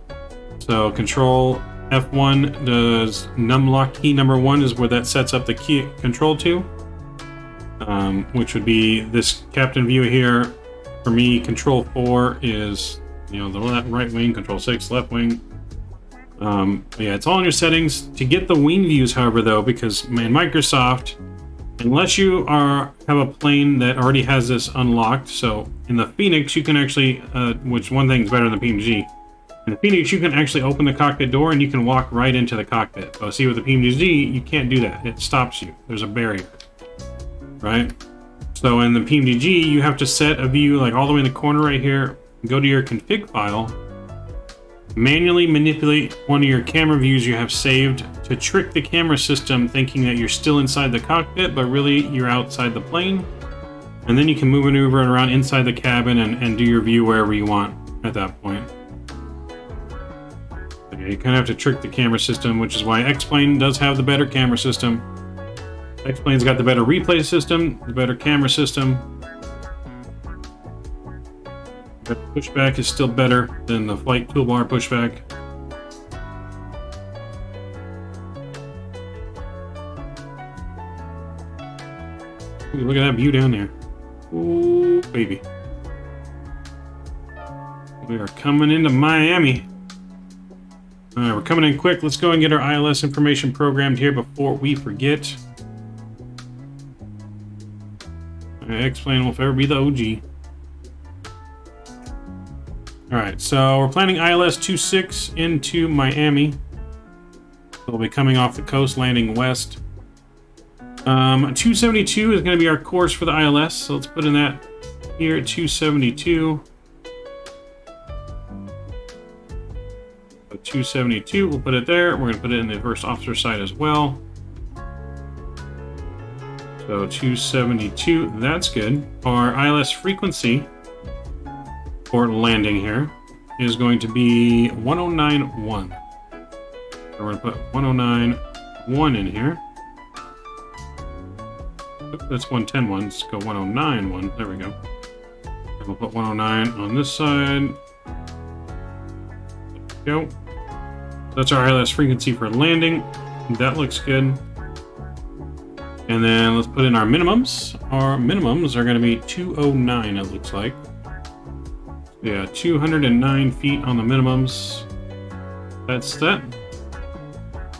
So Control F1 does numlock key number 1 is where that sets up the key control to, which would be this captain view here. For me, Control 4 is the right wing, Control 6 left wing. Yeah, it's all in your settings. To get the wing views, however, though, because in Microsoft, unless you have a plane that already has this unlocked, so in the Phoenix you can actually, which one thing's better than the PMDG, in the Phoenix you can actually open the cockpit door and you can walk right into the cockpit. But see, with the PMDG you can't do that. It stops you. There's a barrier, right? So in the PMDG you have to set a view like all the way in the corner right here. Go to your config file, manually manipulate one of your camera views you have saved to trick the camera system thinking that you're still inside the cockpit, but really you're outside the plane. And then you can maneuver it around inside the cabin and do your view wherever you want at that point. Okay, you kind of have to trick the camera system, which is why X-Plane does have the better camera system. X-Plane's got the better replay system, the better camera system. But pushback is still better than the flight toolbar pushback. Ooh, look at that view down there. Ooh, baby. We are coming into Miami. Alright, we're coming in quick. Let's go and get our ILS information programmed here before we forget. X-Plane will forever be the OG. Alright, so we're planning ILS 26 into Miami. We'll be coming off the coast, landing west. 272 is going to be our course for the ILS, so let's put in that here at 272. 272, we'll put it there. We're going to put it in the first officer side as well. So 272, that's good. Our ILS frequency for landing here is going to be 1091. So we're going to put 1091 in here. Oops, that's 1101. Let's go 1091. There we go. And we'll put 109 on this side. There we go. That's our ILS frequency for landing. That looks good. And then let's put in our minimums. Our minimums are going to be 209, it looks like. Yeah, 209 feet on the minimums. That's that.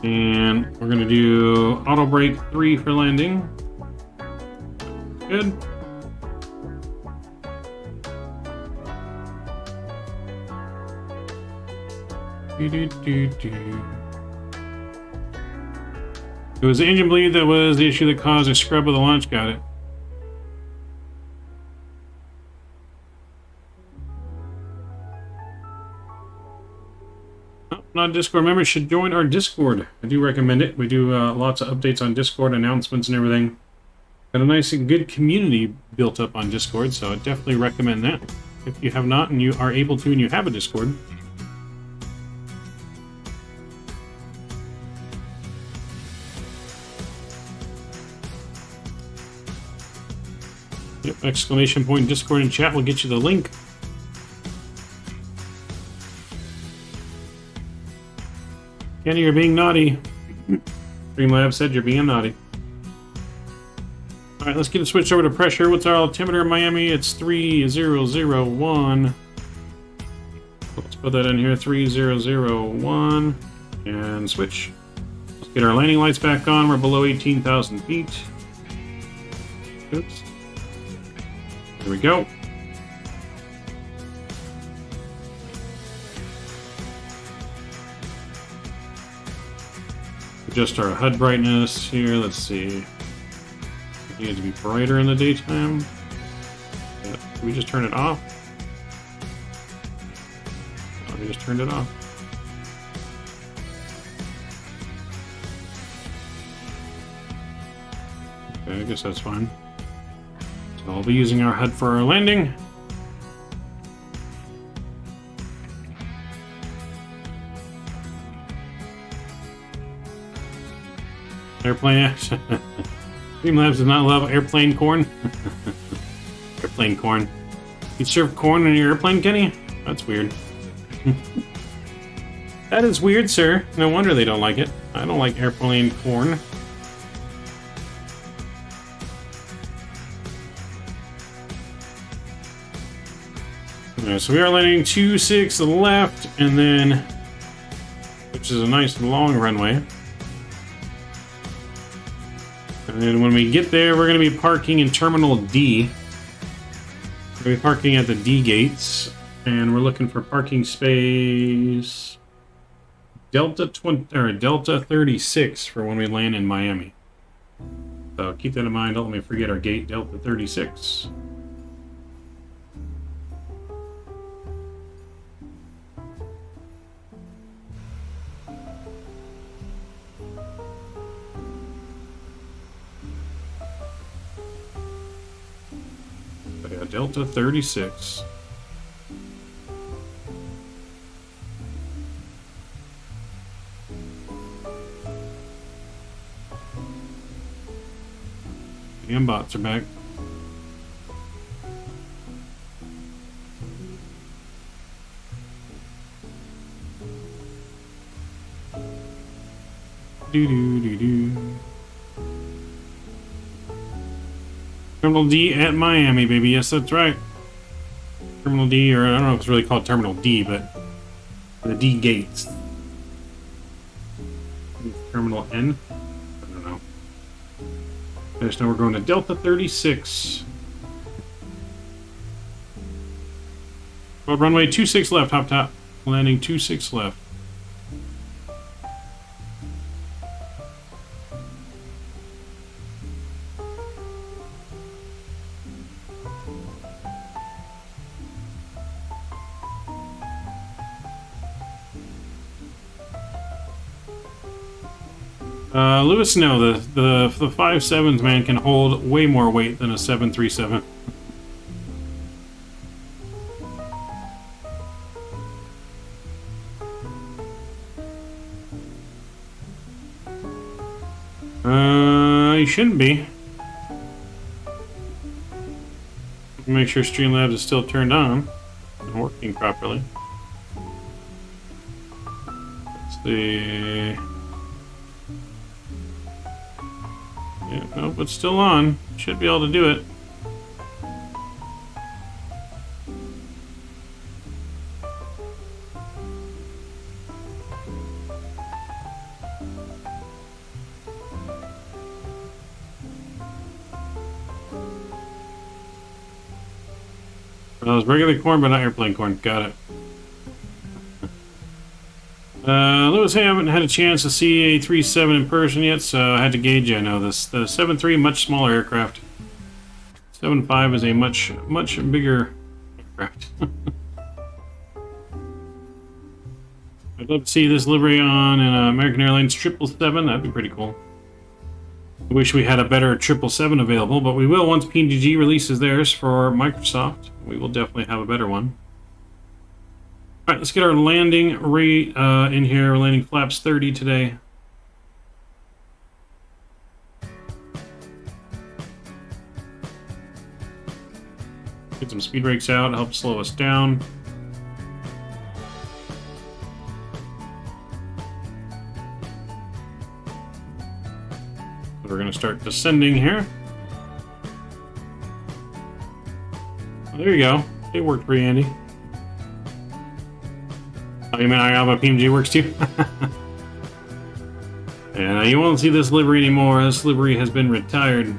And we're going to do auto brake 3 for landing. Good. It was the engine bleed that was the issue that caused a scrub of the launch. Got it. Oh, not Discord members should join our Discord. I do recommend it. We do lots of updates on Discord, announcements and everything. Got a nice and good community built up on Discord, so I definitely recommend that. If you have not and you are able to and you have a Discord. Yep, exclamation point Discord and chat will get you the link. Kenny, you're being naughty. Streamlabs said you're being naughty. Alright, let's get it switched over to pressure. What's our altimeter in Miami? It's 3001. Let's put that in here, 3001. And switch. Let's get our landing lights back on. We're below 18,000 feet. Oops. There we go. Adjust our HUD brightness here. Let's see. It needs to be brighter in the daytime. Yeah. Can we just turn it off? Oh, we just turned it off. Okay, I guess that's fine. So I'll be using our HUD for our landing. Airplane action. Streamlabs does not love airplane corn. Airplane corn. You serve corn in your airplane, Kenny? That's weird. That is weird, sir. No wonder they don't like it. I don't like airplane corn. Alright, so we are landing 26 left, and then, which is a nice long runway. And then when we get there, we're going to be parking in Terminal D. We're going to be parking at the D gates, and we're looking for parking space Delta 36 for when we land in Miami. So keep that in mind. Don't let me forget our gate, Delta 36. Delta 36. The bots are back. Do. Terminal D at Miami, baby. Yes, that's right. Terminal D, or I don't know if it's really called Terminal D, but the D gates. Terminal N? I don't know. I just know we're going to Delta 36. Well, runway 26 left, hop top. Landing 26 left. Lewis, no, the 5.7s, man, can hold way more weight than a 737. You shouldn't be. Make sure Streamlabs is still turned on and working properly. Let's see. Yeah, nope, it's still on. Should be able to do it. Well, it's regular corn, but not airplane corn. Got it. Lewis, hey, I haven't had a chance to see a 3.7 in person yet, so I had to gauge you. I know this. The 7.3, much smaller aircraft. 7.5 is a much bigger aircraft. I'd love to see this livery on an American Airlines 777. That'd be pretty cool. I wish we had a better 777 available, but we will once PMDG releases theirs for Microsoft. We will definitely have a better one. Alright, let's get our landing rate in here. We're landing flaps 30 today. Get some speed brakes out, help slow us down. So we're going to start descending here. Oh, there you go. It worked pretty handy. Oh, you mean IABA PMG works too? And you won't see this livery anymore. This livery has been retired.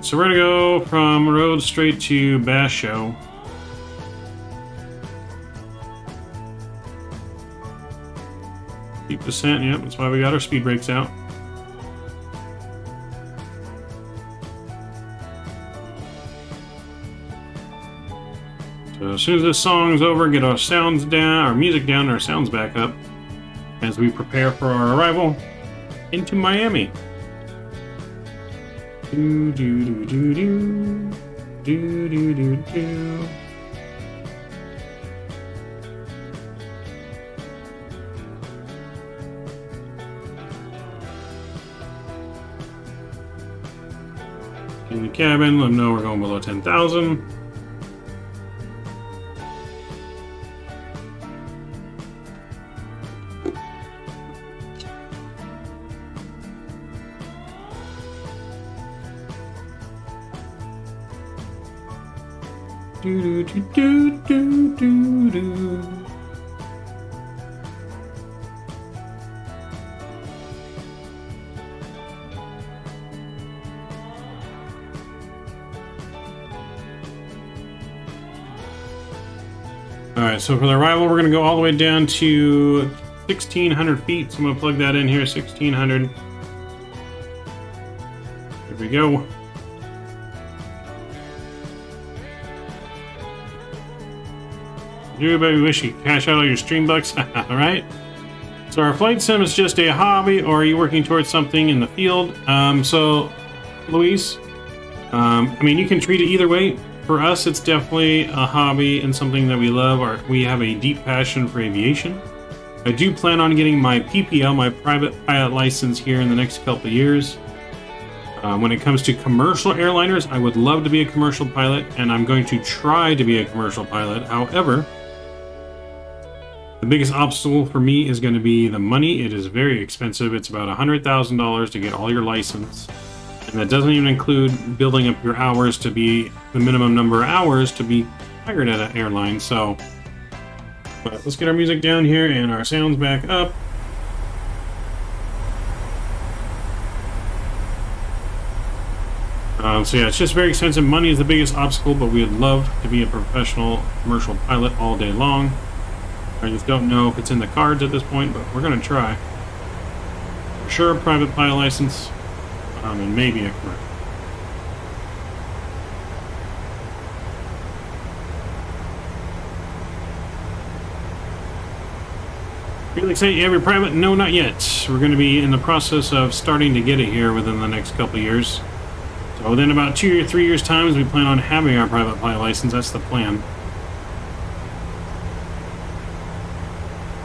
So we're gonna go from road straight to Basho. Deep descent, yep, that's why we got our speed brakes out. So as soon as this song is over, get our sounds down, our music down, our sounds back up as we prepare for our arrival into Miami. Do do do do do do do do do. In the cabin, let them know we're going below 10,000. Do do do do do do. All right, so for the arrival, we're going to go all the way down to 1,600 feet. So I'm going to plug that in here, 1,600. There we go. Everybody wish you could cash out all your stream bucks. Alright. So our flight sim is just a hobby, or are you working towards something in the field? So, Luis, I mean, you can treat it either way. For us, it's definitely a hobby and something that we love. We have a deep passion for aviation. I do plan on getting my PPL, my private pilot license, here in the next couple of years. When it comes to commercial airliners, I would love to be a commercial pilot, and I'm going to try to be a commercial pilot. However, the biggest obstacle for me is going to be the money. It is very expensive. It's about $100,000 to get all your license. And that doesn't even include building up your hours to be the minimum number of hours to be hired at an airline. So, but let's get our music down here and our sounds back up. So yeah, it's just very expensive. Money is the biggest obstacle, but we would love to be a professional commercial pilot all day long. I just don't know if it's in the cards at this point, but we're going to try. For sure, a private pilot license, and maybe a commercial. Really excited you have your private? No, not yet. We're going to be in the process of starting to get it here within the next couple of years. So within about 2 or 3 years' time, we plan on having our private pilot license. That's the plan.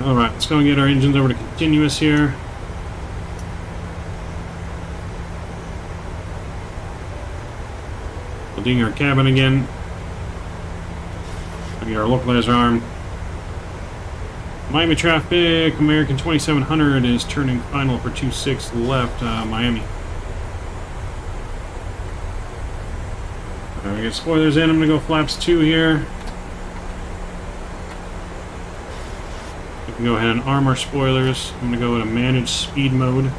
Alright, let's go and get our engines over to continuous here. Building our cabin again. Get our localizer arm. Miami traffic, American 2700 is turning final for 26 left, Miami. We get spoilers in. I'm gonna go flaps 2 here. We can go ahead and arm our spoilers. I'm gonna go to manage speed mode.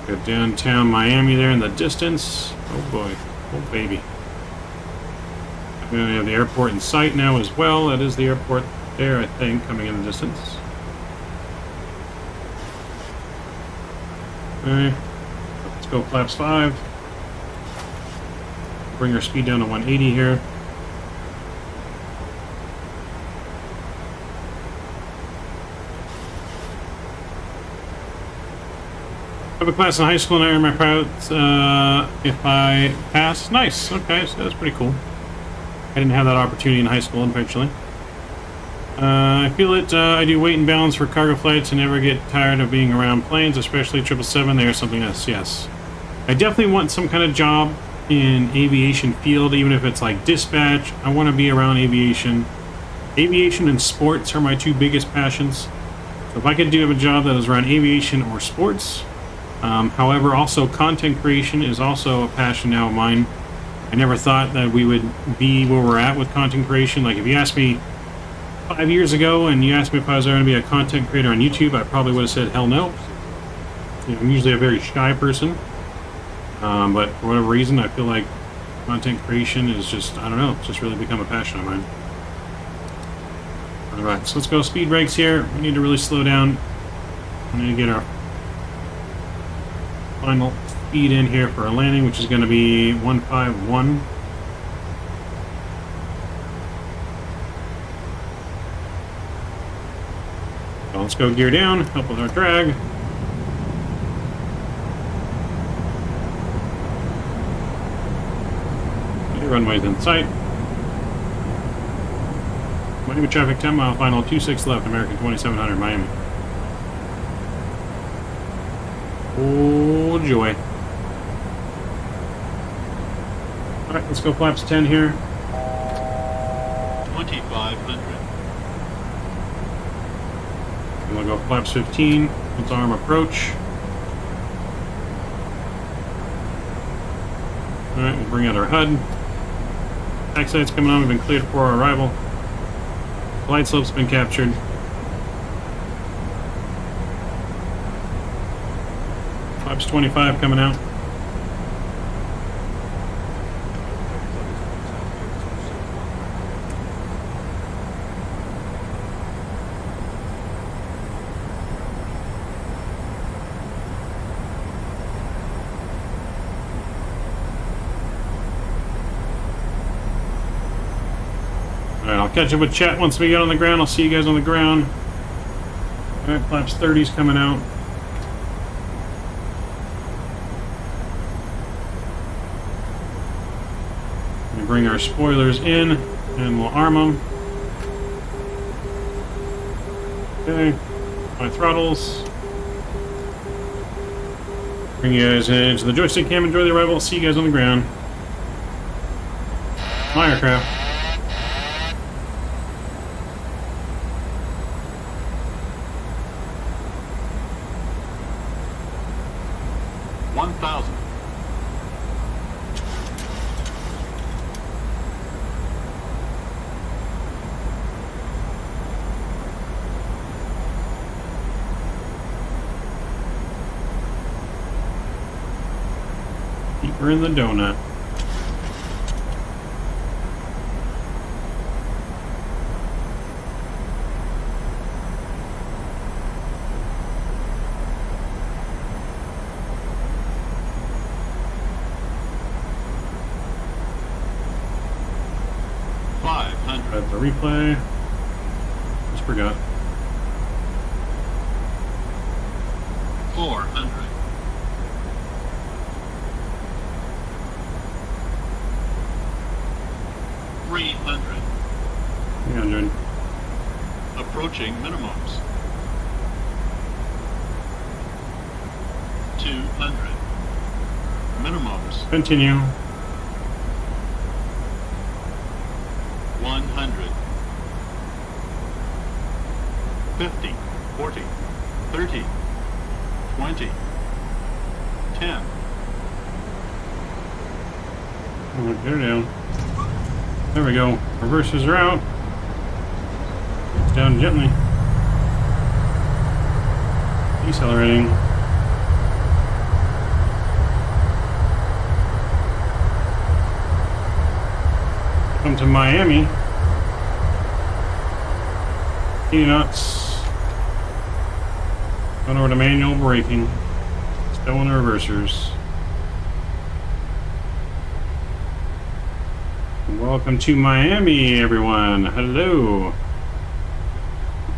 Got downtown Miami there in the distance. Oh boy, oh baby. We have the airport in sight now as well. That is the airport there, I think, coming in the distance. Alright, let's go flaps 5. Bring our speed down to 180 here. I have a class in high school and I earn my pilots if I pass. Nice, okay, so that's pretty cool. I didn't have that opportunity in high school, unfortunately. I feel it. I do weight and balance for cargo flights and never get tired of being around planes, especially 777. They are something else. Yes, I definitely want some kind of job in aviation field, even if it's like dispatch. I want to be around aviation. Aviation and sports are my 2 biggest passions. So if I could do a job that is around aviation or sports, however, also content creation is also a passion now of mine. I never thought that we would be where we're at with content creation. Like if you asked me 5 years ago and you asked me if I was going to be a content creator on YouTube, I probably would have said hell no. You know, I'm usually a very shy person, but for whatever reason I feel like content creation is just, I don't know, it's just really become a passion of mine. Alright, so let's go speed brakes here. We need to really slow down. We need to get our final speed in here for a landing, which is going to be 151. So let's go gear down, help with our drag. Okay, runway's in sight. Miami traffic 10 mile final 26 left, American 2700 Miami. Oh joy. Alright, let's go flaps 10 here. 2500. We'll go flaps 15. Let's arm approach. Alright, we'll bring out our HUD. Backside's coming on, we've been cleared for our arrival. Glide slope's been captured. Flaps 25 coming out. Alright, I'll catch up with chat once we get on the ground. I'll see you guys on the ground. Alright, flaps 30's coming out. We bring our spoilers in and we'll arm them. Okay, my throttles. Bring you guys into the joystick cam. Enjoy the arrival. See you guys on the ground. My aircraft. We're in the donut. That's a replay. Just forgot. 400. 300. 300. Approaching minimums. 200. minimums. Continue. 100. 50, 40, 30, 20, 10. Oh, get her down. There we go. Reversers are out. It's down gently. Decelerating. Come to Miami. 80 knots. Going over to manual braking. Stowing the reversers. Welcome to Miami, everyone. Hello.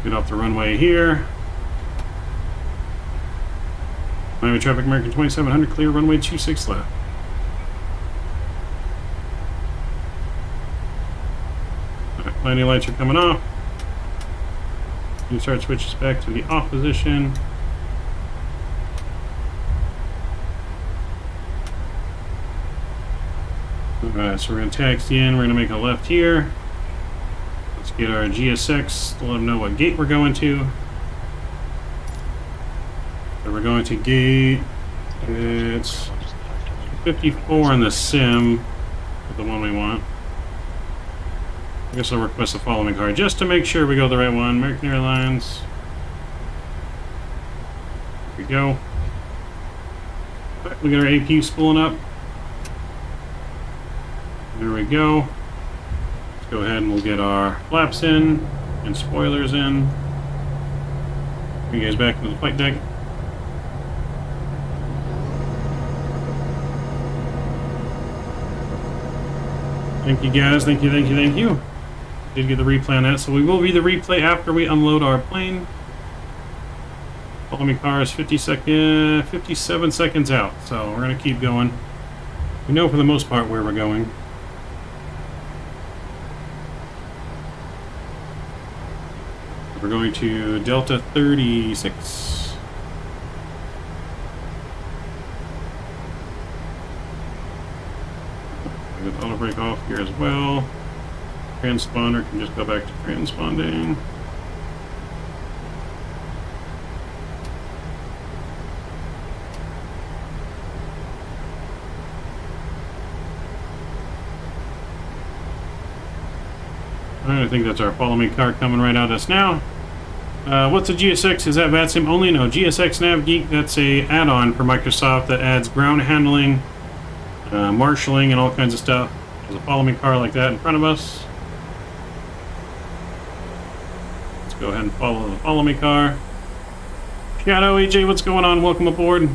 Get off the runway here. Miami traffic, American 2700, clear runway 26 left. Alright, landing lights are coming off. You start switches back to the off position. Alright, so we're going to taxi in. We're going to make a left here. Let's get our GSX to let them know what gate we're going to. So we're going to gate, it's 54 in the sim, the one we want. I guess I'll request a follow me car just to make sure we go the right one. American Airlines. Here we go. Right, we got our APU spooling up. There we go. Let's go ahead and we'll get our flaps in and spoilers in. Bring you guys back into the flight deck. Thank you guys, thank you, thank you, thank you. Did get the replay on that, so we will read the replay after we unload our plane. Follow me car is 57 seconds out, so we're gonna keep going. We know for the most part where we're going. We're going to Delta 36. With auto brake off here as well. Transponder can just go back to transponding. Alright, I think that's our follow me car coming right at us now. What's a GSX? Is that VATSIM only? No, GSX Nav Geek, that's a add-on for Microsoft that adds ground handling, marshalling, and all kinds of stuff. There's a follow me car like that in front of us. Let's go ahead and follow the follow me car. Shadow AJ, what's going on? Welcome aboard.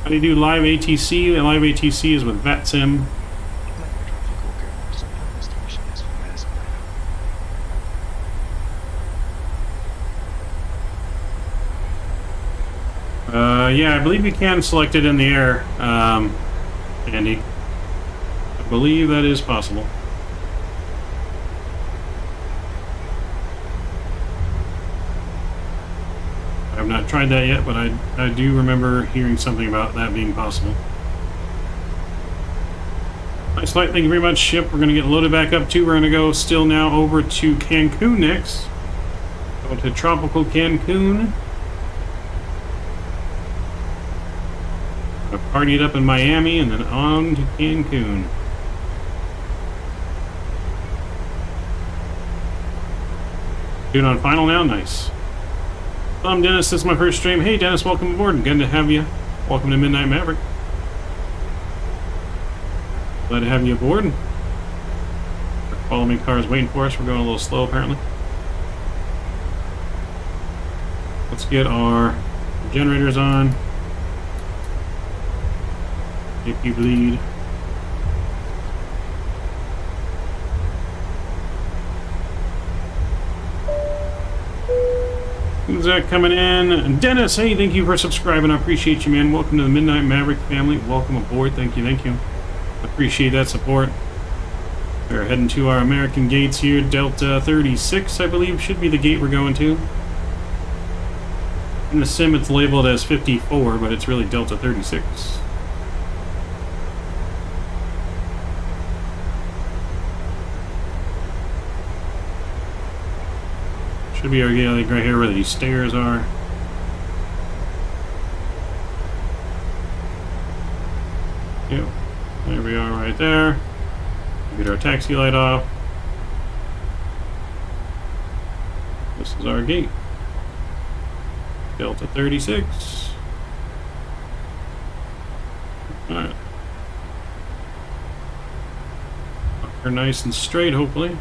How do you do live ATC? Live ATC is with VATSIM. Yeah, I believe you can select it in the air, Andy. I believe that is possible. I've not tried that yet, but I do remember hearing something about that being possible. Nice flight, thank you very much, ship. We're going to get loaded back up too. We're going to go still now over to Cancun next. Go to tropical Cancun. I partied up in Miami and then on to Cancun. Doing on final now? Nice. I'm Dennis, this is my first stream. Hey Dennis, welcome aboard. Good to have you. Welcome to Midnight Maverick. Glad to have you aboard. Follow me car is waiting for us. We're going a little slow apparently. Let's get our generators on. If you bleed. Who's that coming in? Dennis, hey, thank you for subscribing. I appreciate you, man. Welcome to the Midnight Maverick family. Welcome aboard. Thank you, thank you. I appreciate that support. We're heading to our American gates here. Delta 36, I believe, should be the gate we're going to. In the sim, it's labeled as 54, but it's really Delta 36. Should be our gate, like right here where these stairs are. Yep, there we are right there. Get our taxi light off. This is our gate. Delta 36. Alright. We're nice and straight, hopefully.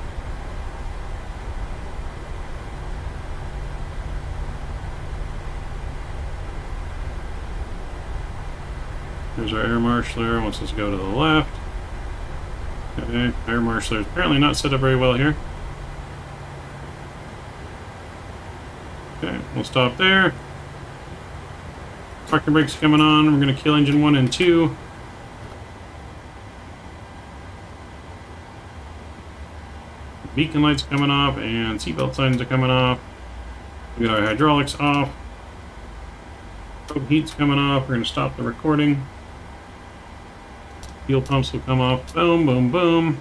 There's our air marshaller. Wants us to go to the left. Okay, air marshaller is apparently not set up very well here. Okay, we'll stop there. Parking brakes coming on. We're going to kill engine 1 and 2. Beacon lights coming off and seatbelt signs are coming off. We got our hydraulics off. Probe heat's coming off. We're going to stop the recording. Fuel pumps will come off. Boom, boom, boom.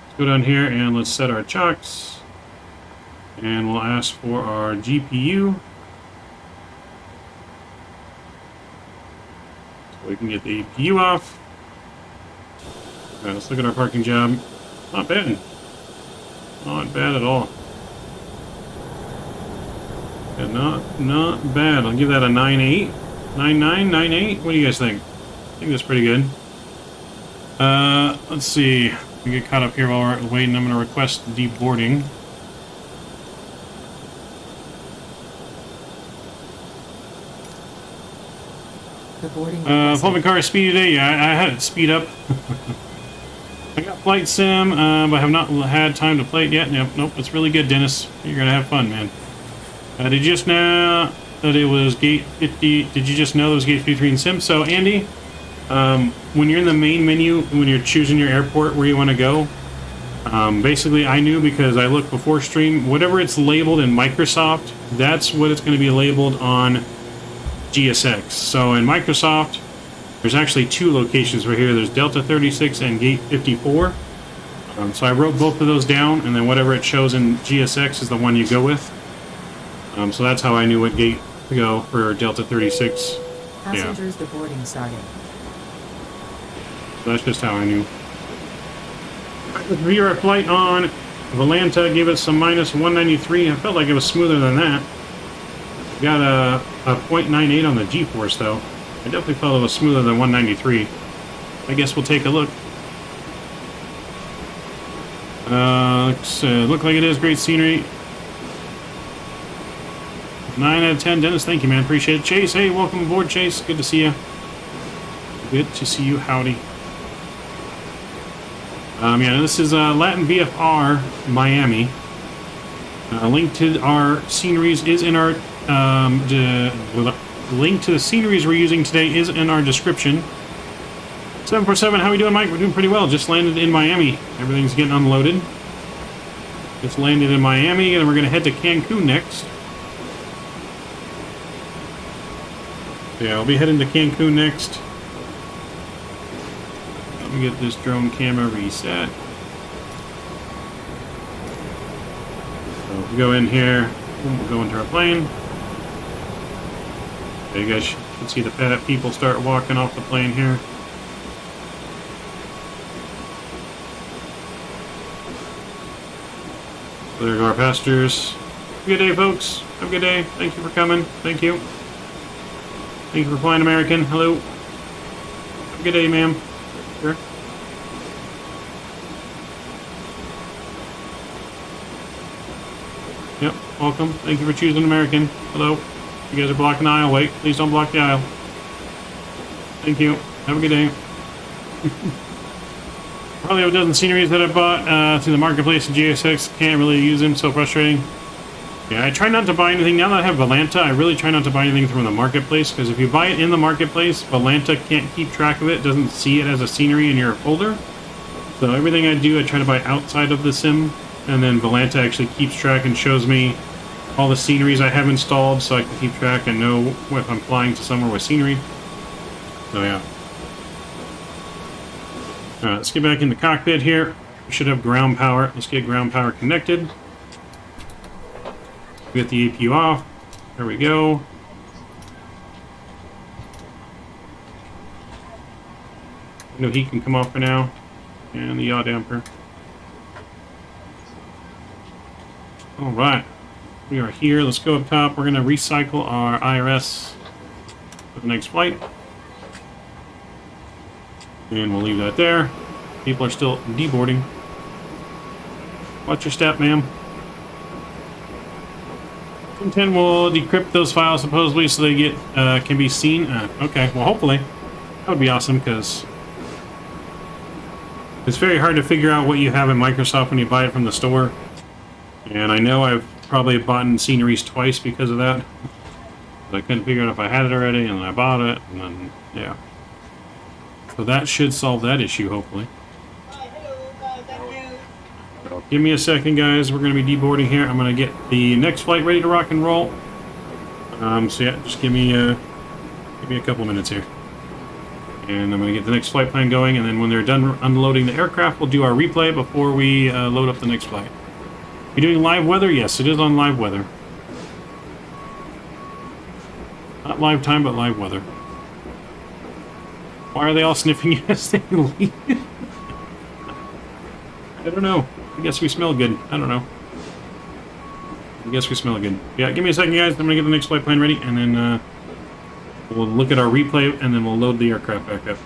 Let's go down here and let's set our chocks. And we'll ask for our GPU. So we can get the APU off. Alright, let's look at our parking job. Not bad. Not bad at all. Yeah, not bad. I'll give that a 9.8. 9.9, 9.8. What do you guys think? I think that's pretty good. Let's see. We get caught up here while we're waiting. I'm going to request deboarding. The boarding. Flipping car speed today. Yeah, I had it speed up. I got flight sim, but have not had time to play it yet. Nope, it's really good, Dennis. You're gonna have fun, man. Did you just know that it was gate 50? Did you just know it was gate 53 in sim? So, Andy, when you're in the main menu, when you're choosing your airport where you want to go, basically I knew because I looked before stream. Whatever it's labeled in Microsoft, that's what it's going to be labeled on GSX. So in Microsoft, there's actually two locations right here. There's Delta 36 and Gate 54. So I wrote both of those down, and then whatever it shows in GSX is the one you go with. So that's how I knew what gate to go for Delta 36. Passengers deboarding starting. So that's just how I knew. Let's review our flight on Volanta. Gave us some minus 193. I felt like it was smoother than that. Got a 0.98 on the GeForce though. I definitely felt it was smoother than 193. I guess we'll take a look. Look like it is. Great scenery. 9 out of 10. Dennis, thank you, man. Appreciate it. Chase, hey, welcome aboard, Chase. Good to see you. Good to see you. Howdy. Yeah, this is Latin VFR Miami. Link to our sceneries is in our link to the sceneries we're using today is in our description. 747, how we doing, Mike? We're doing pretty well. Just landed in Miami. Everything's getting unloaded. Just landed in Miami, and we're going to head to Cancun next. Yeah, I'll be heading to Cancun next. Let me get this drone camera reset. So if we go in here, we'll go into our plane. Okay, you guys can see the people start walking off the plane here. So there go our passengers. Have a good day, folks. Have a good day. Thank you for coming. Thank you. Thank you for flying American. Hello. Have a good day, ma'am. Sure. Yep, welcome. Thank you for choosing American. Hello. You guys are blocking the aisle. Wait, please don't block the aisle. Thank you. Have a good day. Probably have a dozen sceneries that I bought through the marketplace and GSX. Can't really use them. So frustrating. Yeah, I try not to buy anything. Now that I have Volanta, I really try not to buy anything from the marketplace, because if you buy it in the marketplace, Volanta can't keep track of it, doesn't see it as a scenery in your folder. So everything I do, I try to buy outside of the sim, and then Volanta actually keeps track and shows me all the sceneries I have installed, so I can keep track and know if I'm flying to somewhere with scenery. So yeah. Alright, let's get back in the cockpit here. We should have ground power. Let's get ground power connected. Get the APU off. There we go. No heat can come off for now. And the yaw damper. Alright. We are here. Let's go up top. We're going to recycle our IRS for the next flight. And we'll leave that there. People are still deboarding. Watch your step, ma'am. 10 will decrypt those files supposedly so they get can be seen. Okay, well hopefully. That would be awesome because it's very hard to figure out what you have in Microsoft when you buy it from the store. And I know I've probably bought sceneries twice because of that. But I couldn't figure out if I had it already, and then I bought it, and then, yeah. So that should solve that issue, hopefully. So give me a second, guys. We're going to be deboarding here. I'm going to get the next flight ready to rock and roll. So yeah, just give me a couple minutes here. And I'm going to get the next flight plan going, and then when they're done unloading the aircraft, we'll do our replay before we load up the next flight. You doing live weather? Yes, it is on live weather. Not live time, but live weather. Why are they all sniffing as they leave? I don't know. I guess we smell good. I don't know. I guess we smell good. Yeah, give me a second, guys. I'm going to get the next flight plan ready, and then we'll look at our replay, and then we'll load the aircraft back up.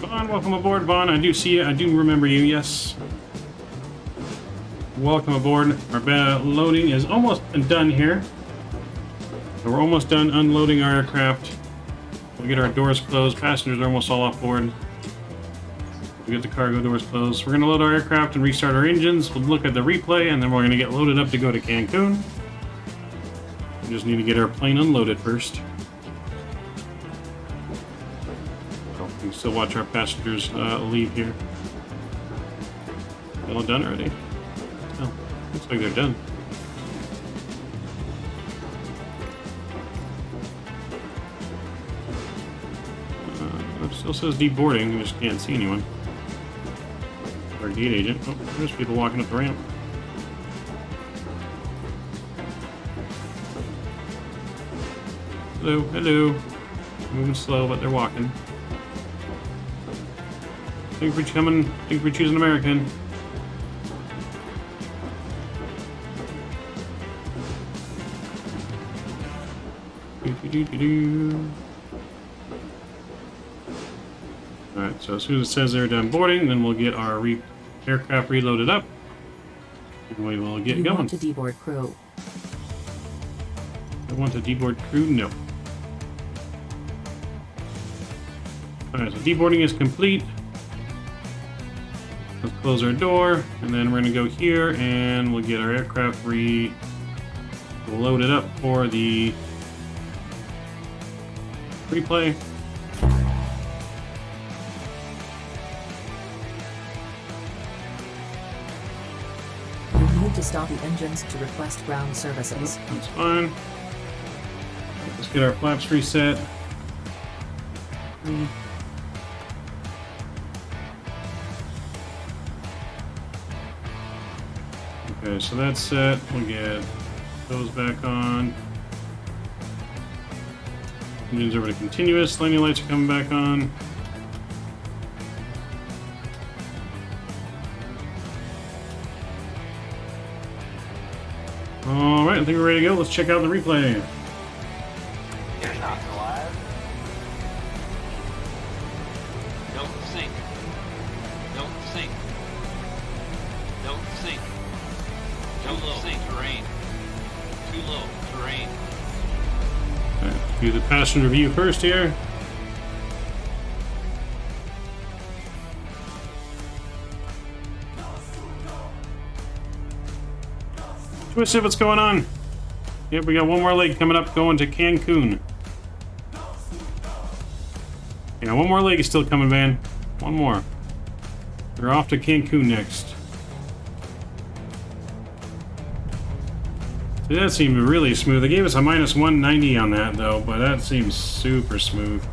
Vaughn, welcome aboard, Vaughn. I do see you. I do remember you, yes. Welcome aboard. Our loading is almost done here. So we're almost done unloading our aircraft. We'll get our doors closed. Passengers are almost all off board. We'll get the cargo doors closed. We're going to load our aircraft and restart our engines. We'll look at the replay, and then we're going to get loaded up to go to Cancun. We just need to get our plane unloaded first. We can still watch our passengers leave here. They all done already? Oh, looks like they're done. It still says deboarding, we just can't see anyone. Our gate agent. Oh, there's people walking up the ramp. Hello, hello. Moving slow, but they're walking. Thank you for coming. Thank you for choosing American. Alright, so as soon as it says they're done boarding, then we'll get our aircraft reloaded up. And we will get going. Want to deboard crew? I want to deboard crew? No. Alright, so deboarding is complete. Let's close our door, and then we're going to go here, and we'll get our aircraft loaded up for the replay. You need to stop the engines to request ground services. That's fine. Let's get our flaps reset. Okay, so that's set. We'll get those back on. Engines over to continuous. Landing lights are coming back on. Alright, I think we're ready to go. Let's check out the replay. Here's not alive. Don't sink. Don't sink. Don't sink. Too low. Sink. Terrain. Too low. Terrain. Alright, do the passenger view first here. Twisted, what's going on? Yep, we got one more leg coming up, going to Cancun. Yeah, one more leg is still coming, man. One more. We're off to Cancun next. See, that seemed really smooth. They gave us a minus 190 on that, though, but that seems super smooth.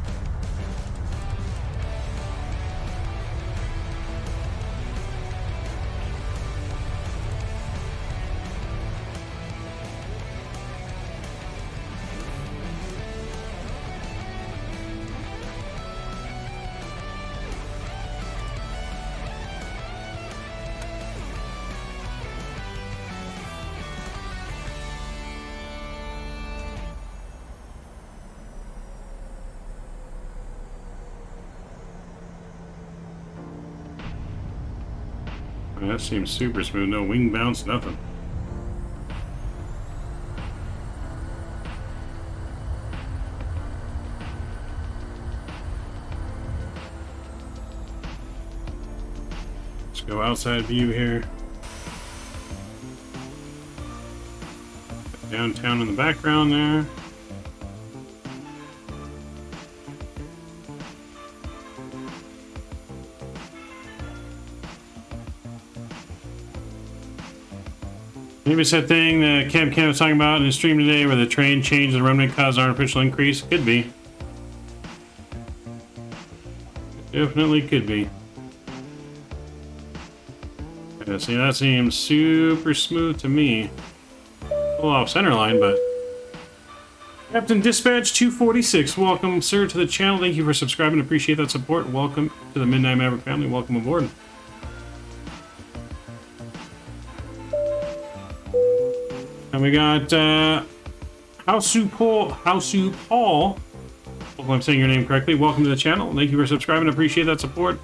That seems super smooth. No wing bounce, nothing. Let's go outside view here. Downtown in the background there. Maybe it's that thing that Cam was talking about in his stream today where the train changed the runway caused an artificial increase. Could be. Definitely could be. Yeah, see, that seems super smooth to me. A little off center line, but... Captain Dispatch 246, welcome, sir, to the channel. Thank you for subscribing. Appreciate that support. Welcome to the Midnight Maverick family. Welcome aboard. And we got Hausu Paul Hopefully I'm saying your name correctly. Welcome to the channel. Thank you for subscribing. I appreciate that support.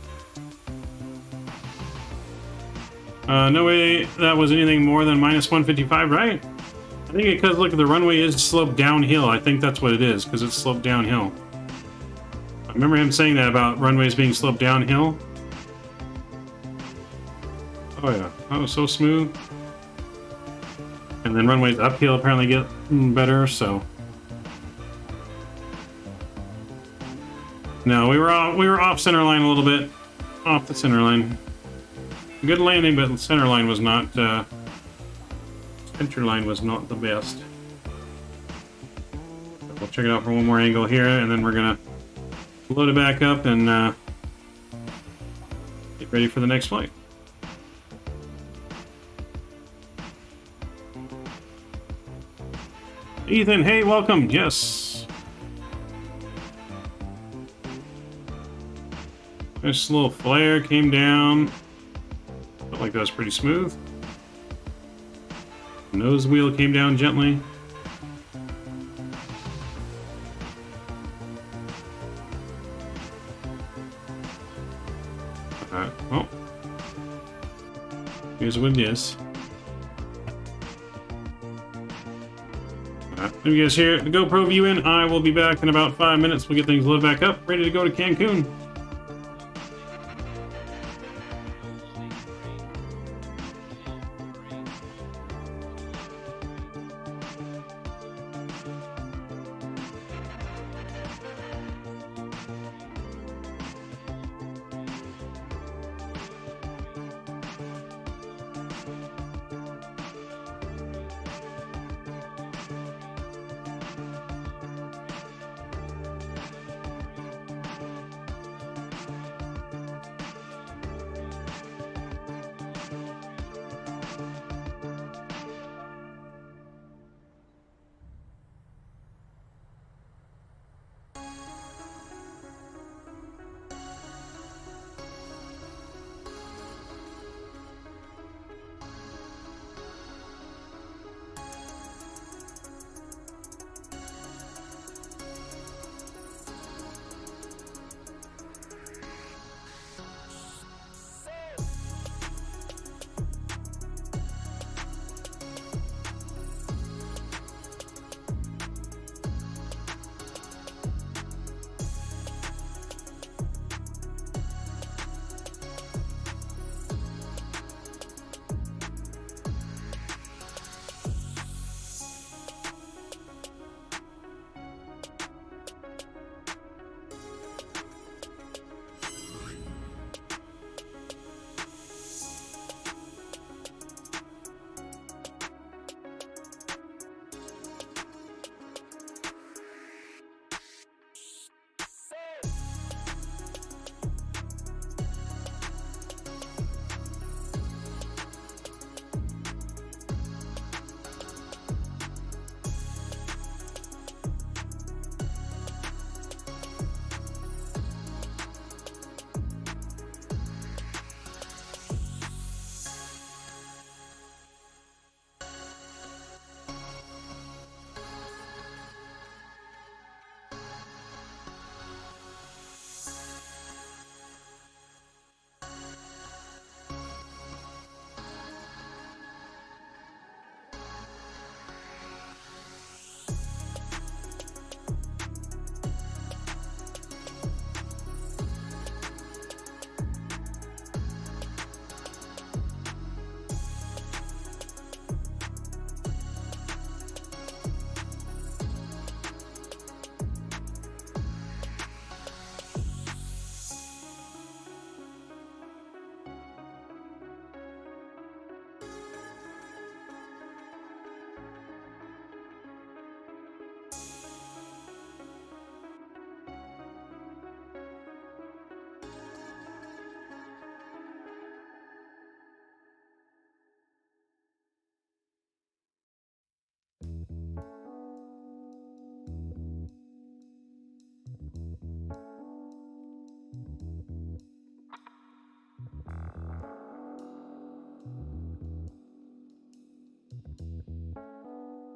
No way that was anything more than minus 155, right? I think because, look, the runway is sloped downhill. I think that's what it is, because it's sloped downhill. I remember him saying that about runways being sloped downhill. Oh yeah, that was so smooth. And then runways uphill apparently get better, so... No, we were off center line a little bit. Off the center line. Good landing, but center line was not, center line was not the best. We'll check it out for one more angle here, and then we're gonna load it back up and get ready for the next flight. Ethan, hey, welcome. Yes. This little flare came down. Felt like that was pretty smooth. Nose wheel came down gently. Well, here's what it is. If you guys hear the GoPro view in, I will be back in about 5 minutes. We'll get things loaded back up, ready to go to Cancun.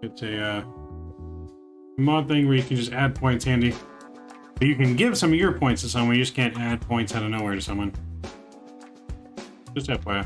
It's a mod thing where you can just add points handy. But you can give some of your points to someone, you just can't add points out of nowhere to someone. Just FYI.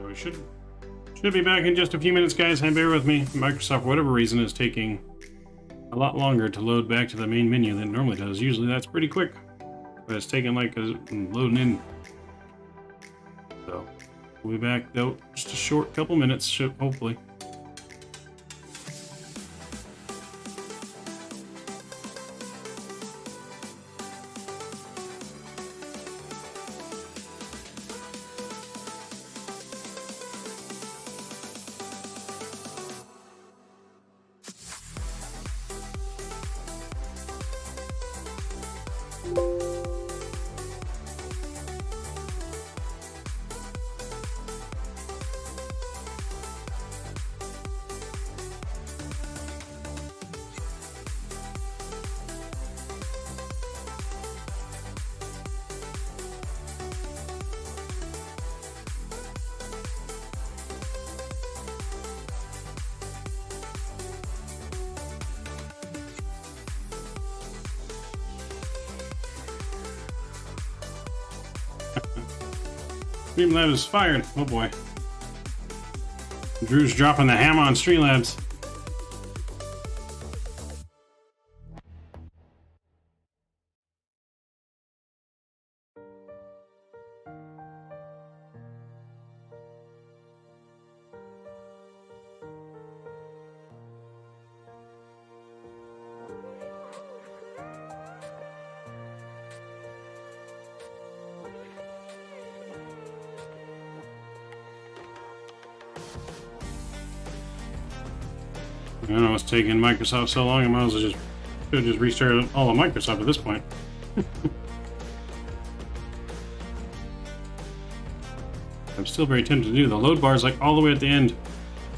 We should be back in just a few minutes, guys. And bear with me. Microsoft, for whatever reason, is taking a lot longer to load back to the main menu than it normally does. Usually that's pretty quick. but it's taking like loading in. So we'll be back though, just a short couple minutes, hopefully. Streamlabs is fired. Oh boy. Drew's dropping the hammer on Streamlabs. I don't know what's taking Microsoft so long. I might as well should have just restarted all of Microsoft at this point. I'm still very tempted to do. The load bar is like all the way at the end.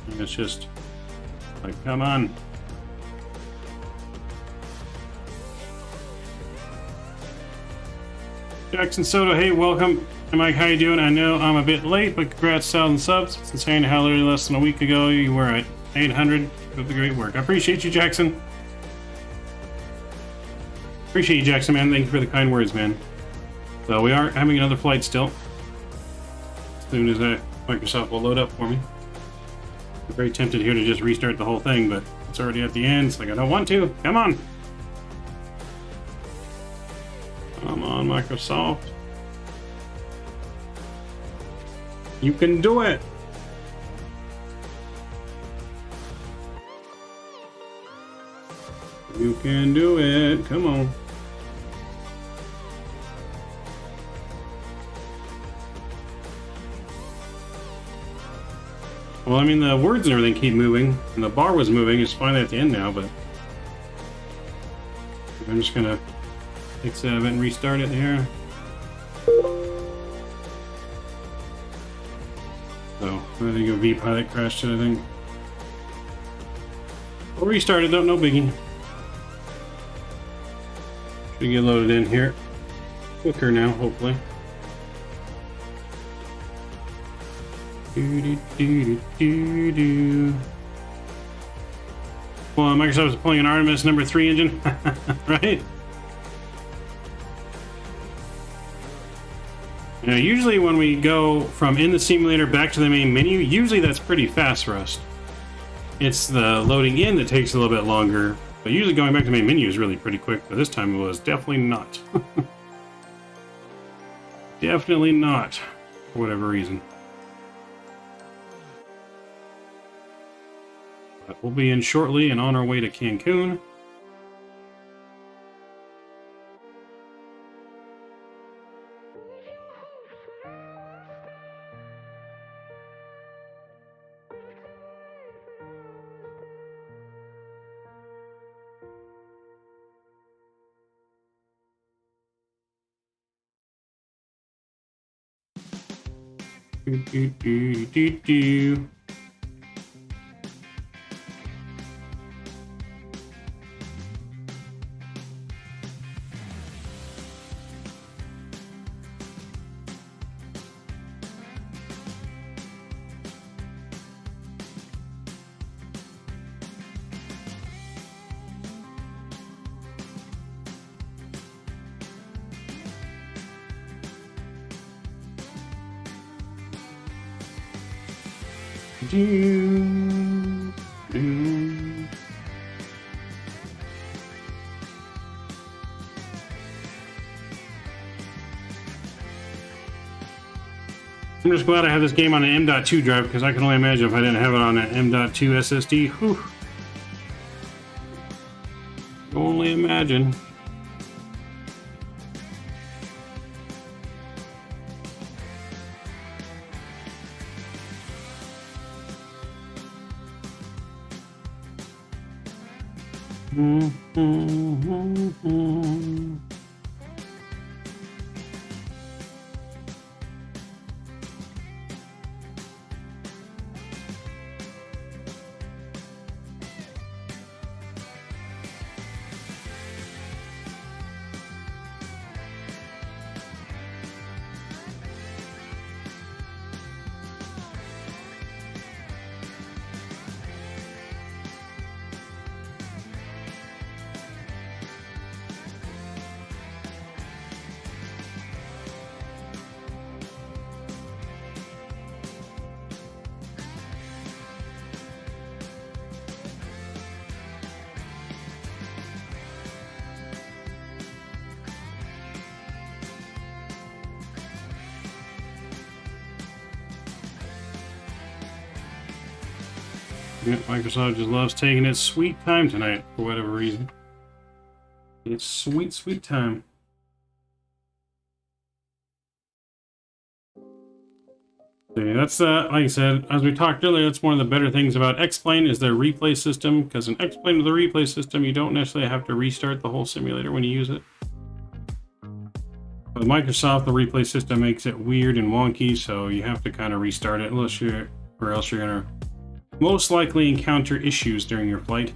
And it's just like, come on. Jackson Soto, hey, welcome. Hey Mike, how you doing? I know I'm a bit late, but congrats, 1,000 subs. It's insane how literally less than a week ago you were at 800 with the great work. I appreciate you, Jackson. Appreciate you, Jackson, man. Thank you for the kind words, man. So we are having another flight still. As soon as Microsoft will load up for me. I'm very tempted here to just restart the whole thing, but it's already at the end. It's like, I don't want to. Come on. Come on, Microsoft. You can do it. You can do it. Come on. Well, I mean, the words and everything keep moving, and the bar was moving. It's finally at the end now, but I'm just gonna exit it and restart it here. So I think a V-Pilot crashed it, I think. We'll restart it though, no biggie. Should get loaded in here quicker now, hopefully. Well, Microsoft is pulling an Artemis number 3 engine, right? You know, usually when we go from in the simulator back to the main menu, usually that's pretty fast for us. It's the loading in that takes a little bit longer, but usually going back to the main menu is really pretty quick, but this time it was definitely not. Definitely not, for whatever reason. But we'll be in shortly and on our way to Cancun. Do. I'm just glad I have this game on an M.2 drive because I can only imagine if I didn't have it on an M.2 SSD. Whew. Only imagine. Yeah, Microsoft just loves taking its sweet time tonight for whatever reason. It's sweet, sweet time. Okay, that's like I said, as we talked earlier, that's one of the better things about X-Plane is their replay system, because in X-Plane with the replay system, you don't necessarily have to restart the whole simulator when you use it. With Microsoft, the replay system makes it weird and wonky, so you have to kind of restart it, or else you're gonna most likely encounter issues during your flight.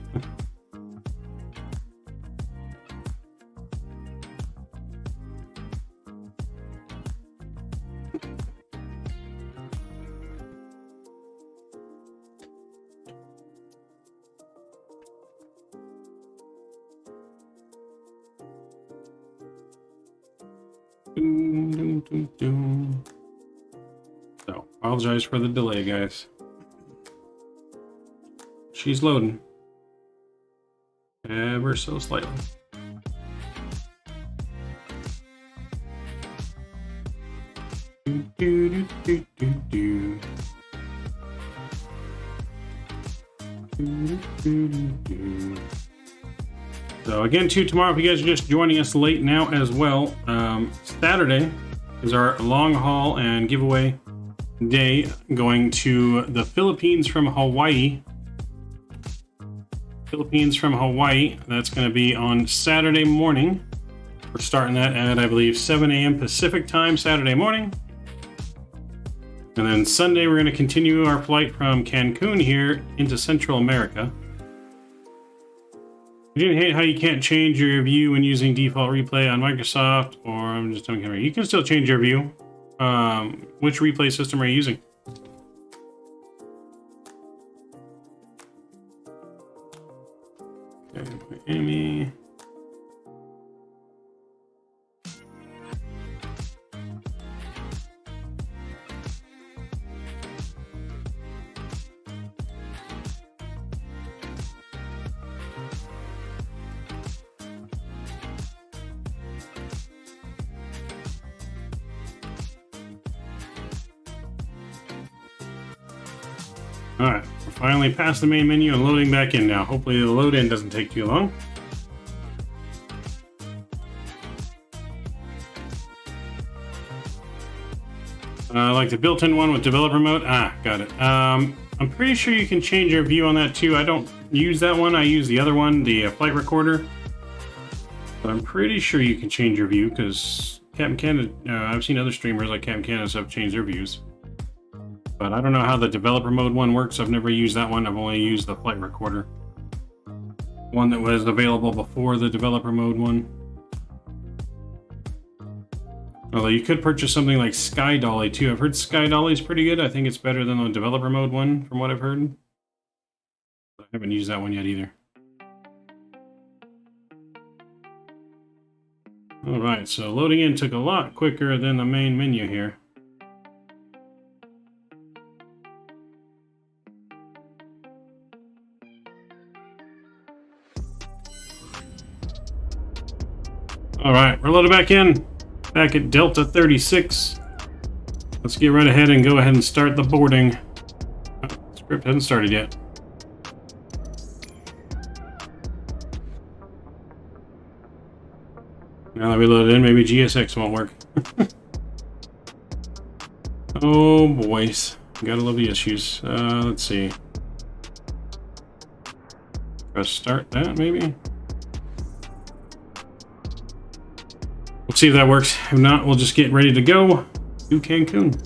So, apologize for the delay, guys. She's loading. Ever so slightly. So again, too, tomorrow, if you guys are just joining us late now as well, Saturday is our long haul and giveaway day going to the Philippines from Hawaii. That's going to be on Saturday morning. We're starting that at, I believe, 7 a.m. Pacific time Saturday morning. And then Sunday, we're going to continue our flight from Cancun here into Central America. You didn't hate how you can't change your view when using default replay on Microsoft, or I'm just telling you, you can still change your view. Which replay system are you using? Okay, Miami. Alright, we're finally past the main menu and loading back in now. Hopefully the load in doesn't take too long. Like the built-in one with developer mode. Got it. I'm pretty sure you can change your view on that too. I don't use that one. I use the other one, the flight recorder. But I'm pretty sure you can change your view because Captain Canada, I've seen other streamers like Captain Canada have changed their views. But I don't know how the developer mode one works. I've never used that one. I've only used the flight recorder. One that was available before the developer mode one. Although you could purchase something like Sky Dolly too. I've heard Sky Dolly's pretty good. I think it's better than the developer mode one from what I've heard. I haven't used that one yet either. Alright, so loading in took a lot quicker than the main menu here. Alright, we're loaded back in. Back at Delta 36. let's get right ahead and go ahead and start the boarding. Oh, script hasn't started yet. Now that we load it in, maybe GSX won't work. Oh boys, gotta love the issues. Let's see. Press start that maybe. We'll see if that works. If not, we'll just get ready to go to Cancun.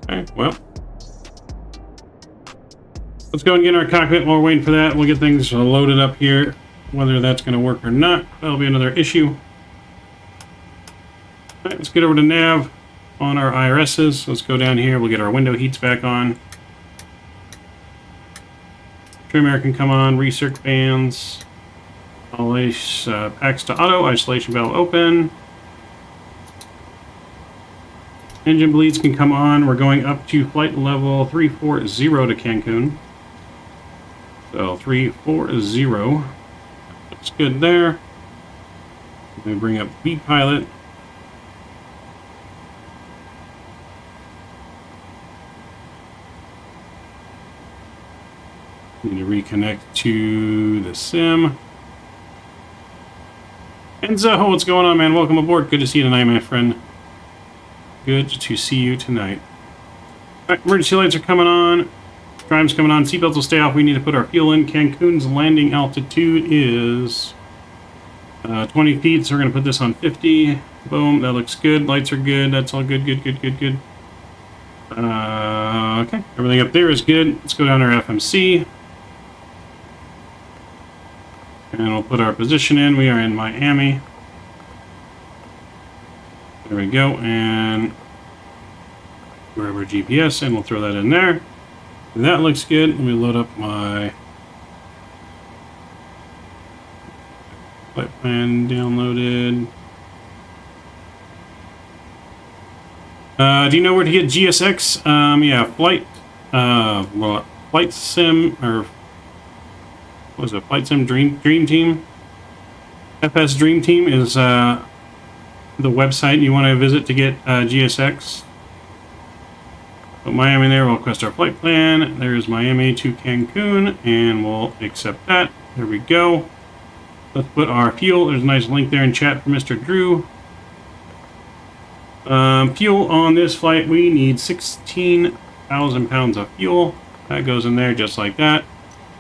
Okay, well. Let's go and get in our cockpit while we're waiting for that. We'll get things loaded up here. Whether that's going to work or not, that'll be another issue. All right, let's get over to nav on our IRSs. Let's go down here. We'll get our window heats back on. Trim air can come on. Recirc bands. Packs to auto. Isolation valve open. Engine bleeds can come on. We're going up to flight level 340 to Cancun. So 340. Looks good there. Let me bring up vPilot. Need to reconnect to the sim. Enzo, what's going on, man? Welcome aboard. Good to see you tonight, my friend. Good to see you tonight. All right, emergency lights are coming on. Drive's coming on. Seatbelts will stay off. We need to put our fuel in. Cancun's landing altitude is 20 feet, so we're going to put this on 50. Boom, that looks good. Lights are good. That's all good, good. Okay, everything up there is good. Let's go down to our FMC. And we'll put our position in. We are in Miami. There we go. And wherever GPS, and we'll throw that in there. And that looks good. Let me load up my flight plan downloaded. Do you know where to get GSX? Yeah, Flight Sim, or what was it? Flight Sim Dream Team? FS Dream Team is the website you want to visit to get GSX. Put Miami there, we'll request our flight plan. There's Miami to Cancun, and we'll accept that. There we go. Let's put our fuel. There's a nice link there in chat for Mr. Drew. Fuel on this flight, we need 16,000 pounds of fuel. That goes in there just like that.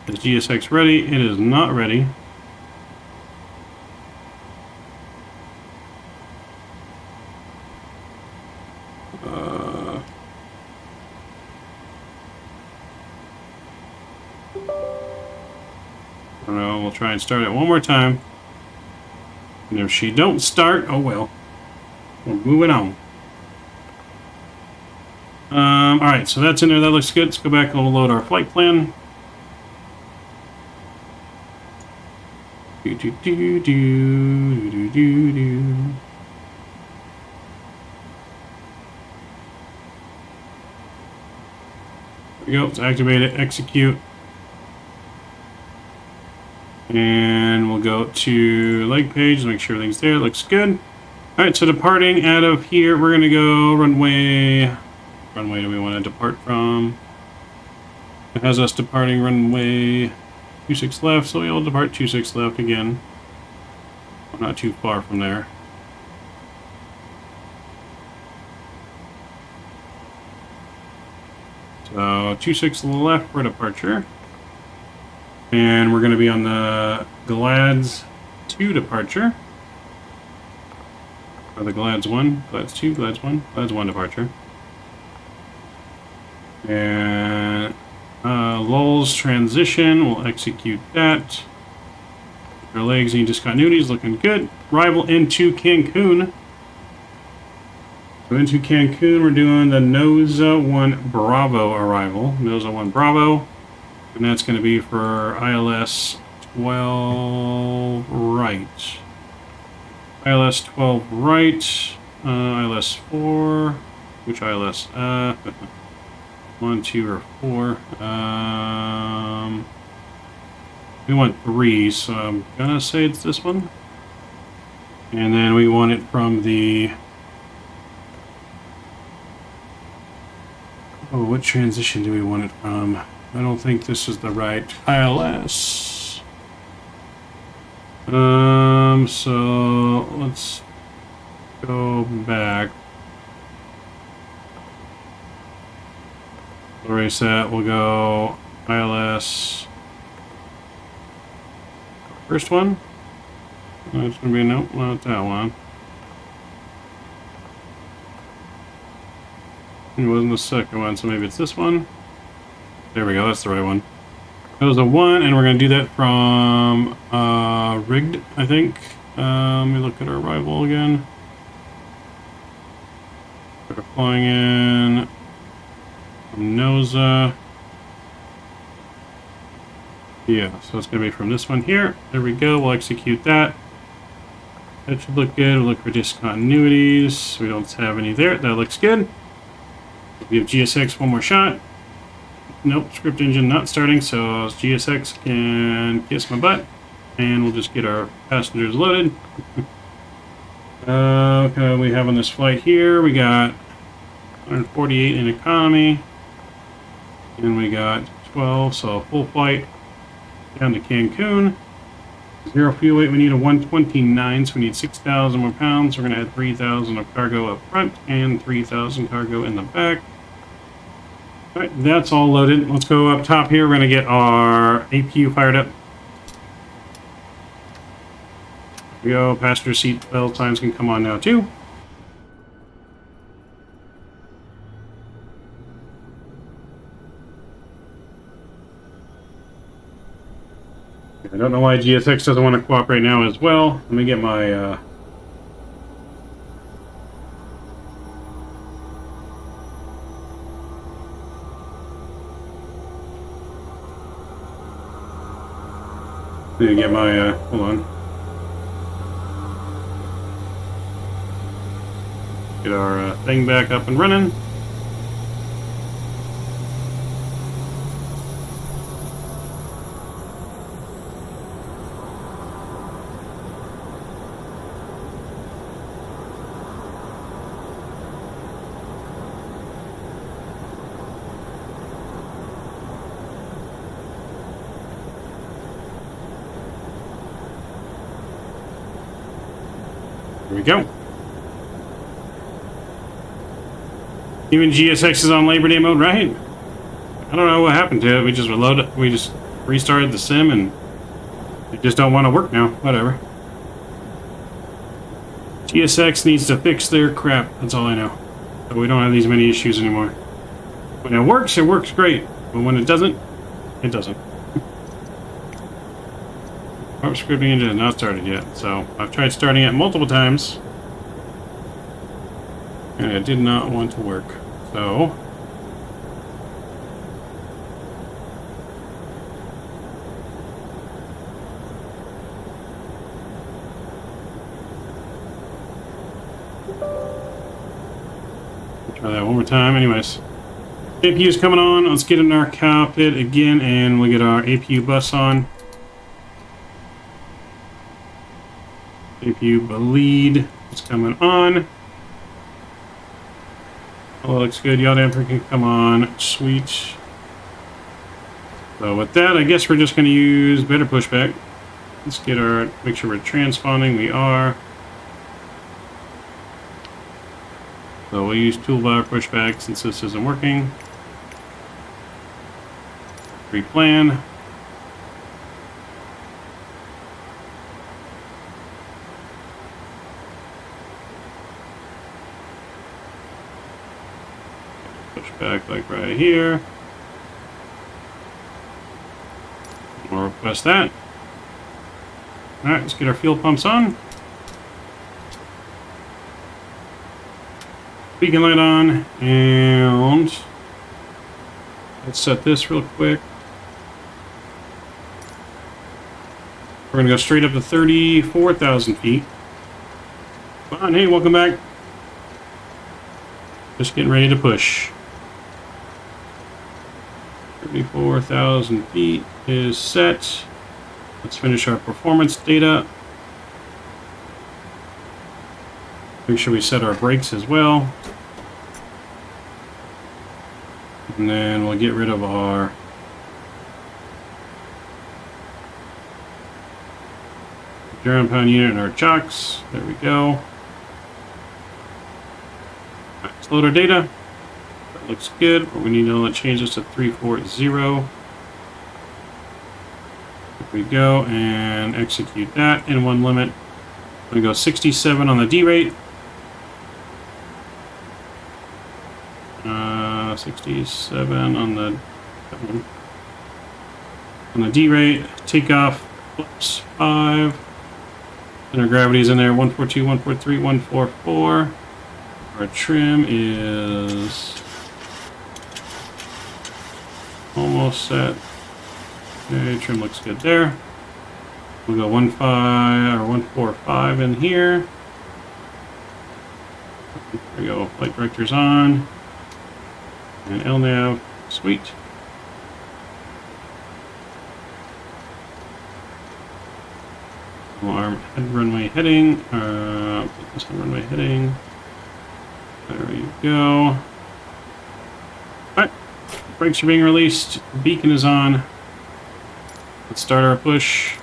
Is GSX ready? It is not ready. I don't know, we'll try and start it one more time. And if she don't start, oh well. We're moving on. Alright, so that's in there. That looks good. Let's go back and we'll load our flight plan. There we go. Let's activate it, execute. And we'll go to leg page, make sure everything's there. Looks good. Alright, so departing out of here, we're going to go runway. Runway do we want to depart from? It has us departing runway 26 left, so we'll depart 26 left again. We're not too far from there. So 26 left for departure. And we're going to be on the GLADS 2 departure. Or the GLADS 1, GLADS 2, GLADS 1, GLADS 1 departure. And lulls transition, we'll execute that. Our legs and discontinuities looking good. Arrival into Cancun. So into Cancun, we're doing the NOSA 1 Bravo arrival. NOSA 1 Bravo. And that's going to be for ILS 12 right. ILS 12 right. ILS 4. Which ILS? 1, 2, or 4. We want 3, so I'm gonna say it's this one. And then we want it from the... Oh, what transition do we want it from? I don't think this is the right ILS. So let's go back. Erase that. We'll go ILS. First one. That's gonna be no, not that one. It wasn't the second one, so maybe it's this one. There we go. That's the right one. That was a 1, and we're going to do that from rigged, I think. Let me look at our arrival again. We're flying in from NOSA. Yeah, so it's going to be from this one here. There we go. We'll execute that. That should look good. We'll look for discontinuities. We don't have any there. That looks good. We have GSX one more shot. Nope, script engine not starting, so GSX can kiss my butt. And we'll just get our passengers loaded. Okay, we have on this flight here, we got 148 in economy. And we got 12, so full flight down to Cancun. 0 fuel weight, we need a 129, so we need 6,000 more pounds. We're going to add 3,000 of cargo up front and 3,000 cargo in the back. Alright, that's all loaded. Let's go up top here. We're going to get our APU fired up. There we go. Passenger seat belt signs can come on now too. I don't know why GSX doesn't want to cooperate now as well. Let me get my hold on. Get our thing back up and running. Here we go. Even GSX is on Labor Day mode, right? I don't know what happened to it. We just restarted the sim and it just don't want to work now. Whatever. GSX needs to fix their crap. That's all I know. So we don't have these many issues anymore. When it works great. But when it doesn't, it doesn't. Our scripting engine is not started yet, so I've tried starting it multiple times and it did not want to work. So try that one more time. Anyways, APU is coming on. Let's get in our cockpit again and we'll get our APU bus on. APU lead is coming on. Oh, looks good. Yaw damper can come on. Sweet. So with that, I guess we're just going to use better pushback. Let's get our, make sure we're transponding. We are. So we'll use toolbar pushback since this isn't working. Pre-plan. Back like right here. We'll request that. Alright, let's get our fuel pumps on. Beacon light on, and let's set this real quick. We're gonna go straight up to 34,000 feet. Come on, hey, welcome back. Just getting ready to push. 34,000 feet is set. Let's finish our performance data. Make sure we set our brakes as well. And then we'll get rid of our ground pound unit and our chocks. There we go. All right, let's load our data. That looks good, but we need to change this to 340. There we go, and execute that in one limit. I'm going to go 67 on the D rate. 67 on the D rate. Takeoff. Oops, 5. Center gravity is in there. 142, 143, 144. Our trim is almost set. Okay, trim looks good there. We'll go 145 in here. There we go. Flight director's on. And LNAV, sweet. Our head runway heading. Put this on runway heading. There you go. Alright. Brakes are being released. Beacon is on. Let's start our push.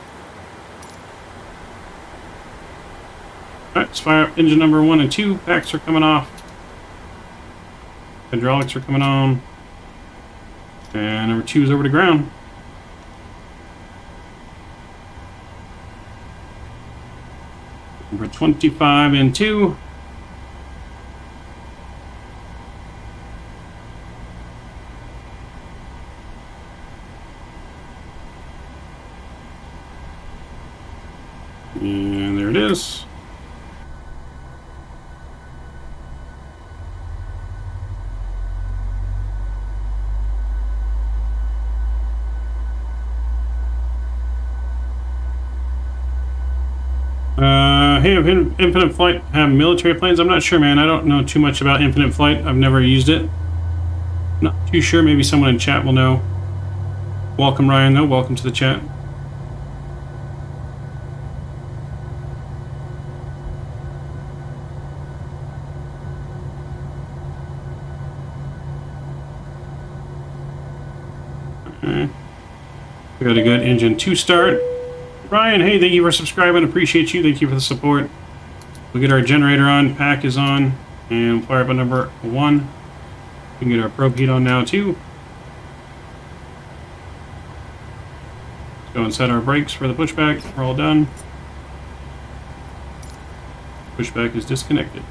Alright, let's fire up engine number 1 and 2. Packs are coming off. Hydraulics are coming on. And number 2 is over to ground. Number 25 and 2. And there it is. Hey, Infinite Flight have military planes? I'm not sure, man. I don't know too much about Infinite Flight. I've never used it. Not too sure. Maybe someone in chat will know. Welcome, Ryan, though. Welcome to the chat. Okay. We got a good engine 2 start. Ryan, hey, thank you for subscribing. Appreciate you. Thank you for the support. We'll get our generator on. Pack is on. And we'll fire up on number 1. We can get our probe heat on now, too. Let's go and set our brakes for the pushback. We're all done. Pushback is disconnected.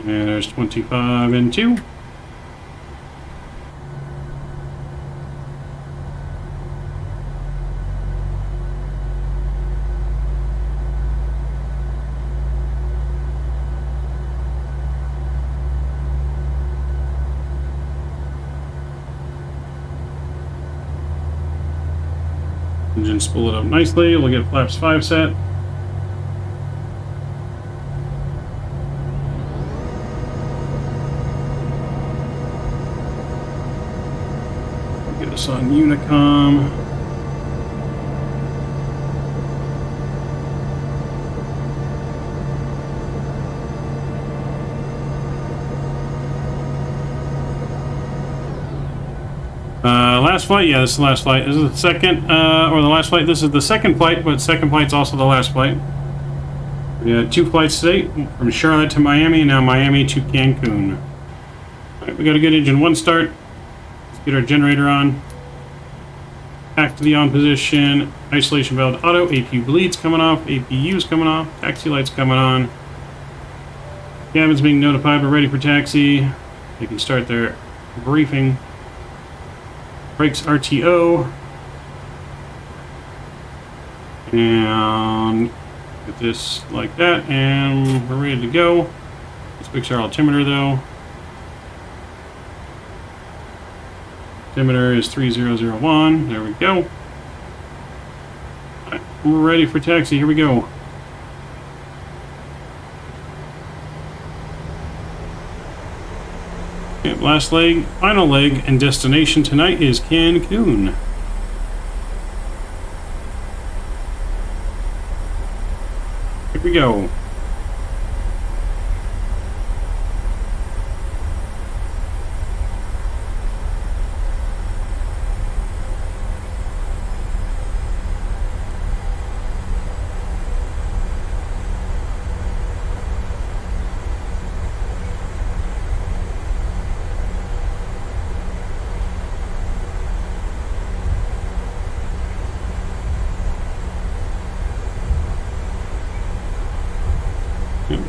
And there's 25 and 2. Engine spool it up nicely. We'll get flaps 5 set. Get us on Unicom. Last flight? Yeah, this is the last flight. This is the second, or the last flight. This is the second flight, but second flight's also the last flight. We had 2 flights today, from Charlotte to Miami, and now Miami to Cancun. Alright, we got a good engine 1 start. Let's get our generator on. Back to the on position. Isolation valve auto. APU bleeds coming off. APU's coming off. Taxi lights coming on. Cabin's being notified. We're ready for taxi. They can start their briefing. Brakes RTO. And get this like that, and we're ready to go. Let's fix our altimeter though. Altimeter is 3001. There we go. All right, we're ready for taxi. Here we go. Okay, last leg, final leg, and destination tonight is Cancun. go.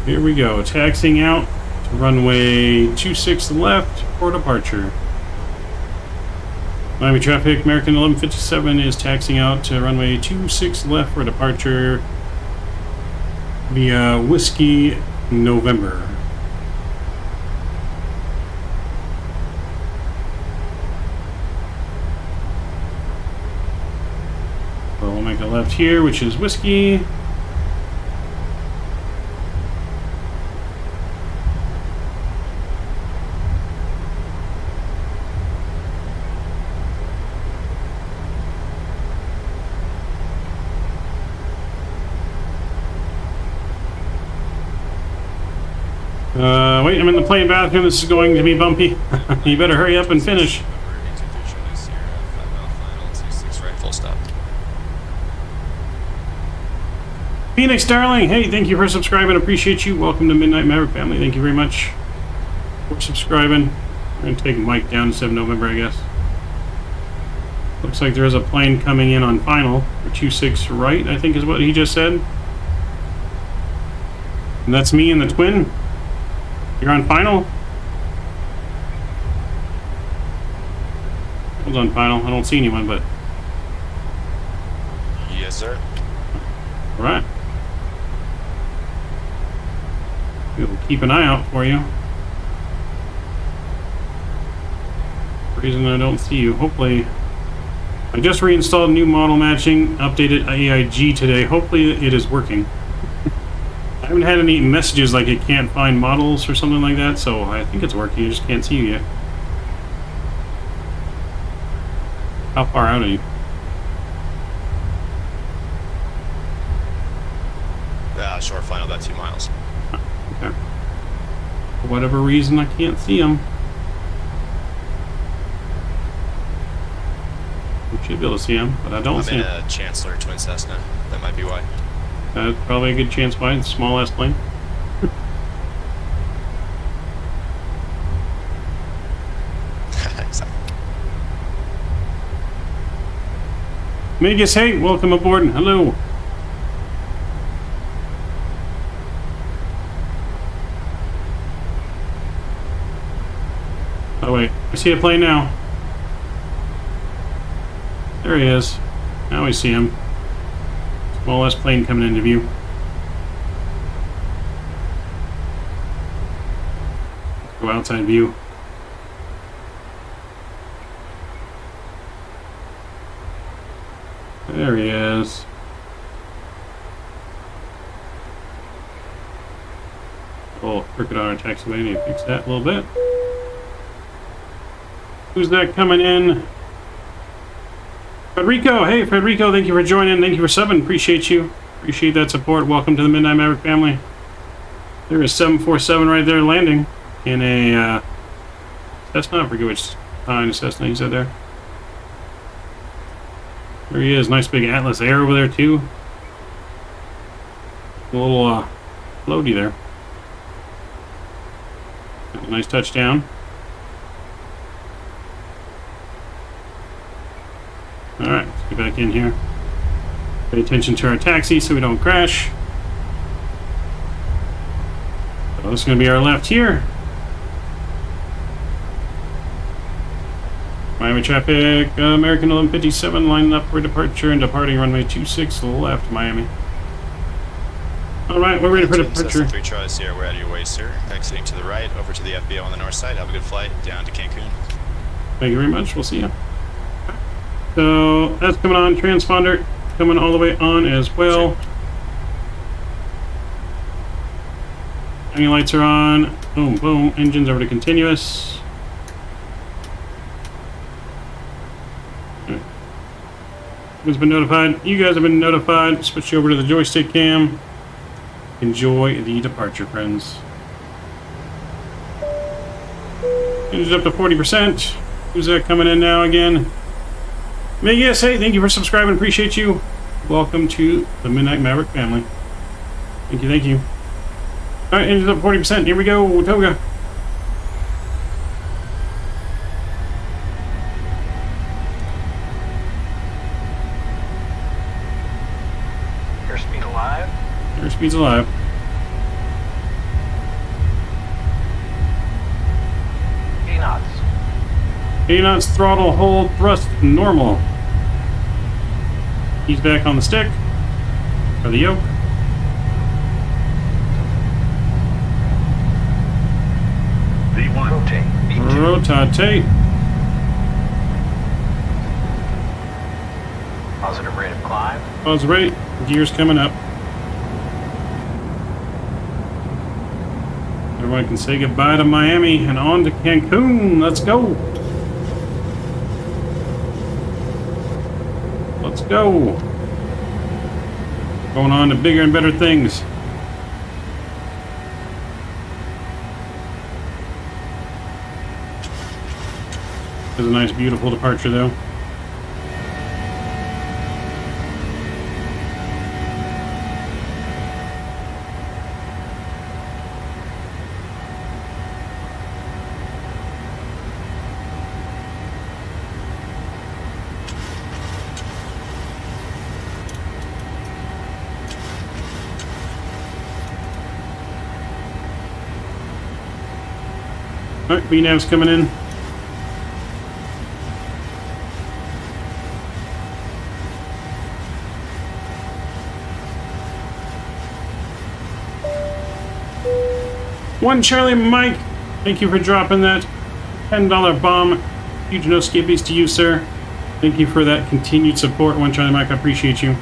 Here we go, taxiing out to runway 26 left for departure. Miami traffic, American 1157 is taxiing out to runway 26 left for departure via Whiskey November. So we'll make a left here, which is Whiskey. Wait, I'm in the plane bathroom. This is going to be bumpy. You better hurry up and finish. Phoenix Darling, hey, thank you for subscribing. Appreciate you. Welcome to Midnight Maverick family. Thank you very much for subscribing. I'm going to take Mike down to 7 November, I guess. Looks like there is a plane coming in on final for 26 right, I think is what he just said. And that's me and the twin. You're on final? I was on final. I don't see anyone, but... Yes, sir. Alright. We'll keep an eye out for you. For some reason I don't see you. Hopefully... I just reinstalled new model matching, updated AIG today. Hopefully it is working. I haven't had any messages like it can't find models or something like that, so I think it's working. You just can't see you yet. How far out are you? Short final, about 2 miles. Okay. For whatever reason, I can't see them. You should be able to see them, but I don't see them. I'm in a Chancellor Twin Cessna. That might be why. That's probably a good chance why. It's a small ass plane. Megas, hey, welcome aboard. Hello. Oh wait, I see a plane now. There he is. Now we see him. Smallest plane coming into view. Go outside view. There he is. Oh, crooked on our taxiway. Need to fix that a little bit. Who's that coming in? Federico, hey Federico, thank you for joining. Thank you for subbing. Appreciate you. Appreciate that support. Welcome to the Midnight Maverick family. There is 747 right there landing in a Cessna. I forget which kind of Cessna he said there. There he is. Nice big Atlas Air over there too. A little floaty there. Nice touchdown. Alright, let's get back in here. Pay attention to our taxi so we don't crash. So this is going to be our left here. Miami traffic, American 1157 lining up for departure and departing runway 26 left, Miami. Alright, we're ready for departure. 3 tries here, we're out of your way, sir. Exiting to the right, over to the FBO on the north side. Have a good flight down to Cancun. Thank you very much, we'll see you. So that's coming on, transponder coming all the way on as well. Any lights are on. Boom, boom. Engines over to continuous. Who's been notified? You guys have been notified. Switch over to the joystick cam. enjoy the departure, friends. Engines up to 40%. Who's that coming in now again? Yes, hey, thank you for subscribing. Appreciate you. Welcome to the Midnight Maverick family. Thank you, thank you. All right, engines up 40%. Here we go, Toga. Airspeed alive. Airspeed's alive. 80 knots. 80 knots, throttle, hold, thrust, normal. He's back on the stick. Or the yoke. V1. Rotate. V2. Rotate. Positive rate of climb. Pause rate. Gears coming up. Everyone can say goodbye to Miami and on to Cancun. Let's go. Let's go. Going on to bigger and better things. It was a nice, beautiful departure, though. Alright, VNAV's coming in. One Charlie Mike, thank you for dropping that $10 bomb. Huge no skippies to you, sir. Thank you for that continued support, One Charlie Mike. I appreciate you.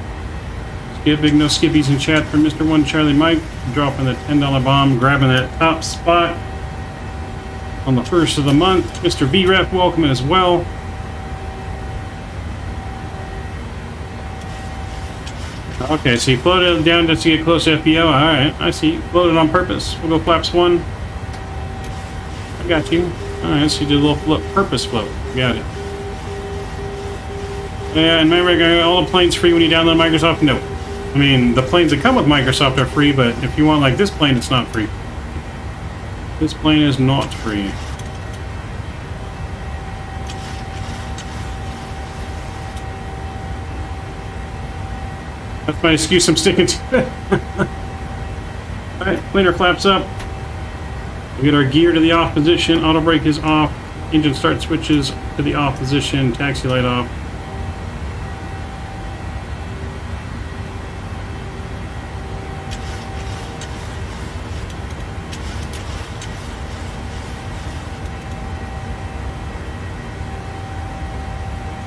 Let's get big no skippies in chat for Mr. One Charlie Mike, dropping the $10 bomb, grabbing that top spot on the first of the month. Mr. B-Rep, welcome as well. Okay, so you floated it down just to get close to FBO. Alright, I see. Floated on purpose. We'll go flaps 1. I got you. Alright, so you did a little purpose float. Got it. Yeah, and remember, all the planes free when you download Microsoft? No. I mean, the planes that come with Microsoft are free, but if you want like this plane, it's not free. This plane is not free. That's my excuse I'm sticking to it. Alright, planer flaps up. We get our gear to the off position. Auto brake is off. Engine start switches to the off position. Taxi light off.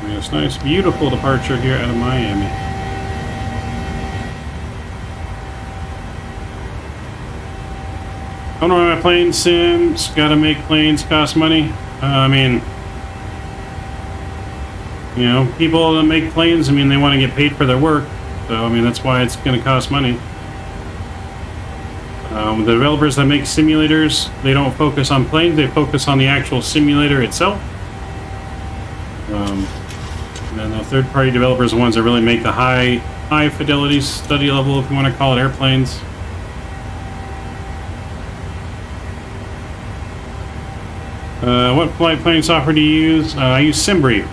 Yes, nice, beautiful departure here out of Miami. I don't know my plane sims. Gotta make planes cost money. I mean, you know, people that make planes, I mean, they want to get paid for their work. So, I mean, that's why it's going to cost money. The developers that make simulators, they don't focus on planes, they focus on the actual simulator itself. And then the third-party developers are the ones that really make the high fidelity study level, if you want to call it, airplanes. What flight planning software do you use? I use SimBrief.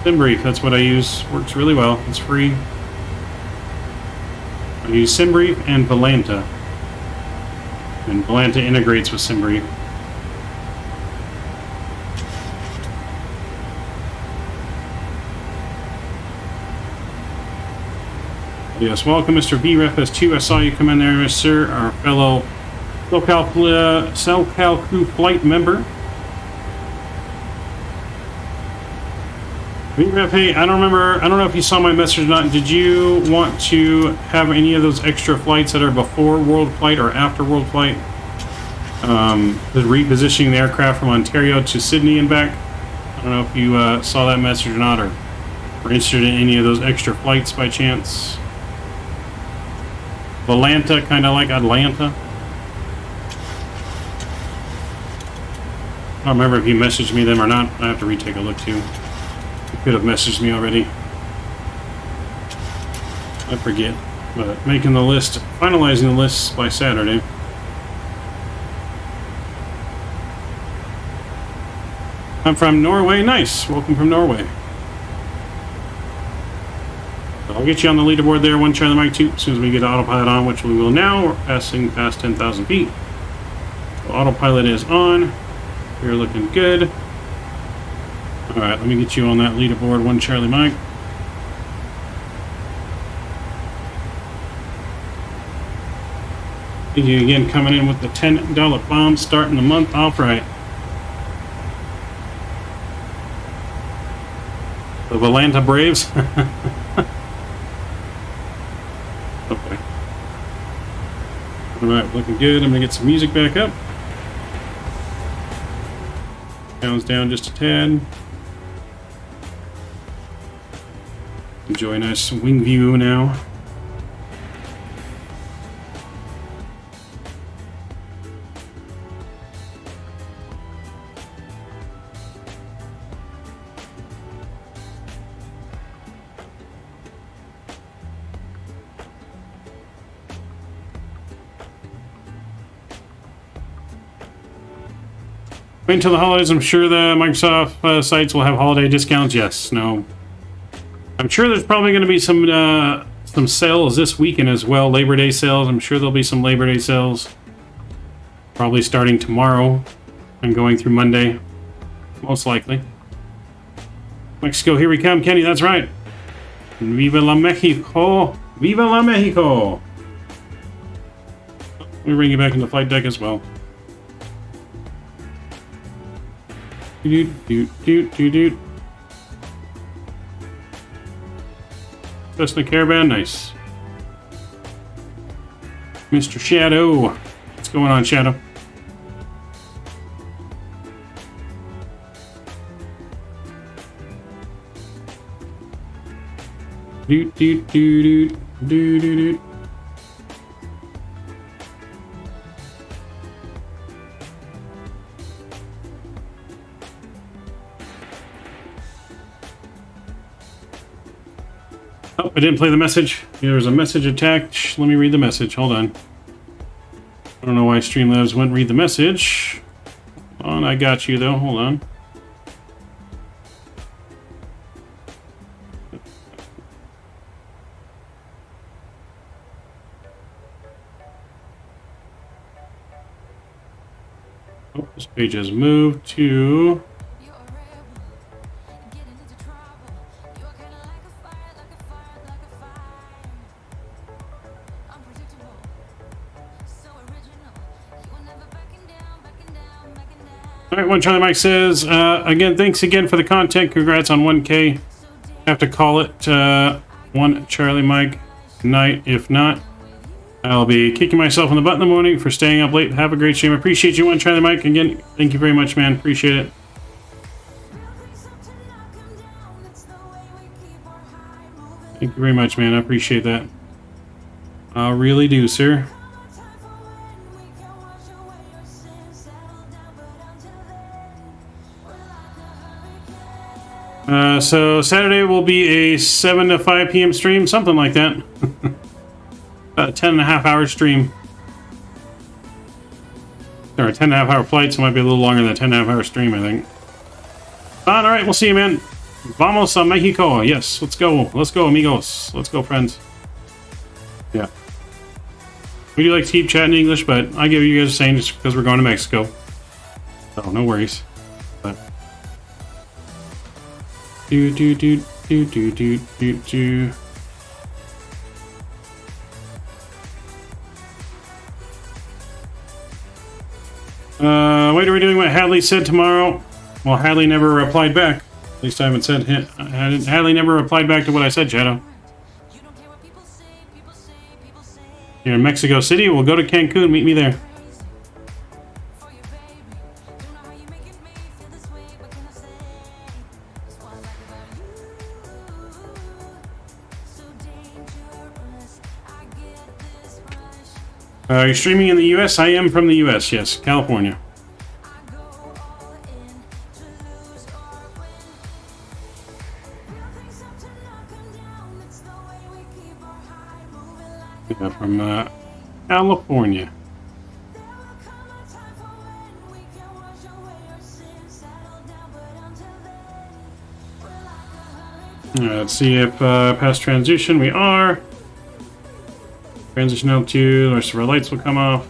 SimBrief, that's what I use. Works really well. It's free. I use SimBrief and Volanta. And Volanta integrates with SimBrief. Yes, welcome, Mr. VRFS2. I saw you come in there, sir, our fellow SoCal Crew flight member. VRF, hey, I don't know if you saw my message or not. Did you want to have any of those extra flights that are before World Flight or after World Flight? The repositioning the aircraft from Ontario to Sydney and back. I don't know if you saw that message or not, or were interested in any of those extra flights by chance. Volanta, kind of like Atlanta. I don't remember if you messaged me them or not. I have to retake a look too. You could have messaged me already. I forget. But making the list, finalizing the lists by Saturday. I'm from Norway. Nice. Welcome from Norway. So I'll get you on the leaderboard there. 1 Charlie Mike 2. As soon as we get autopilot on, which we will now. We're passing past 10,000 feet. So autopilot is on. You're looking good. Alright, let me get you on that leaderboard. 1 Charlie Mike. Thank you again, coming in with the $10 bomb, starting the month off right. The Volanta Braves. Okay. Alright, looking good. I'm gonna get some music back up. Sounds down just a tad. Enjoy a nice wing view now. Wait until the holidays. I'm sure the Microsoft sites will have holiday discounts. Yes, no. I'm sure there's probably going to be some sales this weekend as well. Labor Day sales. I'm sure there'll be some Labor Day sales. Probably starting tomorrow and going through Monday. Most likely. Mexico, here we come. Kenny, that's right. Viva la Mexico. Viva la Mexico. Let me bring you back into flight deck as well. Cessna Caravan, nice. Mr. Shadow. What's going on, Shadow? Oh, I didn't play the message. There's a message attached. Let me read the message. Hold on. I don't know why Streamlabs wouldn't read the message. Hold on, I got you though. Hold on. Oh, this page has moved to... Alright, 1 Charlie Mike says, again, thanks again for the content. Congrats on 1K. Have to call it 1 Charlie Mike night. If not, I'll be kicking myself in the butt in the morning for staying up late. Have a great stream. Appreciate you, 1 Charlie Mike. Again, thank you very much, man. Appreciate it. Thank you very much, man. I appreciate that. I really do, sir. So Saturday will be a 7 to 5 p.m. stream, something like that. About a 10.5-hour stream. Or a 10.5-hour flight, so it might be a little longer than a 10.5-hour stream, I think. All right, we'll see you, man. Vamos a Mexico. Yes, let's go. Let's go, amigos. Let's go, friends. Yeah. We do like to keep chatting English, but I give you guys a saying just because we're going to Mexico. So, no worries. But... Do. Wait, are we doing what Hadley said tomorrow? Well, Hadley never replied back. At least I haven't said him. Hadley never replied back to what I said, Shadow. Here in Mexico City, we'll go to Cancun. Meet me there. Are you streaming in the US? I am from the US, yes, California. Yeah, from California. Let's see if past transition we are. Transition altitude, the rest of our lights will come off.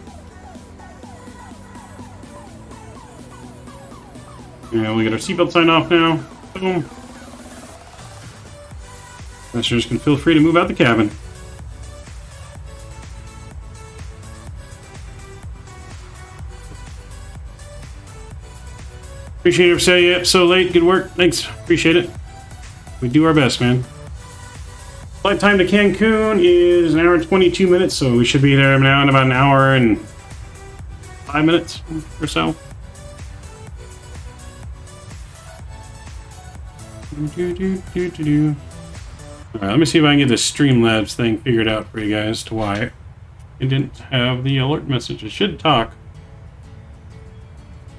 Yeah, we get our seatbelt sign off now. Boom. Passengers can feel free to move out the cabin. Appreciate you staying up so late. Good work. Thanks. Appreciate it. We do our best, man. Flight time to Cancun is 1 hour and 22 minutes, so we should be there now in about 1 hour and 5 minutes or so. Alright, let me see if I can get this Streamlabs thing figured out for you guys to why it didn't have the alert message. It should talk.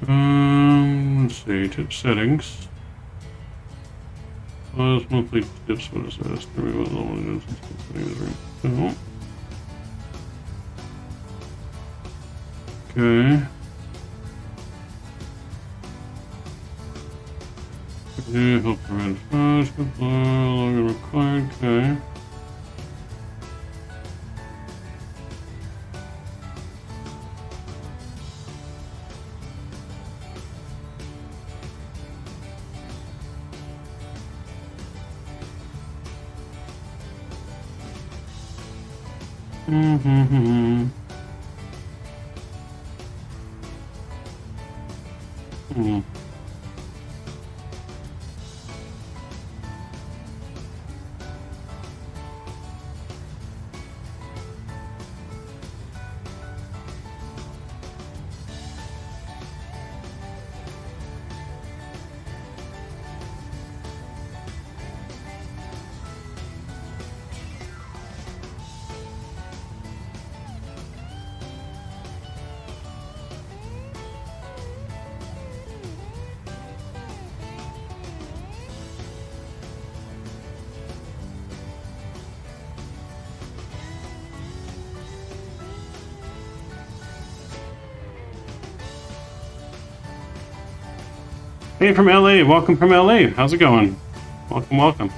Let's see, to settings. Monthly tips, what is this? Okay. Yeah, help prevent flash, login required, okay. Hey, from LA. Welcome from LA. How's it going? Welcome, welcome.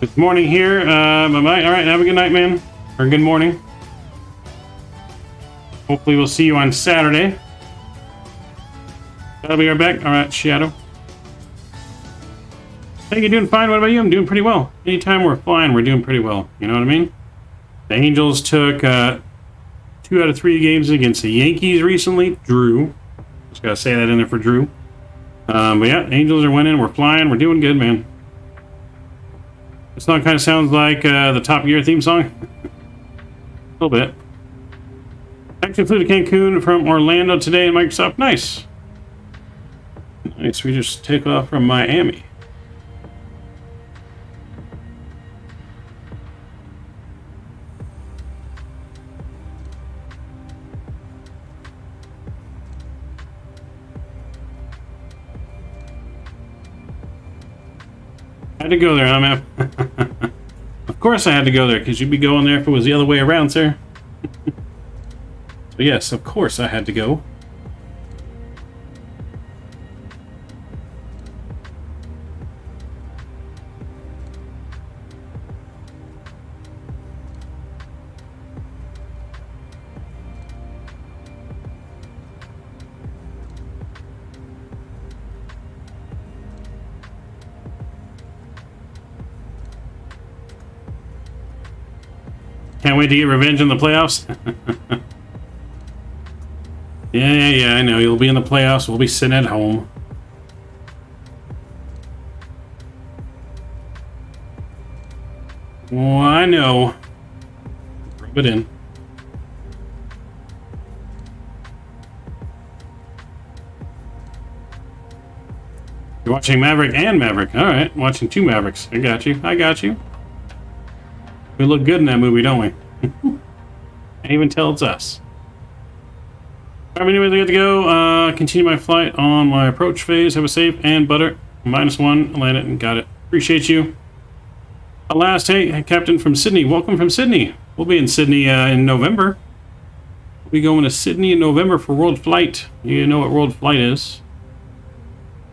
Good morning here. Bye-bye. All right, have a good night, man. Or good morning. Hopefully we'll see you on Saturday. That'll be right back. All right, Shadow. Hey, you doing fine? What about you? I'm doing pretty well. Anytime we're flying, we're doing pretty well. You know what I mean? The Angels took 2 out of 3 games against the Yankees recently. Drew. Just gotta say that in there for Drew. But yeah, Angels are winning. We're flying. We're doing good, man. This song kind of sounds like the Top Gear theme song. A little bit. Actually flew to Cancun from Orlando today in Microsoft. Nice. Nice. We just take off from Miami. I had to go there, huh, man? Of course I had to go there, because you'd be going there if it was the other way around, sir. So yes, of course I had to go. Can't wait to get revenge in the playoffs. Yeah, I know. You'll be in the playoffs. We'll be sitting at home. Oh, I know. Rub it in. You're watching Maverick and Maverick. All right, watching 2 Mavericks. I got you. I got you. We look good in that movie, don't we? Can't even tell it's us. Alright, anyway, I got to go. Continue my flight on my approach phase. Have a safe and butter. -1. Land it and got it. Appreciate you. Last, hey, Captain from Sydney. Welcome from Sydney. We'll be in Sydney in November. We'll be going to Sydney in November for World Flight. You know what World Flight is.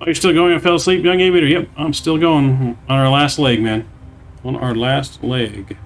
Oh, you're still going? I fell asleep, young aviator. Yep, I'm still going on our last leg, man. On our last leg.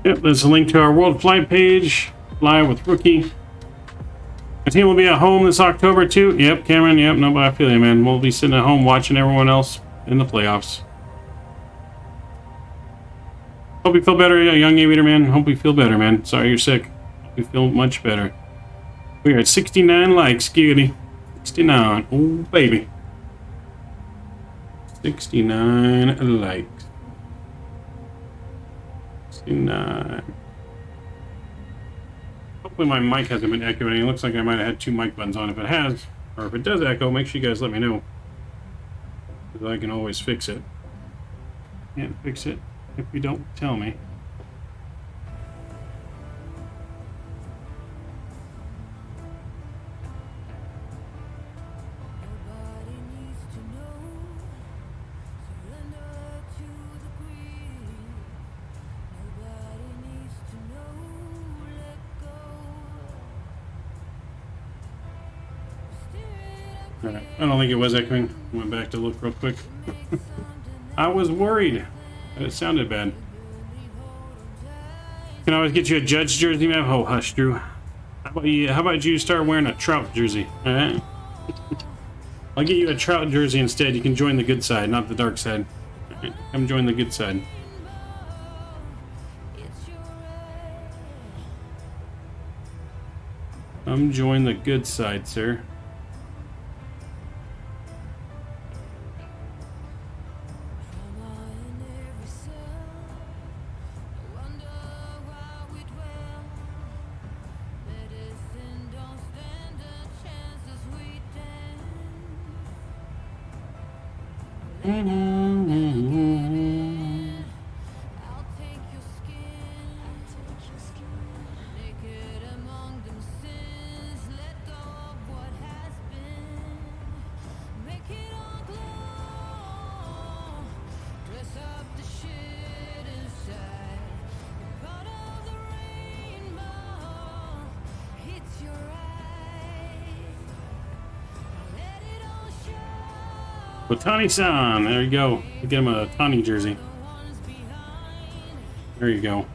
Yep, there's a link to our World Flight page. Fly with Rookie. The team will be at home this October too. Yep, Cameron. Yep, no, but I feel you, man. We'll be sitting at home watching everyone else in the playoffs. Hope you feel better, young aviator, man. Hope you feel better, man. Sorry you're sick. Hope you feel much better. We are at 69 likes, Giggity. 69. Oh, baby. 69 likes. 69. Hopefully my mic hasn't been echoing. It looks like I might have had 2 mic buttons on. If it has, or if it does echo, make sure you guys let me know. Because I can always fix it. Can't fix it if you don't tell me. Alright, I don't think it was echoing. Went back to look real quick. I was worried that it sounded bad. Can always get you a Judge jersey, man. Oh, hush, Drew. How about you start wearing a Trout jersey? Alright? I'll get you a Trout jersey instead. You can join the good side, not the dark side. Right, come join the good side. Come join the good side, sir. Otani-san, there you go. Get him a Otani jersey. There you go.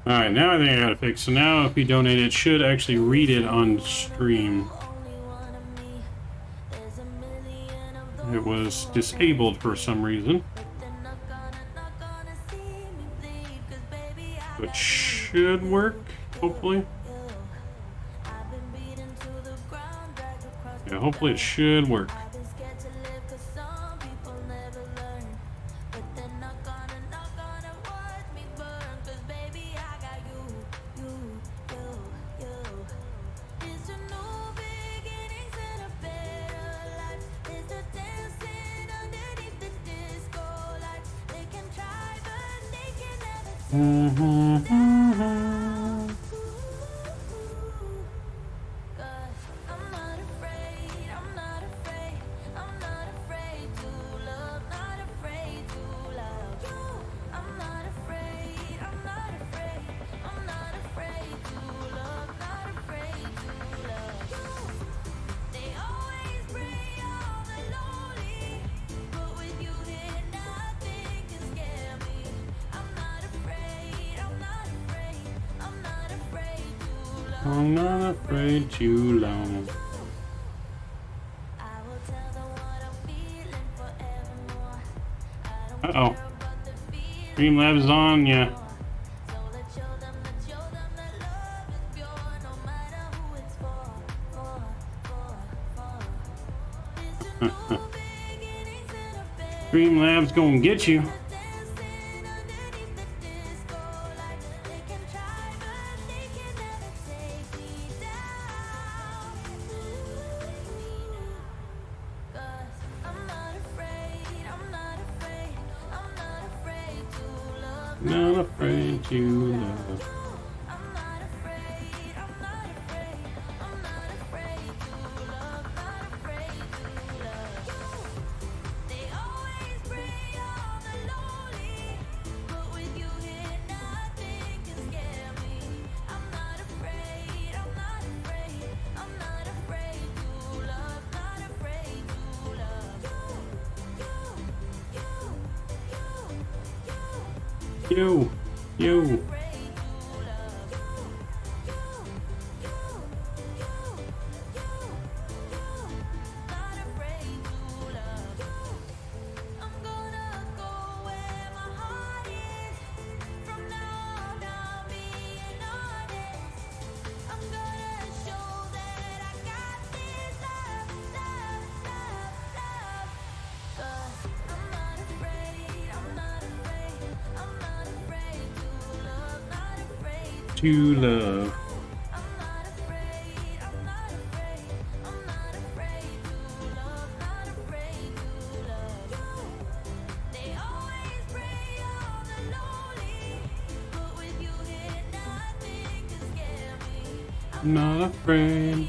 Alright, now I think I got it fixed. So now if we donate, it should actually read it on stream. It was disabled for some reason. It should work, hopefully. Yeah, hopefully it should work. I'm not afraid too long. Uh-oh. Streamlabs on, yeah. Streamlabs gonna get you. Not afraid to love. Yo. To love. Not afraid.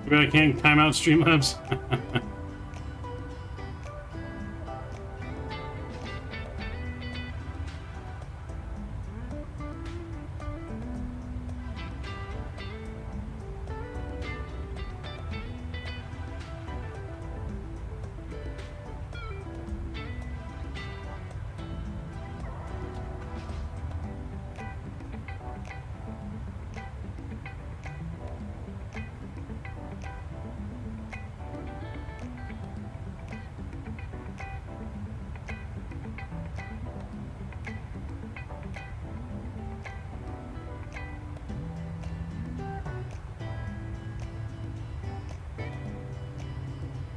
But I can't time out Streamlabs.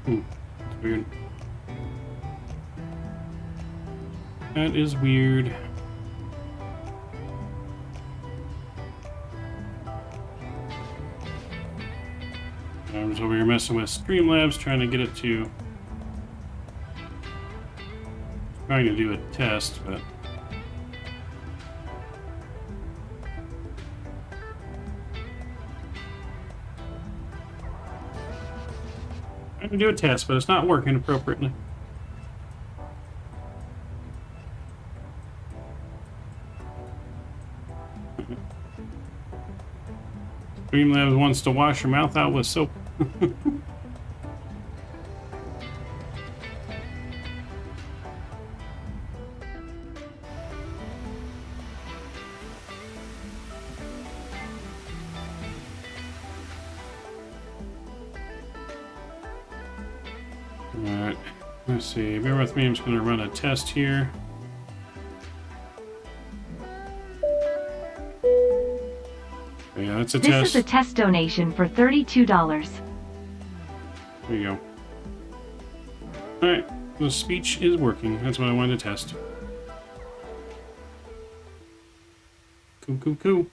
That's weird. That is weird. I was over here messing with Streamlabs, trying to get it to... trying to do a test, but... trying to do a test, but it's not working appropriately. Streamlabs wants to wash your mouth out with soap. Alright, let's see. Bear with me, I'm just going to run a test here. Yeah, that's a test. This is a test donation for $32. There you go. Alright, the speech is working. That's what I wanted to test. Cool.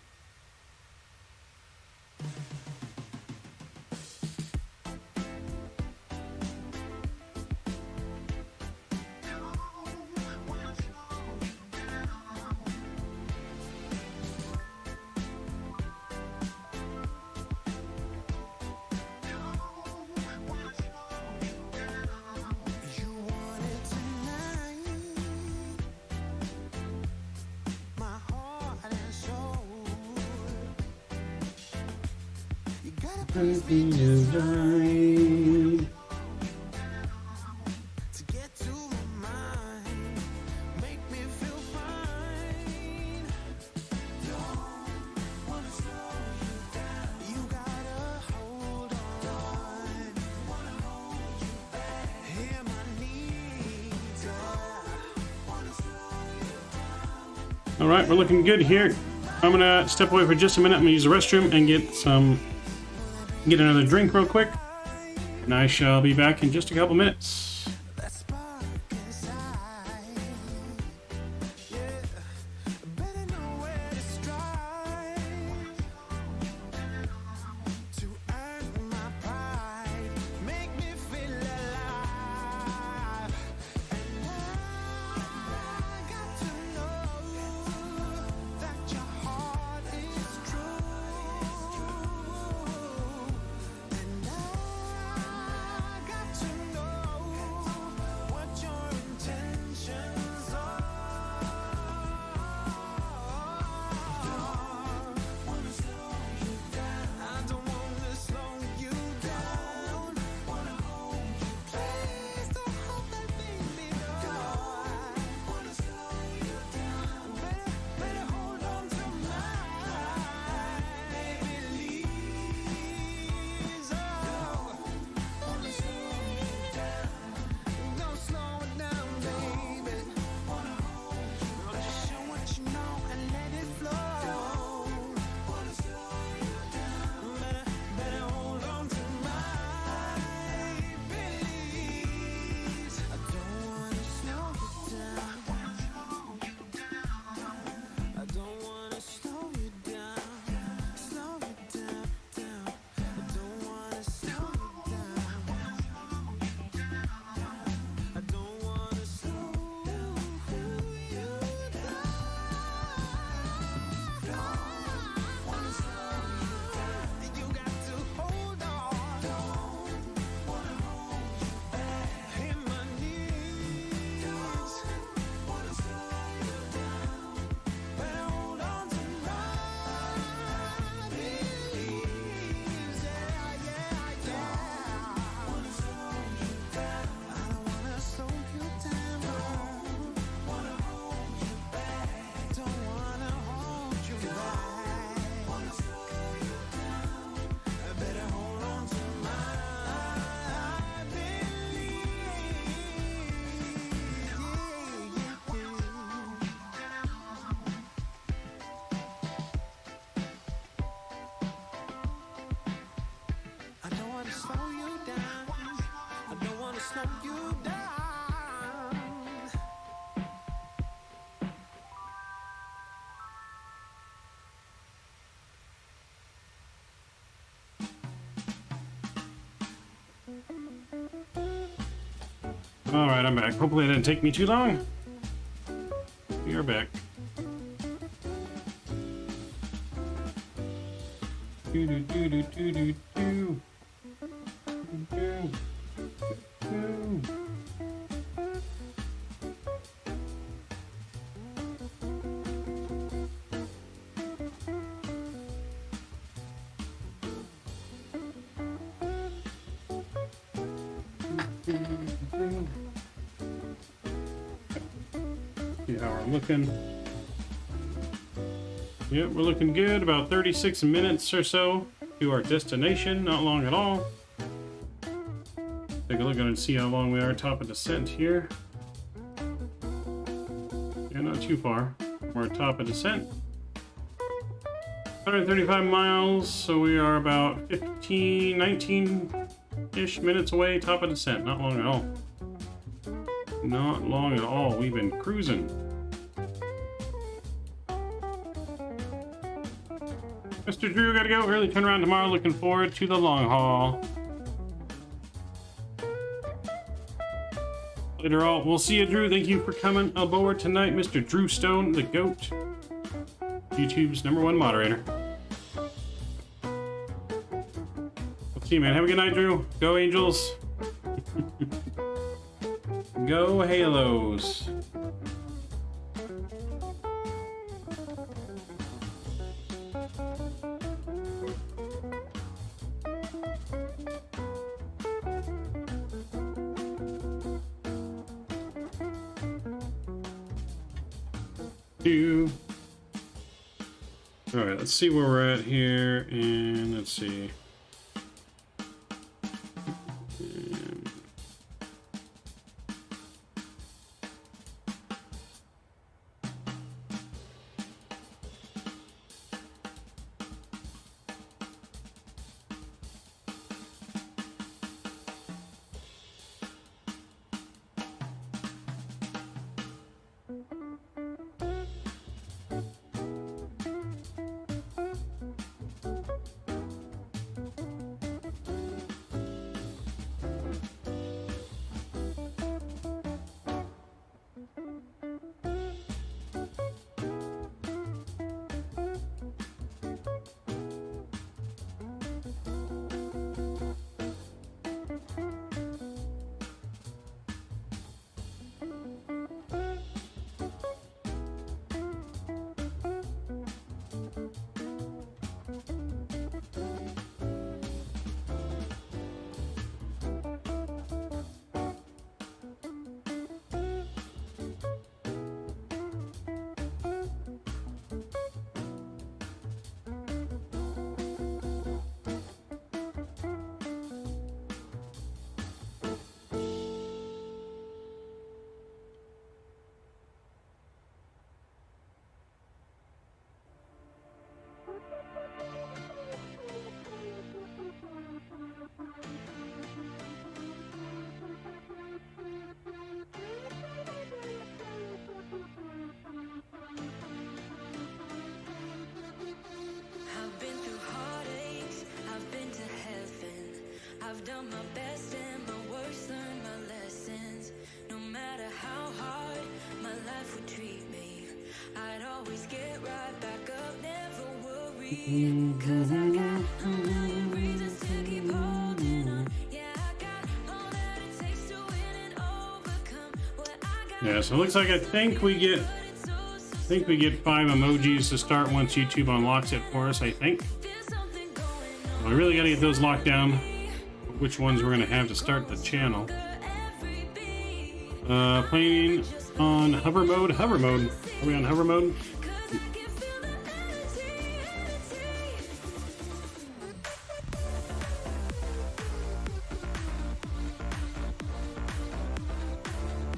Alright, we're looking good here. I'm gonna step away for just a minute. I'm gonna use the restroom and get another drink real quick. And I shall be back in just a couple minutes. Alright, I'm back. Hopefully it didn't take me too long. We are back. Do do do do do do do. Do, do. See how we're looking. Yep, we're looking good. About 36 minutes or so to our destination. Not long at all. Take a look at it and see how long we are top of descent here. Yeah, not too far. We're at top of descent. 135 miles, so we are about 15, 19-ish minutes away, top of descent. Not long at all. Not long at all. We've been cruising. Mr. Drew, gotta go. Early turnaround tomorrow. Looking forward to the long haul. Later all. We'll see you, Drew. Thank you for coming aboard tonight, Mr. Drew Stone, the GOAT. YouTube's #1 moderator. We'll see you, man. Have a good night, Drew. Go Angels. Go Halos. Alright, let's see where we're at here, and let's see. I've done my best and my worst, learned my lessons. No matter how hard my life would treat me, I'd always get right back up, never worry. 'Cause I got a million reasons to keep holding on. Yeah, I got all that it takes to win and overcome what I got. Yeah, so it looks like I think we get 5 emojis to start once YouTube unlocks it for us, I think. We really gotta get those locked down. Which ones we're gonna have to start the channel. Playing on hover mode. Hover mode. Are we on hover mode?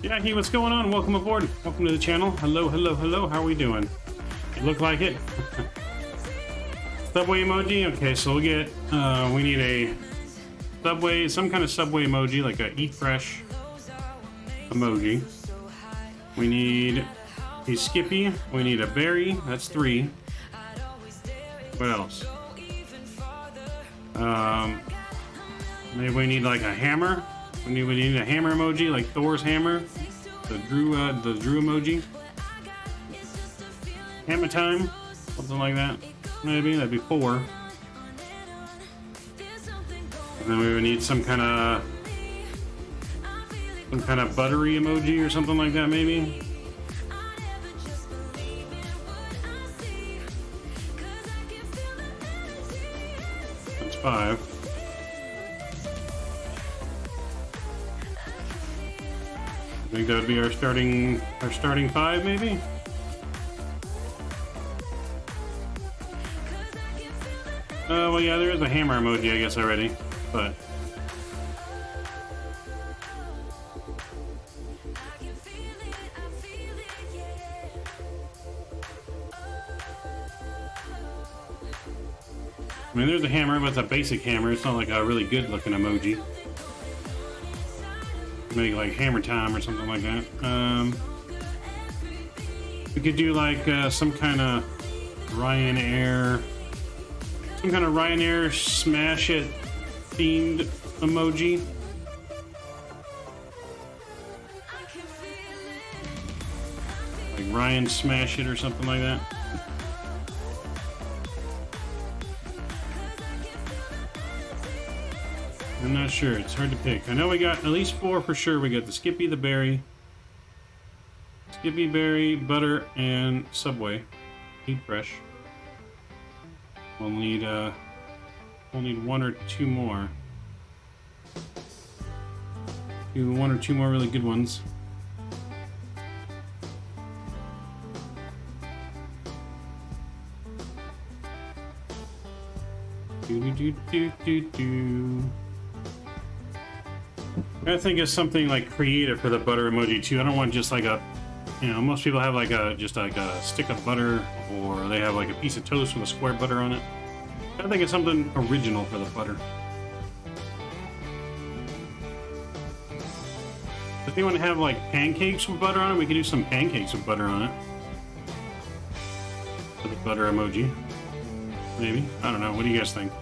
Yeah, hey, what's going on? Welcome aboard. Welcome to the channel. Hello, hello, hello. How are we doing? You look like it. Subway emoji. Okay, so we'll get. We need a subway, some kind of subway emoji, like a eat fresh. emoji. We need a Skippy. We need a berry. That's 3. What else? Maybe we need like a hammer. We need a hammer emoji, like Thor's hammer. The Drew emoji. Hammer time, something like that. Maybe that'd be 4. And then we would need some kind of buttery emoji or something like that, maybe. That's 5. I think that would be our starting 5, maybe. Well, yeah, there is a hammer emoji, I guess, already, but. I mean, there's a hammer, but it's a basic hammer. It's not like a really good looking emoji. Maybe like hammer time or something like that. We could do like some kind of Ryanair smash it themed emoji. Like Ryan smash it or something like that. I'm not sure. It's hard to pick. I know we got at least 4 for sure. We got the Skippy, the berry, Skippy, berry, butter, and Subway. Heat fresh. We'll need 1 or 2 more. 1 or 2 more really good ones. I think it's something like creative for the butter emoji too. I don't want just like a, you know, most people have like just like a stick of butter, or they have like a piece of toast with a square butter on it. I think it's something original for the butter. If they want to have like pancakes with butter on it, we could do some pancakes with butter on it. For the butter emoji. Maybe. I don't know. What do you guys think?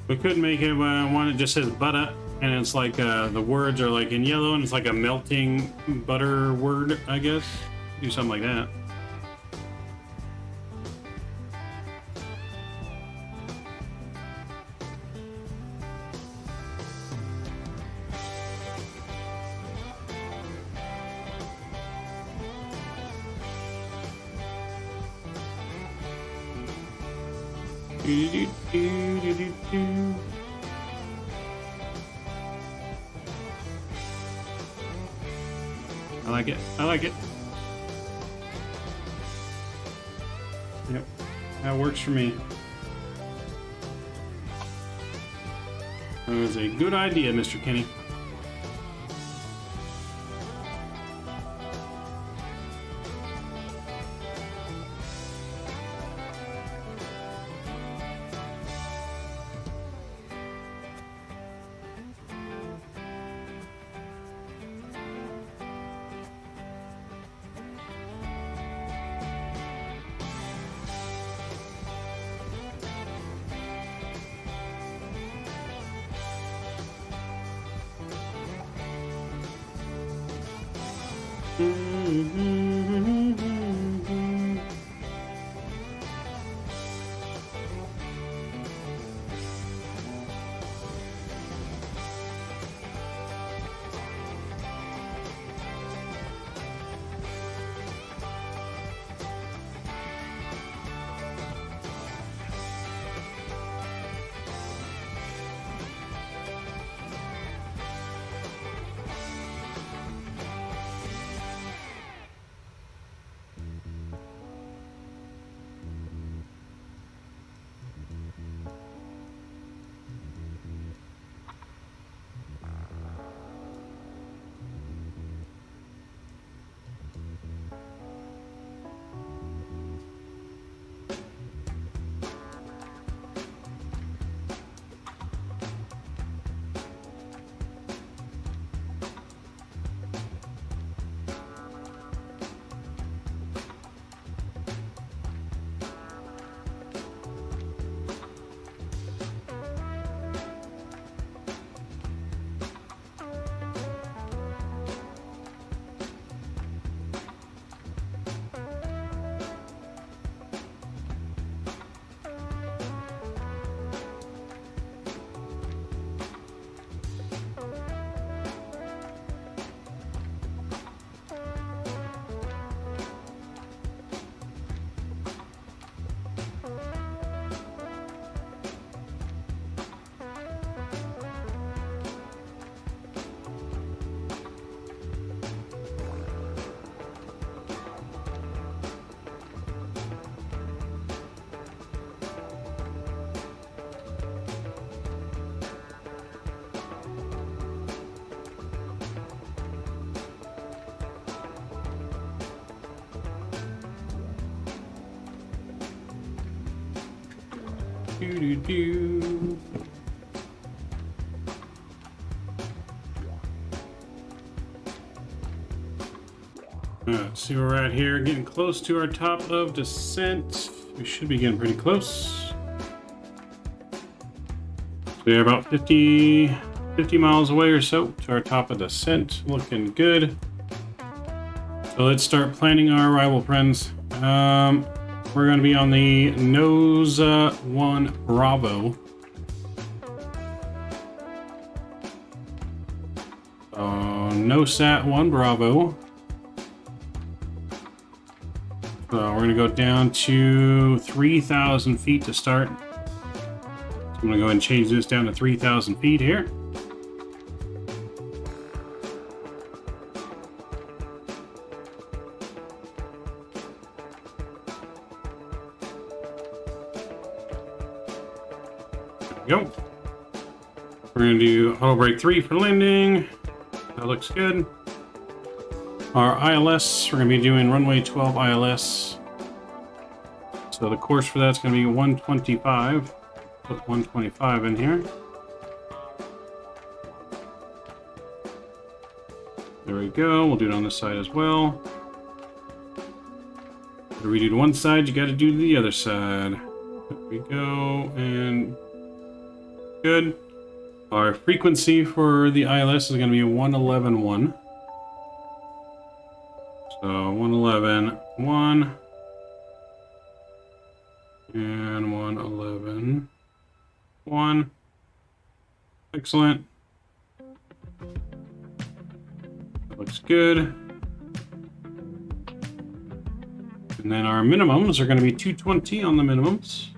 We could make it one that just says butter, and it's like the words are like in yellow, and it's like a melting butter word, I guess. Do something like that. I like it. I like it. Yep, that works for me. That was a good idea, Mr. Kenny. Do-do-do. Let's see where we're at here. Getting close to our top of descent. We should be getting pretty close. So we're about 50 miles away or so to our top of descent. Looking good. So let's start planning our arrival, friends. We're going to be on the nose 1 Bravo. NOSAT 1 Bravo. So we're going to go down to 3,000 feet to start. So I'm going to go ahead and change this down to 3,000 feet here. There we go. We're going to do auto brake 3 for landing. That looks good. Our ILS, we're going to be doing runway 12 ILS. So the course for that's going to be 125. Put 125 in here. There we go. We'll do it on this side as well. Whatever we do to one side, you got to do to the other side. There we go. And good. Our frequency for the ILS is going to be 111.1. So 111.1 and 111.1. Excellent. That looks good. And then our minimums are going to be 220 on the minimums.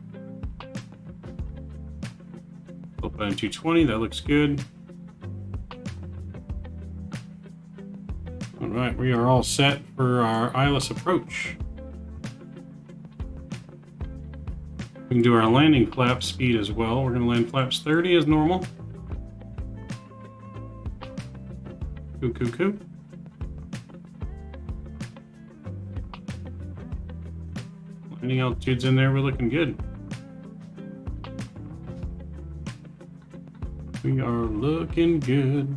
We'll put in 220. That looks good. All right, we are all set for our ILS approach. We can do our landing flap speed as well. We're going to land flaps 30 as normal. Coo. Landing altitudes in there, we're looking good. We are looking good.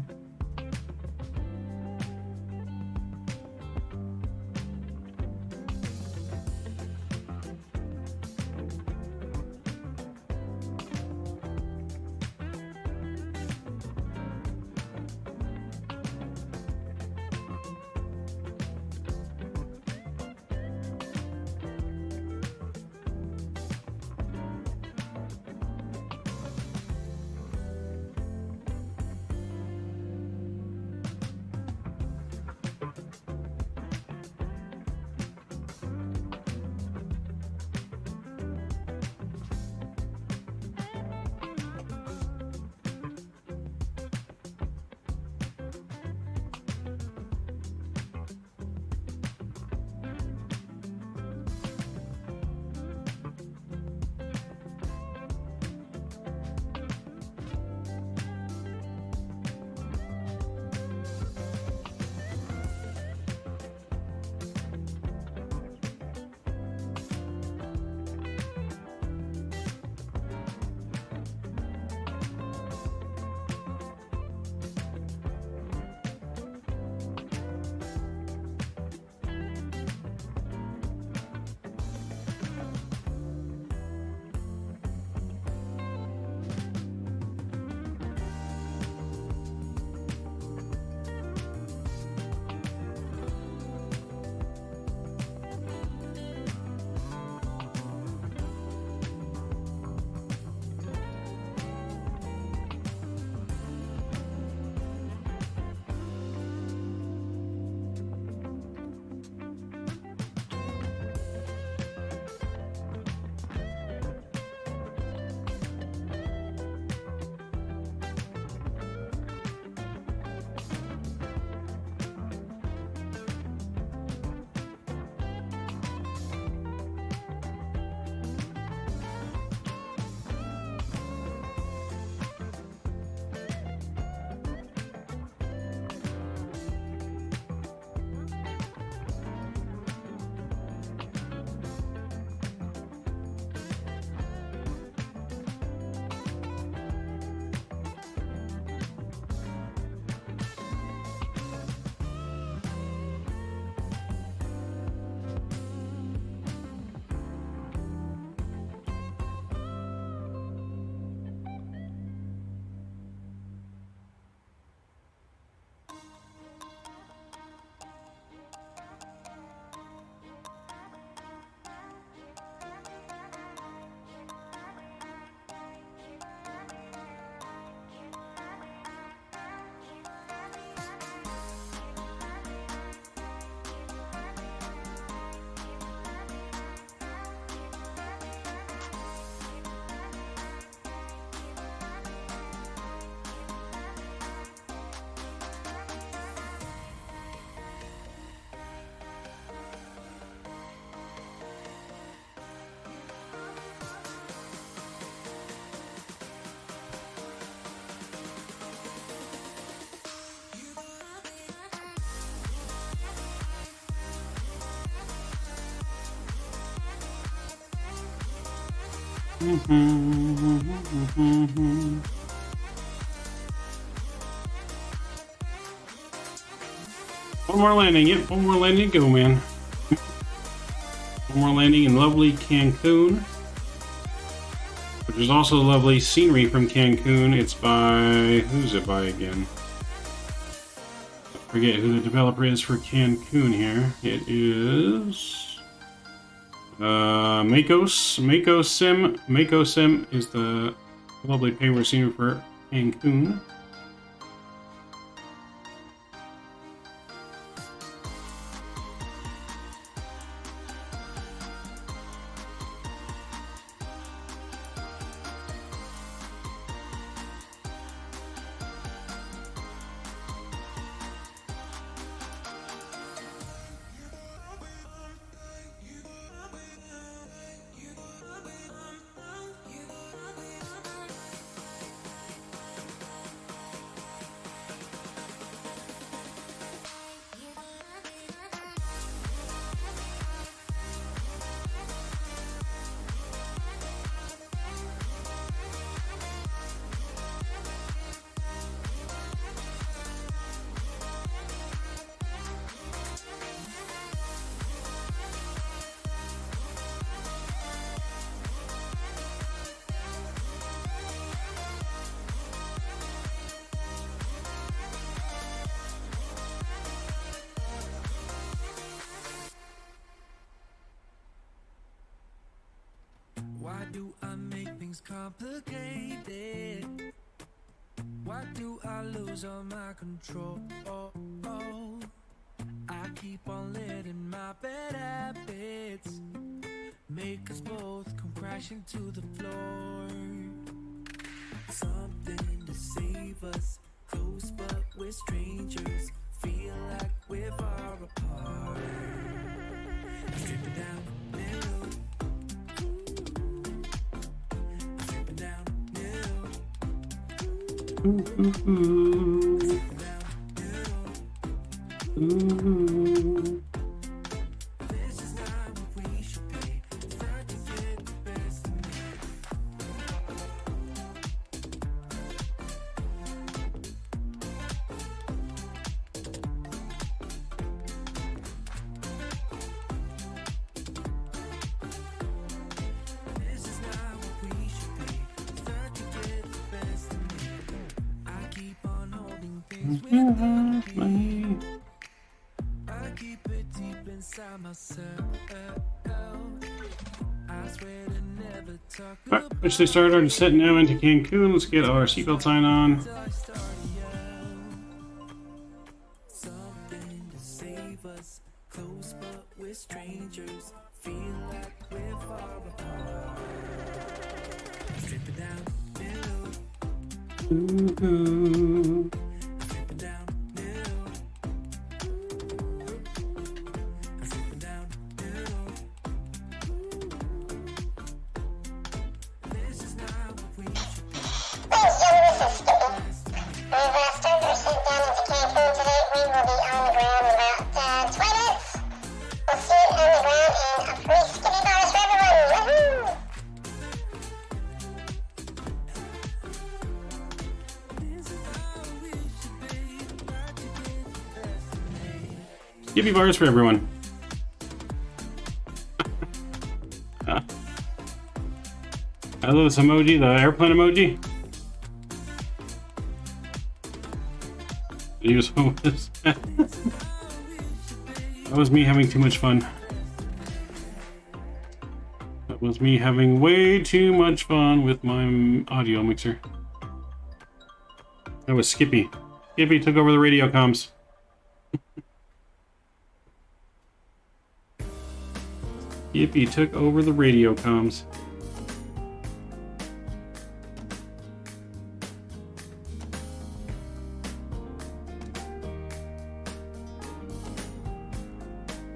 One more landing. Yep, one more landing to go, man. One more landing in lovely Cancun, which is also lovely scenery from Cancun. It's by... who's it by again? I forget who the developer is for Cancun here. It is... Mako Sim is the lovely paper scenery for Cancun. Why do I make things complicated? Why do I lose all my control? I keep on letting my bad habits make us both come crashing to the floor. Something to save us, close but we're strangers. Feel like we're far apart. Stripping down middle. Stripping down middle. This is not what we should be. Start to get the best of me. This is not what we should be. Start to get the best of me. I keep on holding things within me. I keep it deep inside myself. I swear to never talk Alright, officially started our descent now into Cancun. Let's get our seatbelt sign on. till I start to yell. Something to save us, close but we're strangers. Feel like we're far apart. Strip it down, middle. Strip it down, middle. Strip it down, middle. This is not what we should be. Ladies and gentlemen, this is Skippy. We've started our descent down into Cancun today. We will be on the ground in about 20 minutes. We'll see you on the ground and free Skippy bars for everyone. Woohoo! Give you bars for everyone. I love this emoji, the airplane emoji. Use this. That was me having too much fun. That was me having way too much fun with my audio mixer. That was Skippy. Skippy took over the radio comms. Skippy took over the radio comms.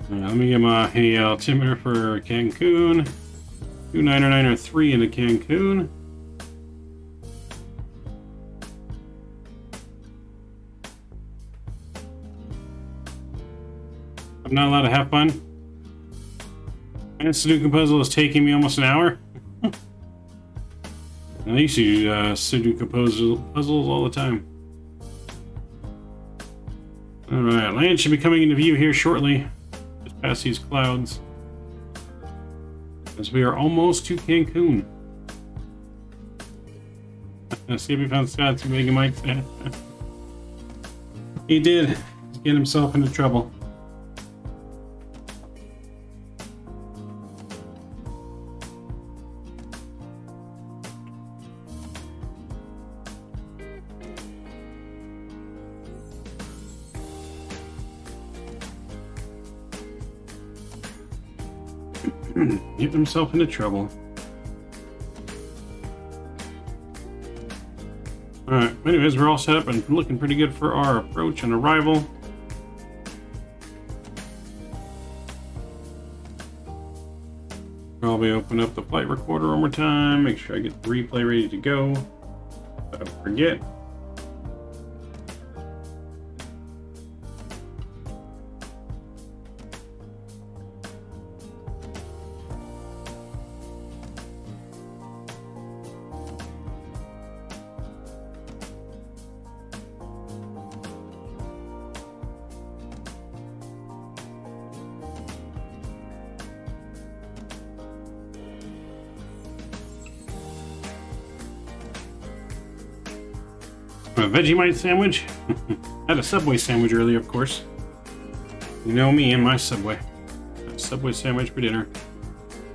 Let me get my altimeter for Cancun. 29903 into Cancun. I'm not allowed to have fun. And Sudoku puzzle is taking me almost an hour. I used to do Sudoku puzzles all the time. Alright, land should be coming into view here shortly. Just past these clouds. As we are almost to Cancun. See if we found Scott to make a mic. He did. He's getting himself into trouble. Get himself into trouble. Alright, anyways, we're all set up and looking pretty good for our approach and arrival. Probably open up the flight recorder one more time, make sure I get the replay ready to go. Don't forget. A Vegemite sandwich. I had a Subway sandwich earlier, of course. You know me and my Subway. A Subway sandwich for dinner.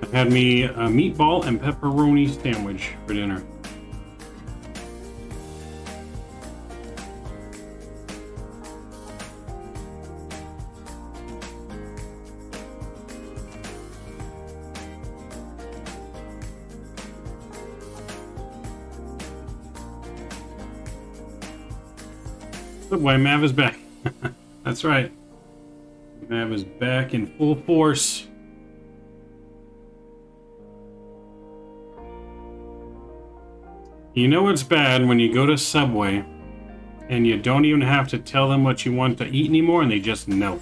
I've had me a meatball and pepperoni sandwich for dinner. Subway, Mav is back. That's right. Mav is back in full force. You know it's bad when you go to Subway and you don't even have to tell them what you want to eat anymore and they just know.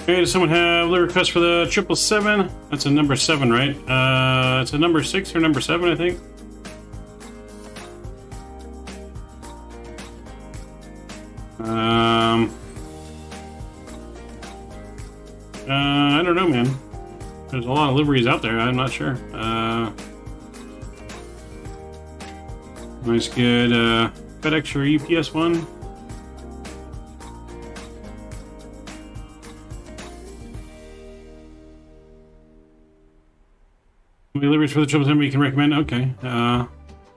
Okay, does someone have a request for the 777? That's a number 7, right? It's a number 6 or number 7, I think. I don't know, man. There's a lot of liveries out there. I'm not sure. Nice, good FedEx or UPS one. How many liveries for the 777 you can recommend? Okay.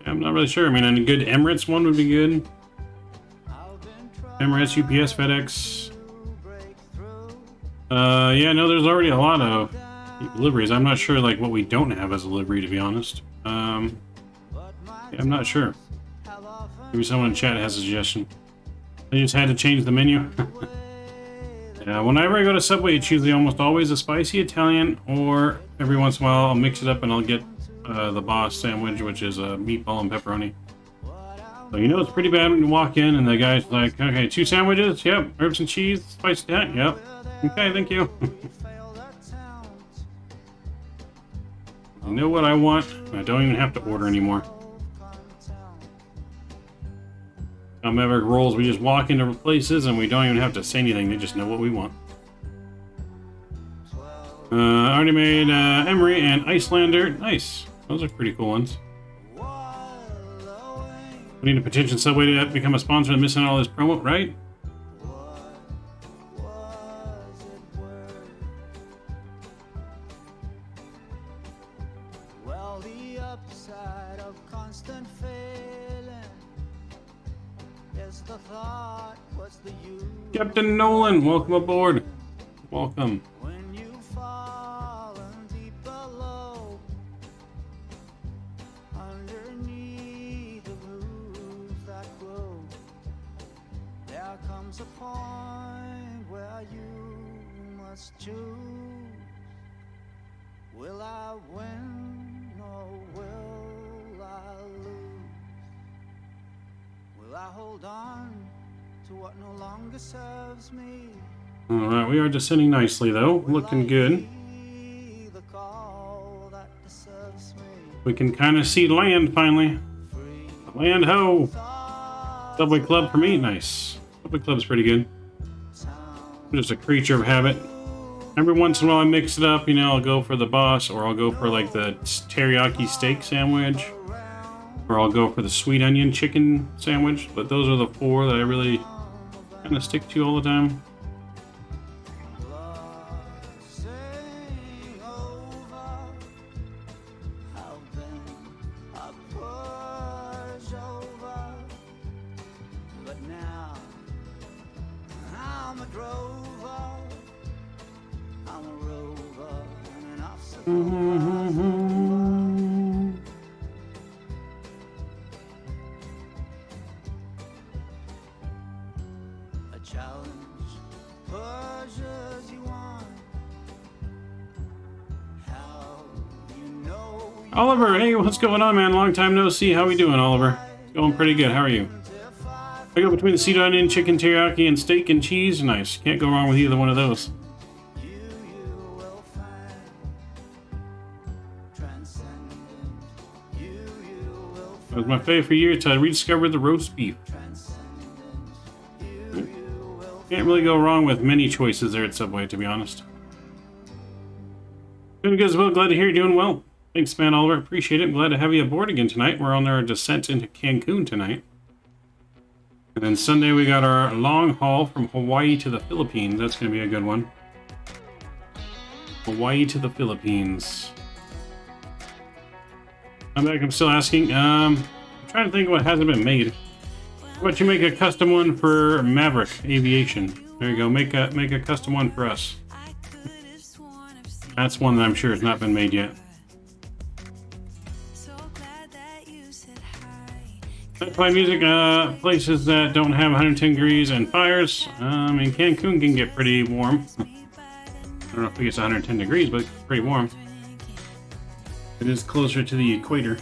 I'm not really sure. I mean, a good Emirates one would be good. Emirates, UPS, FedEx. Yeah, no, there's already a lot of liveries. I'm not sure, like, what we don't have as a livery, to be honest. Yeah, I'm not sure. Maybe someone in chat has a suggestion. They just had to change the menu. Yeah, whenever I go to Subway, it's usually almost always a spicy Italian, or every once in a while I'll mix it up and I'll get the Boss sandwich, which is a meatball and pepperoni. So you know it's pretty bad when you walk in and the guy's like, okay, 2 sandwiches? Yep. Herbs and cheese? Spicy Italian? Yep. Okay, thank you. You know what I want? I don't even have to order anymore. Some ever rolls, we just walk into places and we don't even have to say anything. They just know what we want. I already made Emery and Icelander. Nice. Those are pretty cool ones. We need a petition Subway to become a sponsor and missing all this promo, right? Captain Nolan, welcome aboard. Welcome. Will I win or will I lose? Will I hold on to what no longer serves me? Alright, we are descending nicely though. Looking good. The We can kind of see land finally. Land ho! Subway Club for me, nice. Subway Club's pretty good. I'm just a creature of habit. Every once in a while I mix it up, you know, I'll go for the boss, or I'll go for like the teriyaki steak sandwich, or I'll go for the sweet onion chicken sandwich, but those are the four that I really kind of stick to all the time. Oliver, hey, what's going on, man? Long time no see. How we doing, Oliver? Going pretty good. How are you? I go between the sweet onion, chicken teriyaki, and steak and cheese. Nice. Can't go wrong with either one of those. That was my favorite for years until I rediscovered the roast beef. Can't really go wrong with many choices there at Subway, to be honest. Doing good as well. Glad to hear you're doing well. Thanks, man, Oliver. Appreciate it. Glad to have you aboard again tonight. We're on our descent into Cancun tonight. And then Sunday we got our long haul from Hawaii to the Philippines. That's going to be a good one. Hawaii to the Philippines. I'm back. I'm still asking. I'm trying to think what hasn't been made. How about you make a custom one for Maverick Aviation? There you go. Make a custom one for us. That's one that I'm sure has not been made yet. I play music places that don't have 110 degrees and fires. I mean, Cancun can get pretty warm. I don't know if it gets 110 degrees, but it's pretty warm. It is closer to the equator.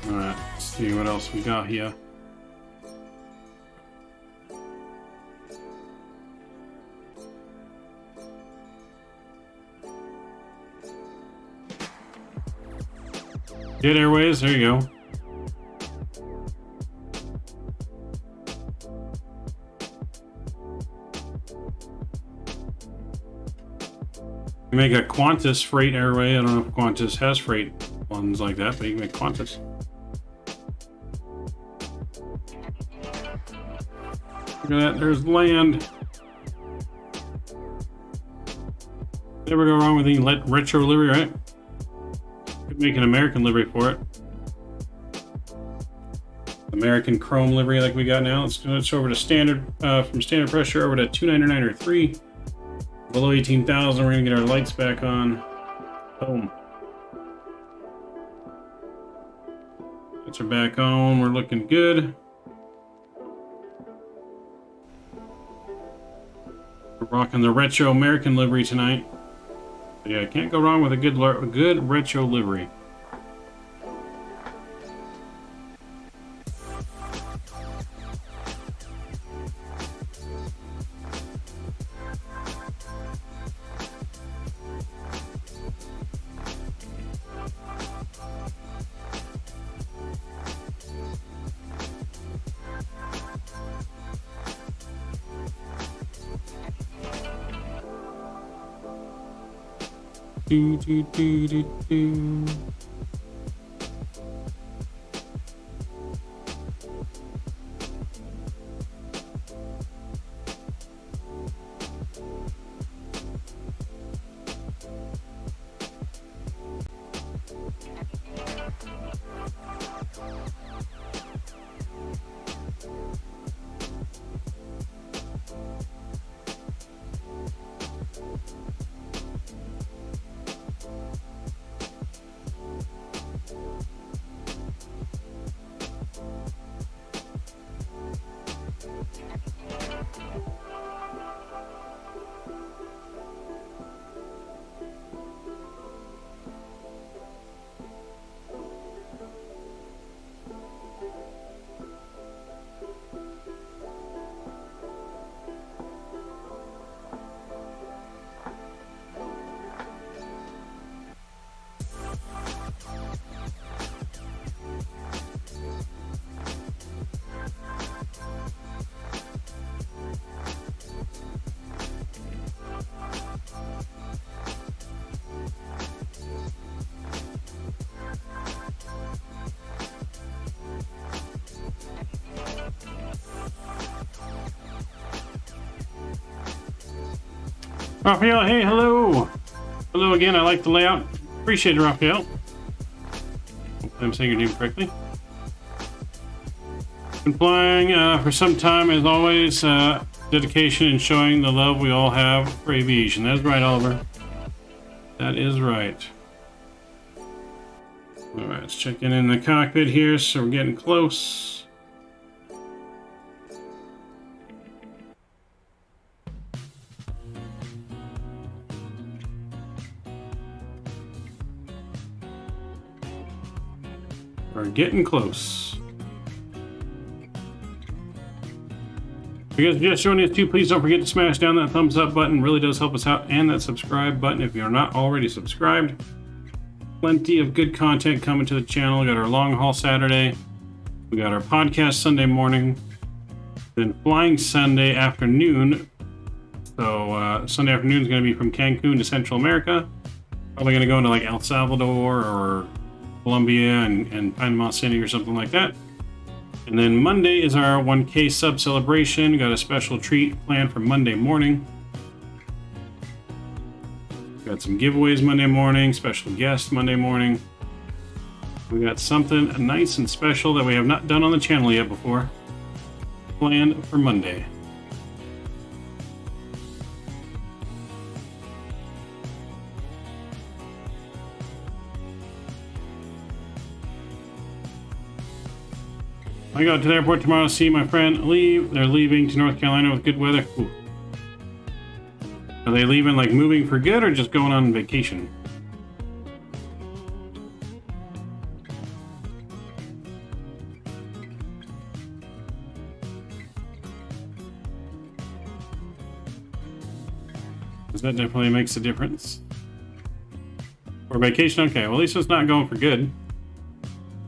Alright, let's see what else we got here. Jet Airways, there you go. You make a Qantas freight airway. I don't know if Qantas has freight ones like that, but you can make Qantas. Look at that, there's land. Never go wrong with any retro livery, right? Could make an American livery for it. American chrome livery like we got now. Let's go over to standard, from standard pressure over to 299 or 3. Below 18,000, we're gonna get our lights back on. Boom. Lights are back on, we're looking good. We're rocking the retro American livery tonight. But yeah, can't go wrong with a good retro livery. Do, do, do, do, do. Raphael, hey, hello. Hello again. I like the layout. Appreciate it, Raphael. Hopefully I'm saying your name correctly. Been flying for some time, as always. Dedication and showing the love we all have for aviation. That's right, Oliver. That is right. All right, let's check in the cockpit here. So we're getting close. We're getting close. If you guys are just joining us too, please don't forget to smash down that thumbs up button. It really does help us out. And that subscribe button if you're not already subscribed. Plenty of good content coming to the channel. We got our long haul Saturday. We got our podcast Sunday morning. Then flying Sunday afternoon. So Sunday afternoon is going to be from Cancun to Central America. Probably going to go into like El Salvador or Colombia and Panama City or something like that. And then Monday is our 1K sub celebration. Got a special treat planned for Monday morning. Got some giveaways Monday morning, special guests Monday morning. We got something nice and special that we have not done on the channel yet before, planned for Monday. I go to the airport tomorrow to see my friend leave. They're leaving to North Carolina with good weather. Ooh. Are they leaving, like moving for good, or just going on vacation? Because that definitely makes a difference. For vacation, okay. Well, at least it's not going for good.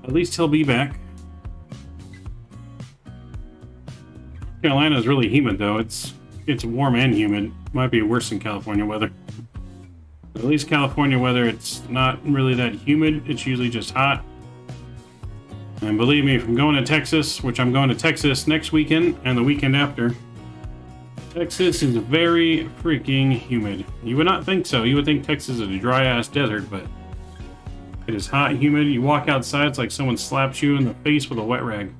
At least he'll be back. Carolina is really humid, though. It's warm and humid. Might be worse than California weather. But at least California weather, it's not really that humid. It's usually just hot. And believe me, if I'm going to Texas, which I'm going to Texas next weekend and the weekend after, Texas is very freaking humid. You would not think so. You would think Texas is a dry-ass desert, but it is hot, humid. You walk outside, it's like someone slaps you in the face with a wet rag.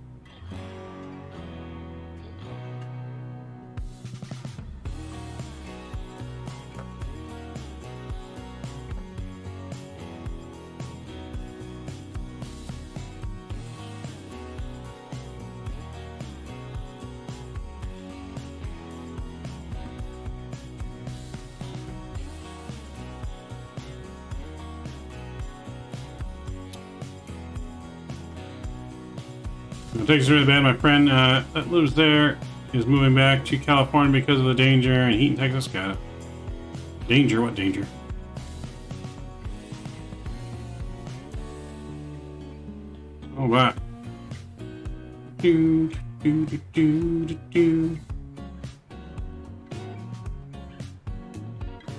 Texas is really bad. My friend that lives there is moving back to California because of the danger and heat in Texas. Got it. Danger? What danger? Oh, wow. Let's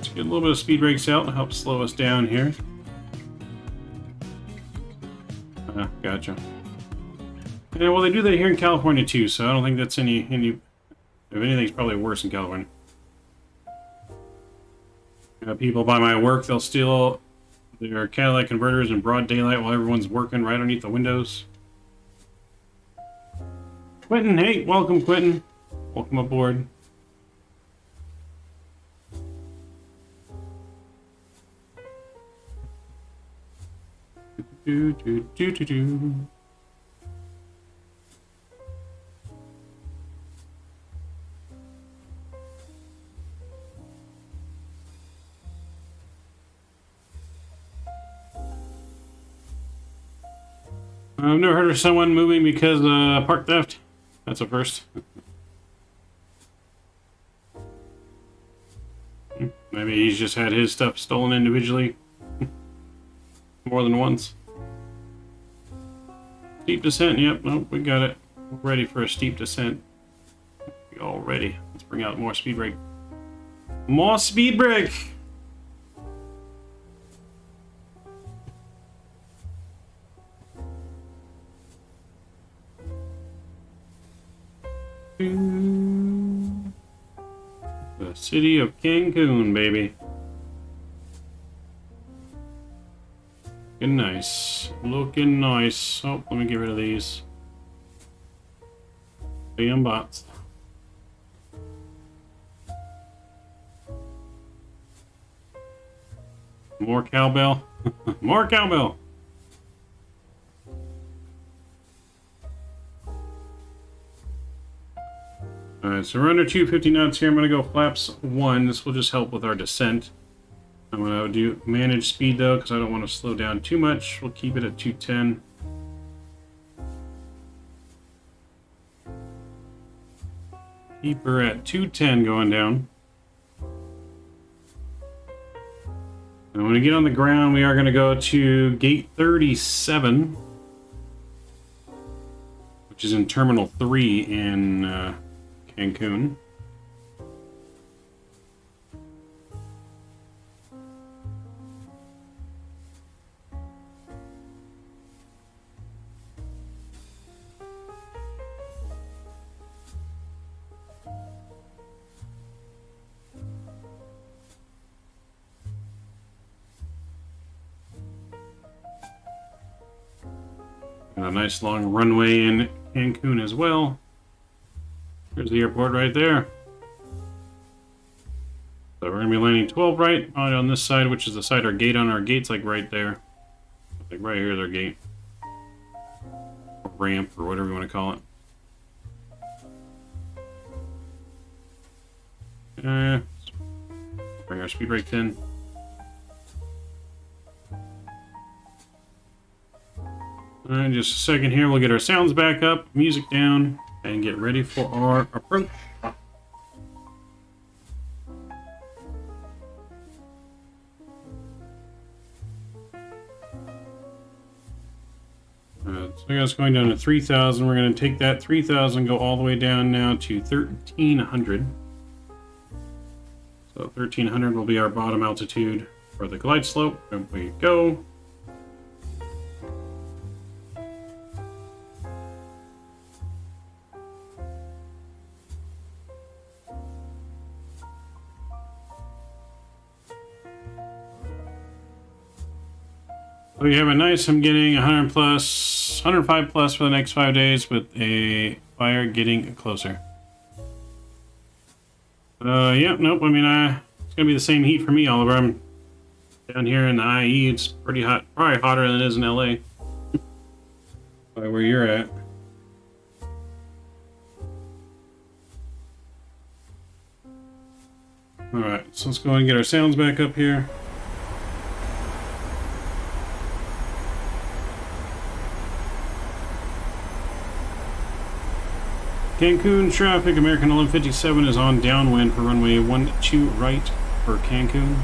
get a little bit of speed brakes out to help slow us down here. Gotcha. Yeah, well, they do that here in California too, so I don't think that's any. If anything, it's probably worse in California. People by my work, they'll steal their catalytic converters in broad daylight while everyone's working right underneath the windows. Quentin, hey, welcome, Quentin. Welcome aboard. I've never heard of someone moving because of park theft. That's a first. Maybe he's just had his stuff stolen individually more than once. Steep descent, yep, nope, we got it. We're ready for a steep descent. We all ready. Let's bring out more speed brake. More speed brake! The city of Cancun, baby. Looking nice. Looking nice. Oh, let me get rid of these. Damn bots. More cowbell. More cowbell. Alright, so we're under 250 knots here. I'm going to go flaps 1. This will just help with our descent. I'm going to do manage speed though, because I don't want to slow down too much. We'll keep it at 210. Keep her at 210 going down. And when we get on the ground, we are going to go to gate 37, which is in Terminal 3 in Cancun. And a nice long runway in Cancun as well. There's the airport right there. So we're going to be landing 12 right on this side, which is the side our gate on. Our gate's like right there. Like right here is our gate. Or ramp, or whatever you want to call it. Bring our speed brakes in. Alright, just a second here. We'll get our sounds back up, music down, and get ready for our approach. So that's going down to 3,000. We're going to take that 3,000, go all the way down now to 1,300. So 1,300 will be our bottom altitude for the glide slope. There we go. So we have a nice, I'm getting 100 plus, 105 plus for the next 5 days with a fire getting closer. Yeah, nope, I mean, it's going to be the same heat for me, Oliver. I'm down here in the IE, it's pretty hot, probably hotter than it is in LA. By where you're at. Alright, so let's go ahead and get our sounds back up here. Cancun traffic, American 1157 is on downwind for runway 12 right for Cancun.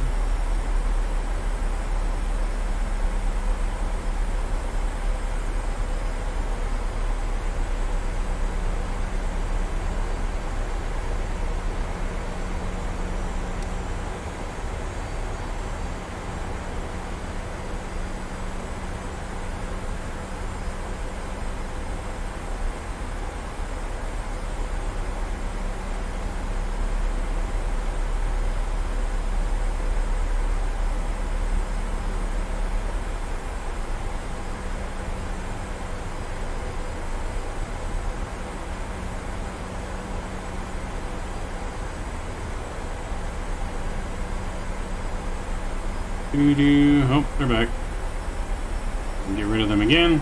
Oh, they're back. Get rid of them again.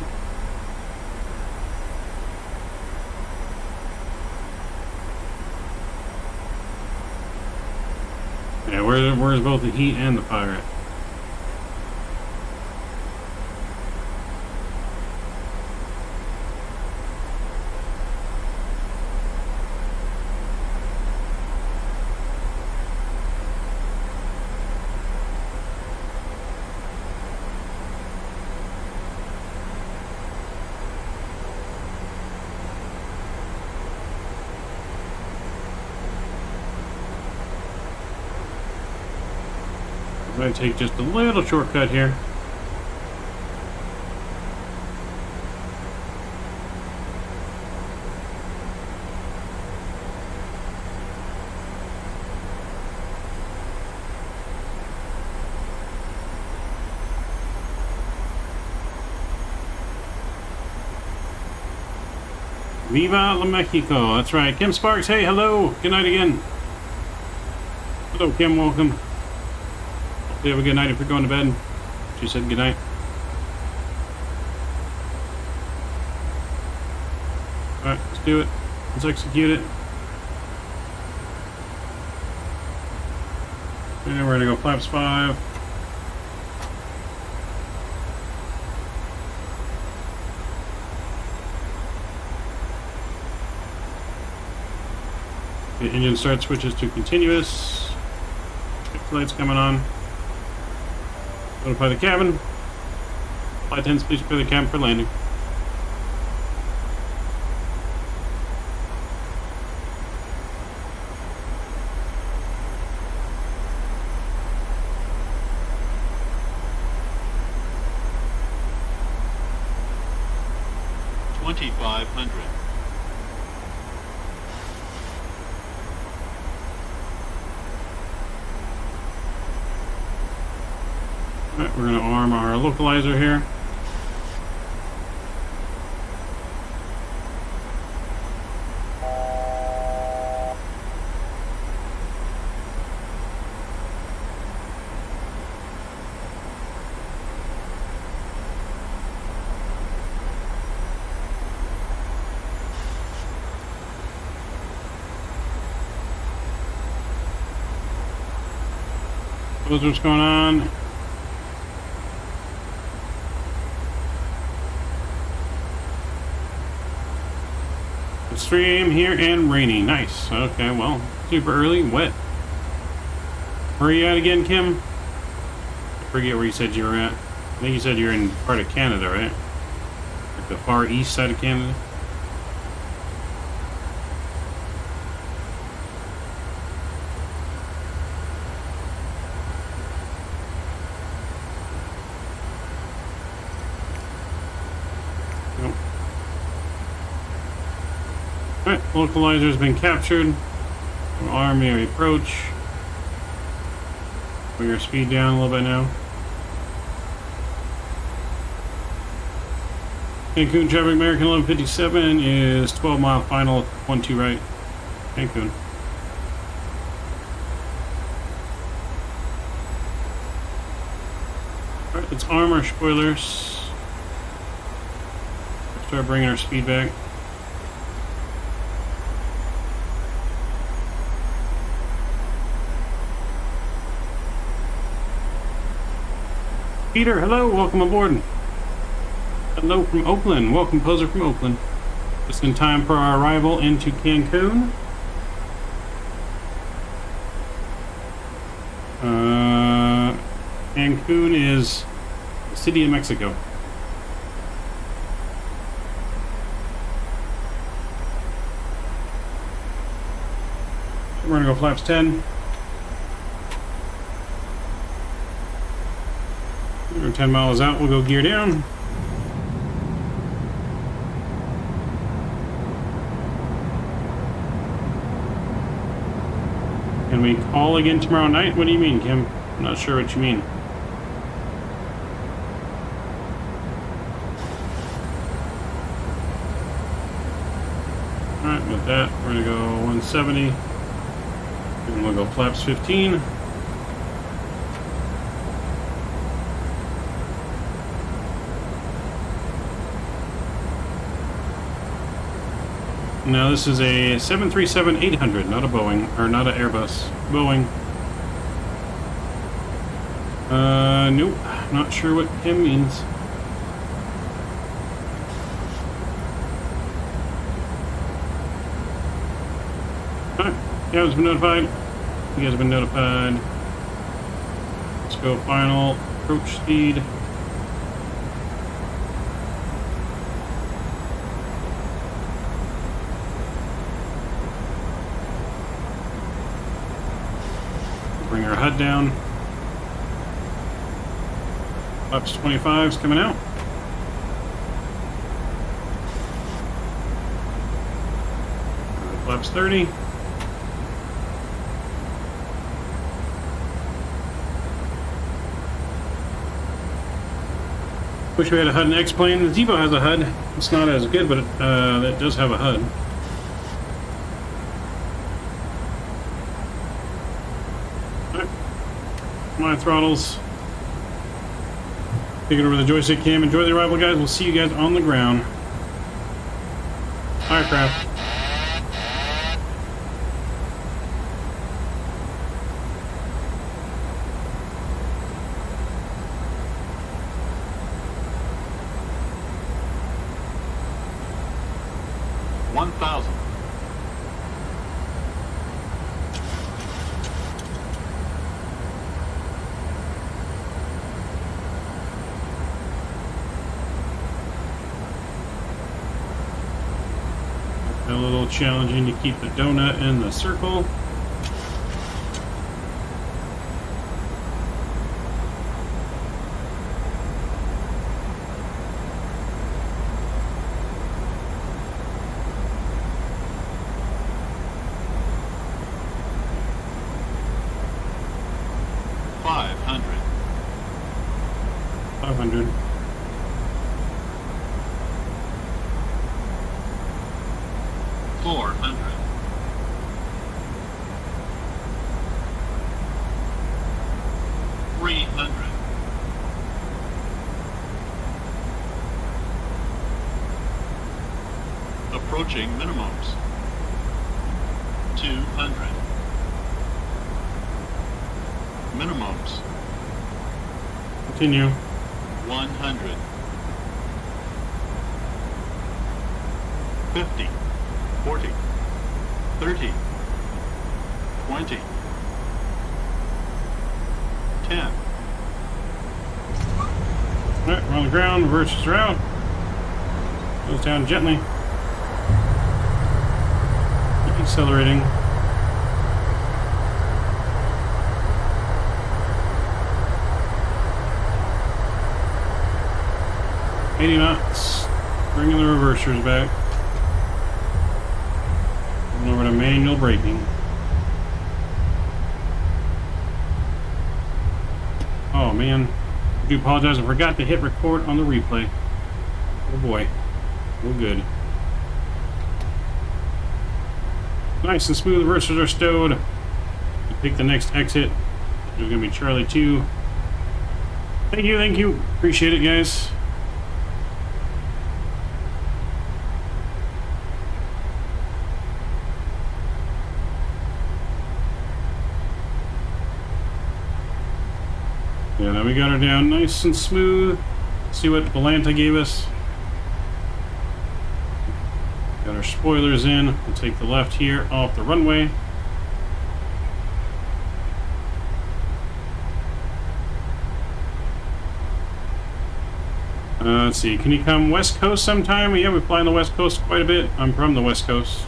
Yeah, where's both the heat and the fire at? I'm going to take just a little shortcut here. Viva la Mexico. That's right. Kim Sparks, hey, hello. Good night again. Hello, Kim. Welcome. Hopefully you have a good night if you're going to bed. She said good night. Alright, let's do it. Let's execute it. And we're gonna go flaps 5. The engine start switches to continuous. Lights coming on. Notify the cabin. Flight attendants, please prepare the cabin for landing. Alright, we're going to arm our localizer here. What's going on? Stream here and rainy. Nice. Okay, well, super early, wet. Where are you at again, Kim? I forget where you said you were at. I think you said you're in part of Canada, right? Like the far east side of Canada. Alright, localizer has been captured. Arm near approach. Bring your speed down a little bit now. Cancun traffic, American 1157 is 12 mile final, 12 right. Cancun. Alright, let's arm our spoilers. Start bringing our speed back. Peter, hello, welcome aboard. Hello from Oakland, welcome Poser from Oakland. Just in time for our arrival into Cancun. Cancun is the city of Mexico. We're gonna go flaps 10. We're 10 miles out, we'll go gear down. Can we call again tomorrow night? What do you mean, Kim? I'm not sure what you mean. Alright, with that, we're gonna go 170. And we'll go flaps 15. Now this is a 737-800, not a Boeing, or not an Airbus. Boeing. Nope. Not sure what Kim means. Alright, you guys have been notified. You guys have been notified. Let's go final approach speed. Bring our HUD down. Flaps 25's coming out. Flaps 30. Wish we had a HUD in X-Plane. The Zevo has a HUD. It's not as good, but it does have a HUD. Alright. Come on, throttles. Take it over the joystick cam. Enjoy the arrival, guys. We'll see you guys on the ground. Aircraft. A little challenging to keep the donut in the circle. Approaching minimums. 200. Minimums. Continue. 100. 50. 40. 30. 20. 10. Alright, we're on the ground. Reverses are out. Goes down gently. Accelerating. $80 knots. Bringing the reversers back. Going over to manual braking. Oh man. I do apologize. I forgot to hit record on the replay. Oh boy. We're good. Nice and smooth. Reversers are stowed. Pick the next exit. There's gonna be Charlie 2. Thank you, thank you. Appreciate it, guys. Yeah, now we got her down nice and smooth. Let's see what Belanta gave us. Got our spoilers in. We'll take the left here off the runway. Let's see. Can you come West Coast sometime? Yeah, we fly on the West Coast quite a bit. I'm from the West Coast.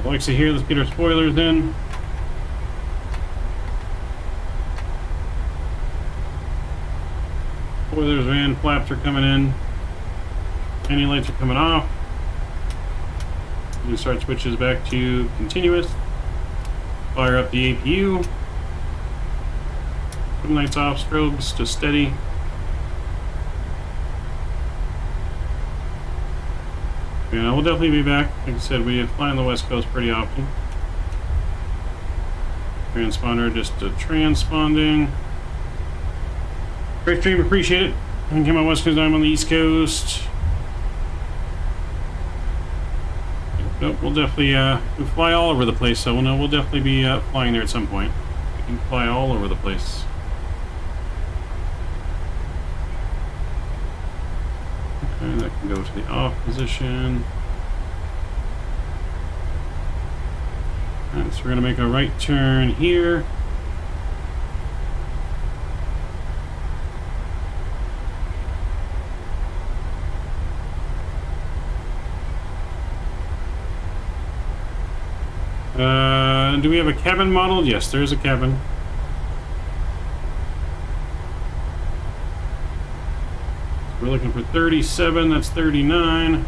Like to hear, let's get our spoilers in. Spoilers are in. Flaps are coming in. Landing lights are coming off. We start switches back to continuous. Fire up the APU. Put lights off, strobes to steady. Yeah, we'll definitely be back. Like I said, we fly on the West Coast pretty often. Transponder just transponding. Great stream, appreciate it. I can come on West Coast, I'm on the East Coast. Nope, we'll definitely we fly all over the place, so we'll definitely be flying there at some point. We can fly all over the place. Okay, that can go to the off position. Alright, so we're gonna make a right turn here. Do we have a cabin model? Yes, there is a cabin. We're looking for 37, that's 39.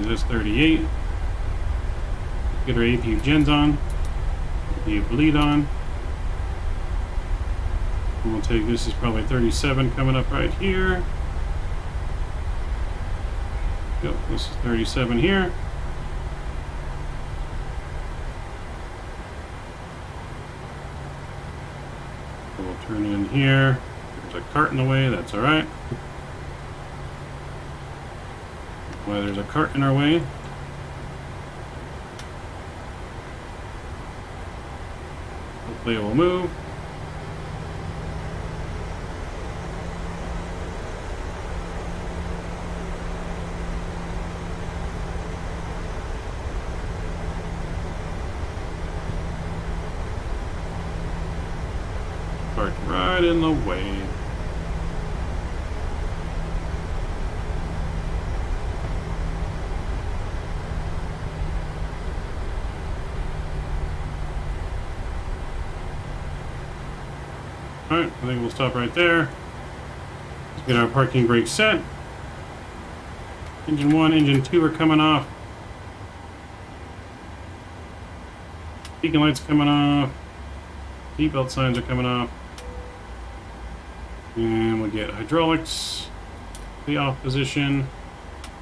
That's 38. Get our APU gens on. APU bleed on. And we'll take, this is probably 37 coming up right here. Yep, this is 37 here. So we'll turn in here. There's a cart in the way, that's alright. Why there's a cart in our way. Hopefully it will move. Parked right in the way. Alright, I think we'll stop right there. Let's get our parking brake set. Engine 1, engine 2 are coming off. Beacon lights coming off. Seatbelt signs are coming off. And we'll get hydraulics. The off position.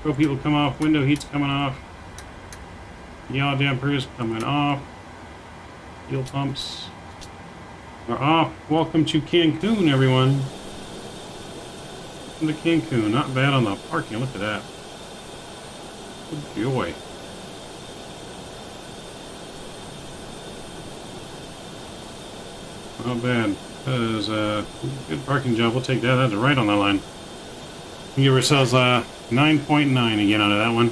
Row people come off. Window heat's coming off. Yaw dampers coming off. Fuel pumps are off. Welcome to Cancun, everyone. Welcome to Cancun. Not bad on the parking. Look at that. Good joy. Not bad. That is a good parking job. We'll take that. That's right on that line. We give ourselves 9.9 again out of that one.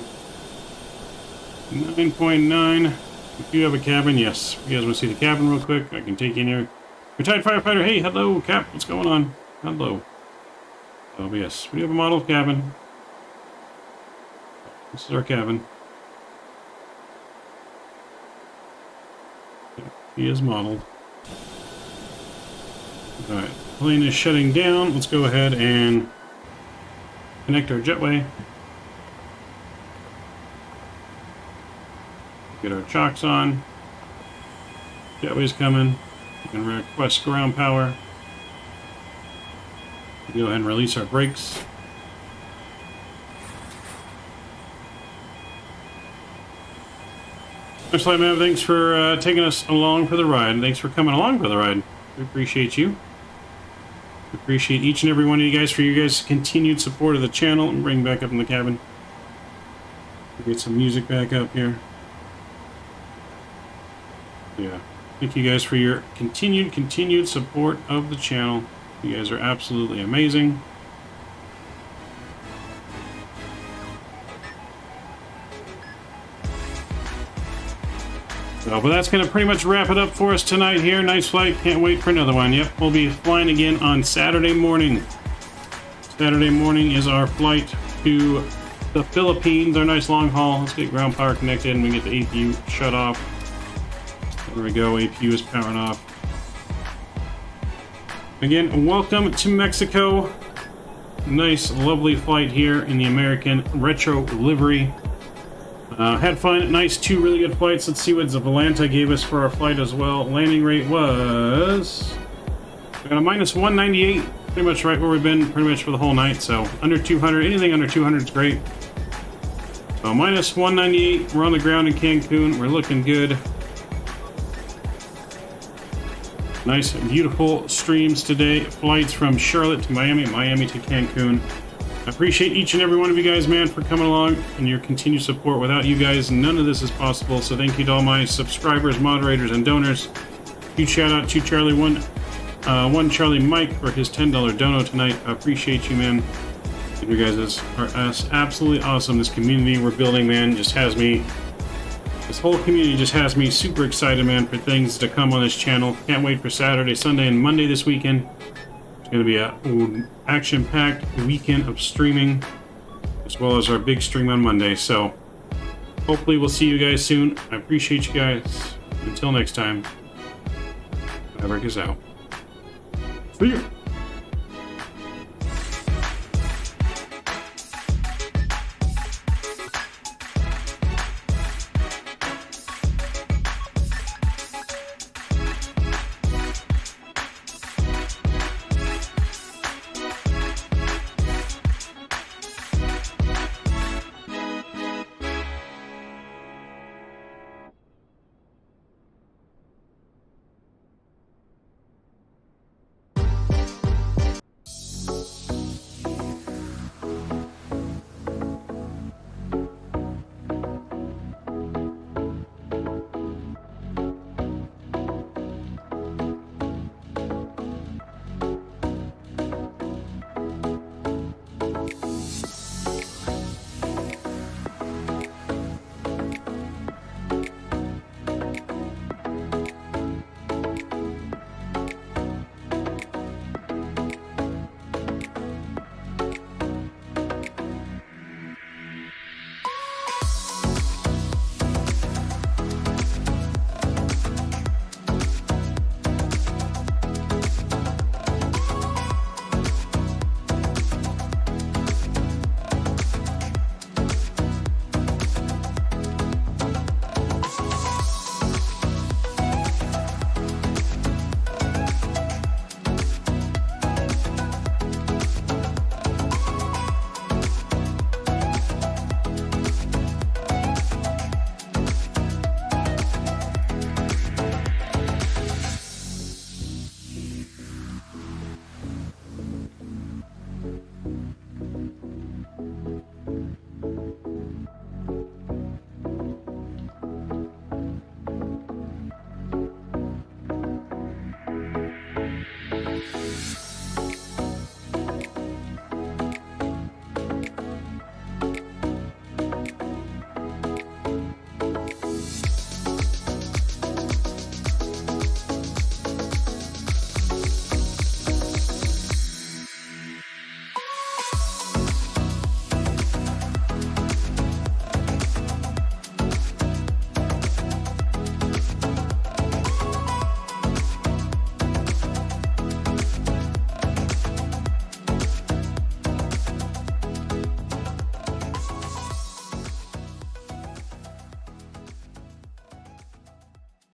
9.9. If you have a cabin, yes. If you guys want to see the cabin real quick, I can take you in here. Retired firefighter, hey, hello, Cap. What's going on? Hello. Oh, yes. We have a model cabin. This is our cabin. He is modeled. Alright, plane is shutting down. Let's go ahead and connect our jetway. Get our chocks on. Jetway's coming. We can request ground power. Go ahead and release our brakes. Thanks, man. Thanks for taking us along for the ride. Thanks for coming along for the ride. We appreciate you. We appreciate each and every one of you guys for your guys' continued support of the channel. And bring back up in the cabin. We'll get some music back up here. Yeah. Thank you guys for your continued support of the channel. You guys are absolutely amazing. So, but that's going to pretty much wrap it up for us tonight here. Nice flight. Can't wait for another one. Yep, we'll be flying again on Saturday morning. Saturday morning is our flight to the Philippines. Our nice long haul. Let's get ground power connected and we get the APU shut off. There we go. APU is powering off. Again, welcome to Mexico. Nice, lovely flight here in the American Retro Livery. Had fun. Nice, 2 really good flights. Let's see what Volanta gave us for our flight as well. Landing rate was a -198. Pretty much right where we've been pretty much for the whole night. So under 200. Anything under 200 is great. So -198. We're on the ground in Cancun. We're looking good. Nice, beautiful streams today. Flights from Charlotte to Miami, Miami to Cancun. I appreciate each and every one of you guys, man, for coming along and your continued support. Without you guys, none of this is possible. So thank you to all my subscribers, moderators, and donors. Huge shout out to Charlie One Charlie Mike for his $10 dono tonight. I appreciate you, man. You guys are absolutely awesome. This community we're building, man, just has me. This whole community just has me super excited, man, for things to come on this channel. Can't wait for Saturday, Sunday, and Monday this weekend. It's going to be a action-packed weekend of streaming, as well as our big stream on Monday. So, hopefully we'll see you guys soon. I appreciate you guys. Until next time, Maverick is out. See you.